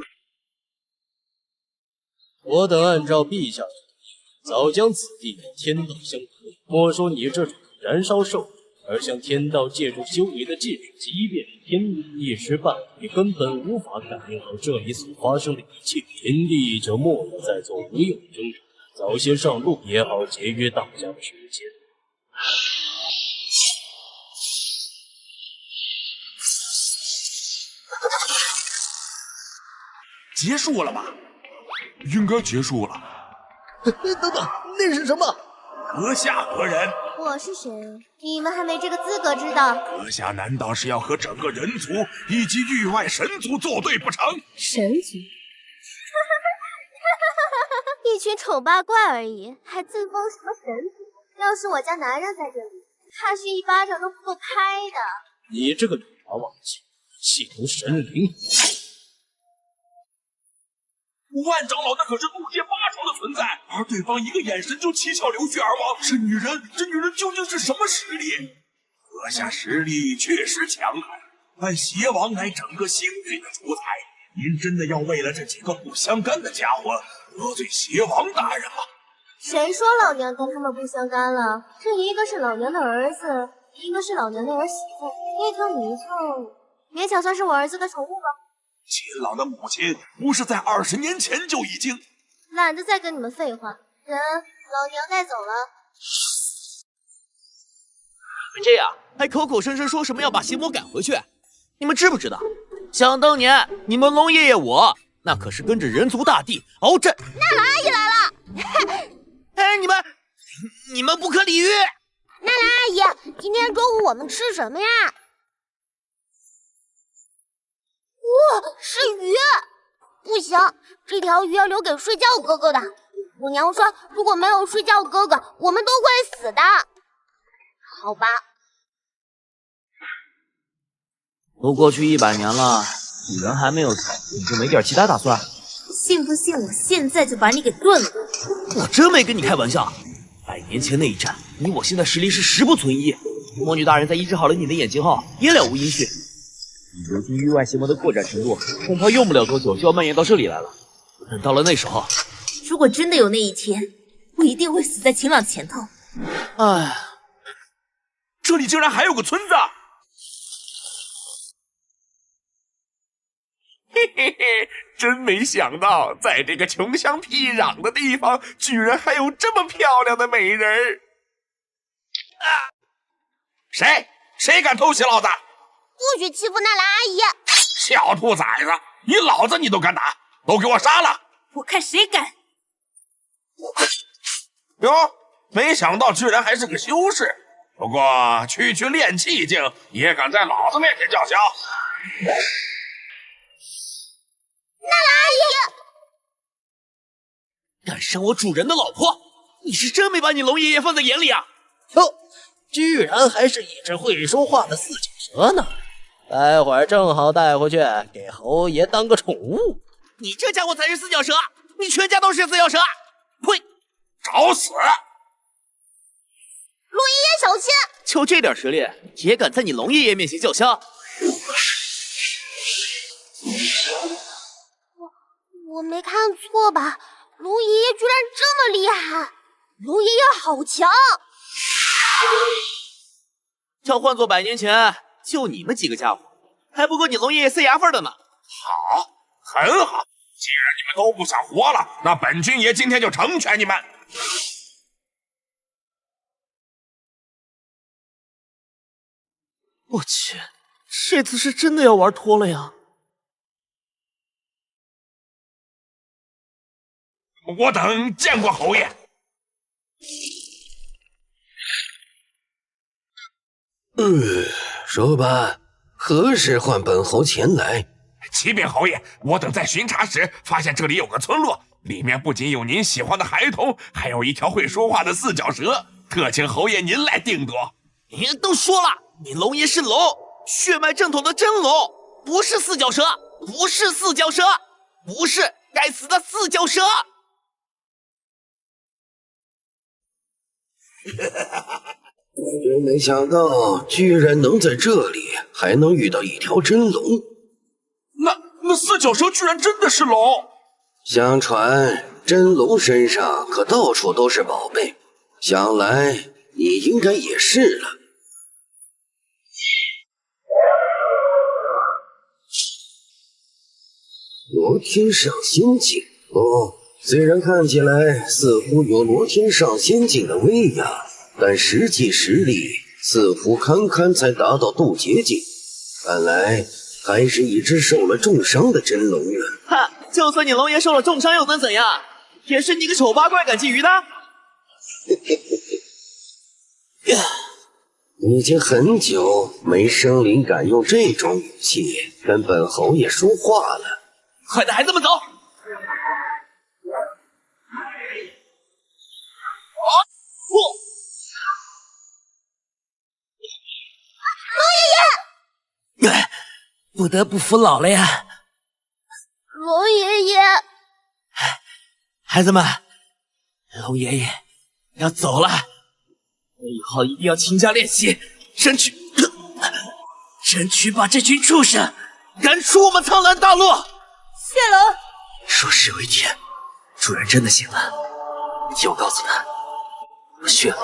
我等按照陛下的旨意，早将此地天道相合。莫说你这种燃烧兽，而向天道借助修为的禁术，即便是天帝一时半会根本无法感应到这里所发生的一切，天帝就莫要再做无用挣扎，早些上路也好节约大家的时间。结束了吧？应该结束了。等等，那是什么？阁下何人？我是谁？你们还没这个资格知道。阁下难道是要和整个人族以及域外神族作对不成？神族？一群丑八怪而已，还自封什么神族？要是我家男人在这里，他是一巴掌都不够拍的。你这个女娃娃气图神灵！万长老那可是怒接八重的存在，而对方一个眼神就七窍流血而亡。这女人究竟是什么实力？阁下实力确实强悍，但邪王乃整个星域的主宰，您真的要为了这几个不相干的家伙得罪邪王大人吗？谁说老娘跟他们不相干了？这一个是老娘的儿子，一个是老娘的儿媳妇，一条泥鳅，勉强算是我儿子的宠物吧。秦朗的母亲不是在20年前就已经……懒得再跟你们废话，人老娘带走了。这样还口口声声说什么要把邪魔赶回去？你们知不知道？想当年你们龙爷爷我那可是跟着人族大帝鏖战。娜拉阿姨来了！哎，你们不可理喻！娜拉阿姨，今天中午我们吃什么呀？哇，是鱼！不行，这条鱼要留给睡觉哥哥的。我娘说，如果没有睡觉哥哥，我们都会死的。好吧。都过去100年了，女人还没有死，你就没点其他打算？信不信我现在就把你给炖了？我真没跟你开玩笑。100年前那一战，你我现在实力是10不存1。魔女大人在医治好了你的眼睛后，也了无音讯。你如今域外邪魔的扩展程度，恐怕用不了多久就要蔓延到这里来了。等到了那时候，如果真的有那一天，我一定会死在秦朗前头。唉，这里竟然还有个村子！嘿嘿嘿，真没想到，在这个穷乡僻壤的地方，居然还有这么漂亮的美人儿！谁敢偷袭老子？不许欺负纳兰阿姨！小兔崽子，你老子你都敢打，都给我杀了！我看谁敢！哟，没想到居然还是个修士。不过区练气境，也敢在老子面前叫嚣？纳兰阿姨，敢伤我主人的老婆，你是真没把你龙爷爷放在眼里啊！哟，居然还是一只会说话的四脚蛇呢！待会儿正好带回去给侯爷当个宠物。你这家伙才是四脚蛇，你全家都是四脚蛇！呸！找死！龙爷爷小心！就这点实力，也敢在你龙爷爷面前叫嚣？我没看错吧？龙爷爷居然这么厉害！龙爷爷好强！要换做100年前，就你们几个家伙，还不够你龙爷爷塞牙缝的呢。好，很好。既然你们都不想活了，那本军爷今天就成全你们。我去，这次是真的要玩脱了呀！我等见过侯爷。说吧，何时唤本侯前来？启禀侯爷，我等在巡查时发现这里有个村落，里面不仅有您喜欢的孩童，还有一条会说话的四脚蛇，特请侯爷您来定夺。您都说了，你龙爷是龙，血脉正统的真龙，不是四脚蛇，不是四脚蛇，不是该死的四脚蛇！真没想到，居然能在这里还能遇到一条真龙。那四脚蛇居然真的是龙！相传真龙身上可到处都是宝贝，想来你应该也是了。罗天上仙境哦，虽然看起来似乎有罗天上仙境的威压，但实际实力似乎堪堪才达到渡劫境，看来还是一只受了重伤的真龙呢。哈，就算你龙爷受了重伤又能怎样？也是你个丑八怪敢觊觎的。已经很久没生灵敢用这种语气跟本侯爷说话了。快带孩子们走！龙爷爷，不得不服老了呀！龙爷爷，孩子们，龙爷爷要走了，我以后一定要勤加练习，争取把这群畜生赶出我们苍兰大陆。血龙，说是有一天主人真的醒了，就告诉他，我血龙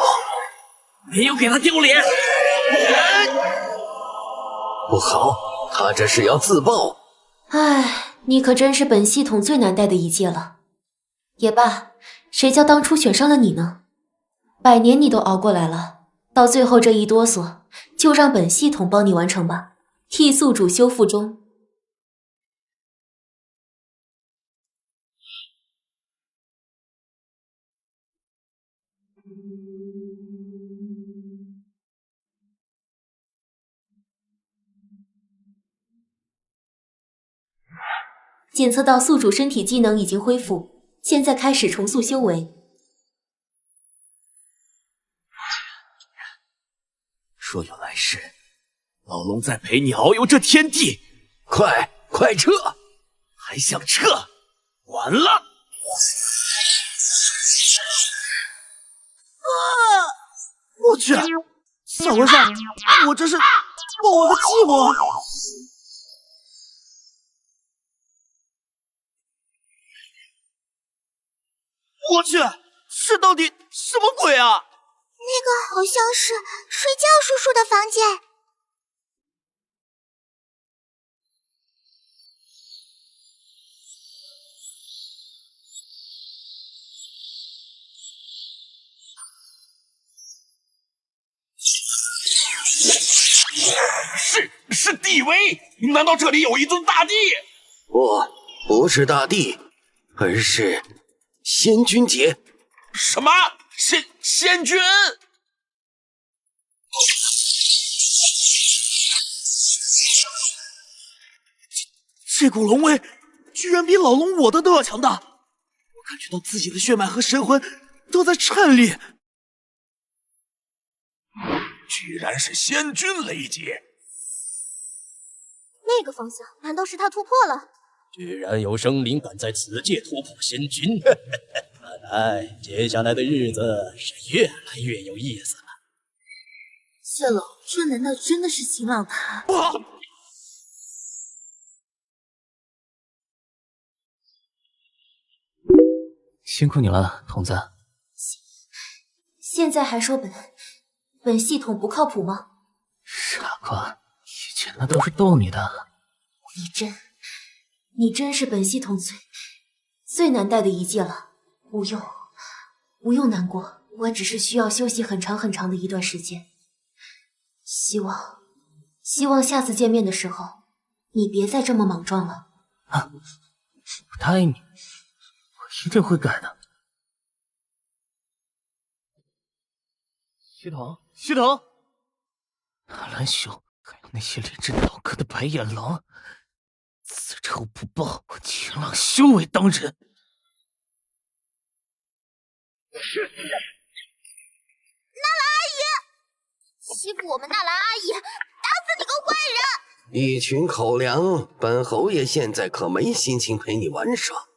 没有给他丢脸。不好，他这是要自爆。唉，你可真是本系统最难带的一届了。也罢，谁叫当初选上了你呢？100年你都熬过来了，到最后这一哆嗦，就让本系统帮你完成吧。替宿主修复中。检测到宿主身体机能已经恢复，现在开始重塑修为。若有来世，老龙再陪你遨游这天地。快撤！还想撤？完了！我去，咋回事？我这是抱我的寂寞。我去，这到底什么鬼啊？那个好像是睡觉叔叔的房间。以为？难道这里有一尊大帝？不是大帝，而是仙君节。什么？仙君？这股龙威居然比老龙我的都要强大，我感觉到自己的血脉和神魂都在颤栗。居然是仙君雷劫！那个方向，难道是他突破了？居然有生灵敢在此界突破仙君，看来接下来的日子是越来越有意思了。谢龙，这难道真的是秦朗他？辛苦你了，童子。现在还说本系统不靠谱吗？傻瓜，以前那都是逗你的。你真是本系统最难带的一届了。不用难过，我只是需要休息很长很长的一段时间。希望下次见面的时候，你别再这么莽撞了。啊，我答应你，我一定会改的。系统，纳兰修还有那些连着倒戈的白眼狼，此仇不报，我秦朗修为当仁。纳兰阿姨，欺负我们纳兰阿姨，打死你个坏人！一群口粮，本侯爷现在可没心情陪你玩耍。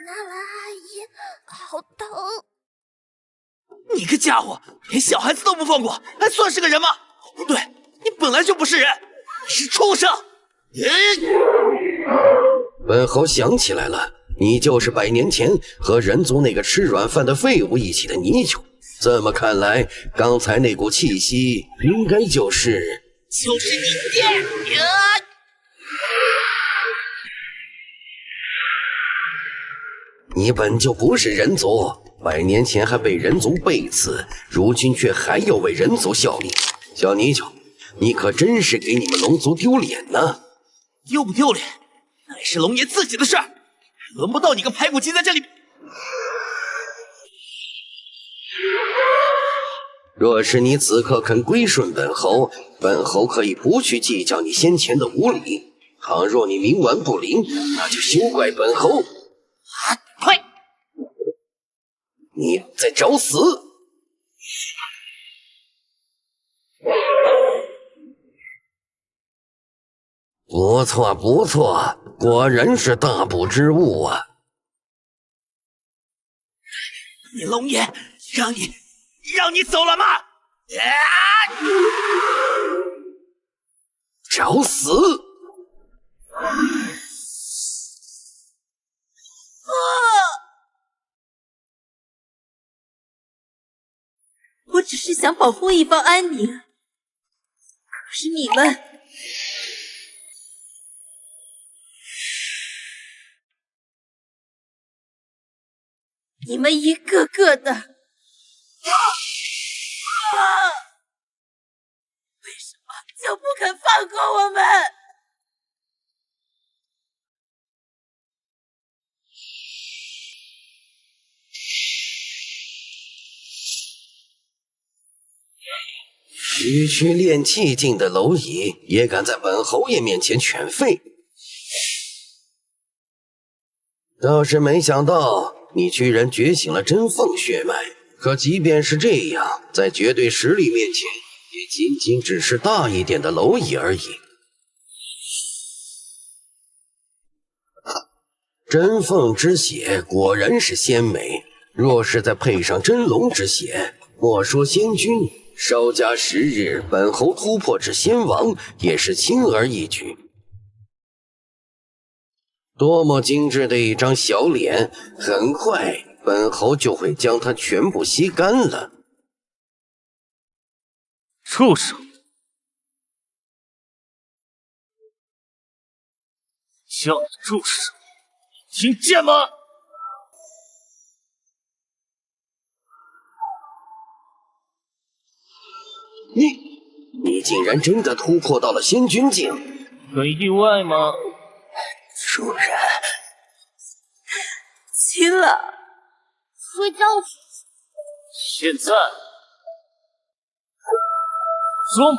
纳兰阿姨，好疼！你个家伙，连小孩子都不放过，还算是个人吗？不对，你本来就不是人，你是畜生！本侯想起来了，你就是100年前和人族那个吃软饭的废物一起的泥鳅。这么看来，刚才那股气息应该就是你爹！你本就不是人族，100年前还被人族背刺，如今却还要为人族效力。小泥鳅，你可真是给你们龙族丢脸呢！丢不丢脸，那也是龙爷自己的事儿，轮不到你个排骨鸡在这里。若是你此刻肯归顺本侯，本侯可以不去计较你先前的无礼；倘若你冥顽不灵，那就休怪本侯。快！你在找死！不错不错，果然是大补之物啊！你龙爷让你走了吗？找死！我只是想保护一方安宁，可是你们一个个的，为什么就不肯放过我们？区区练气境的蝼蚁，也敢在本侯爷面前犬吠？倒是没想到，你居然觉醒了真凤血脉。可即便是这样，在绝对实力面前，也仅仅只是大一点的蝼蚁而已。真凤之血果然是鲜美，若是再配上真龙之血，莫说仙君，稍加10日，本侯突破至仙王也是轻而易举。多么精致的一张小脸，很快本侯就会将它全部吸干了。畜生！叫你畜生，听见吗？竟然真的突破到了仙君境，很意外吗？主人，秦朗，睡觉。现在，苏龙。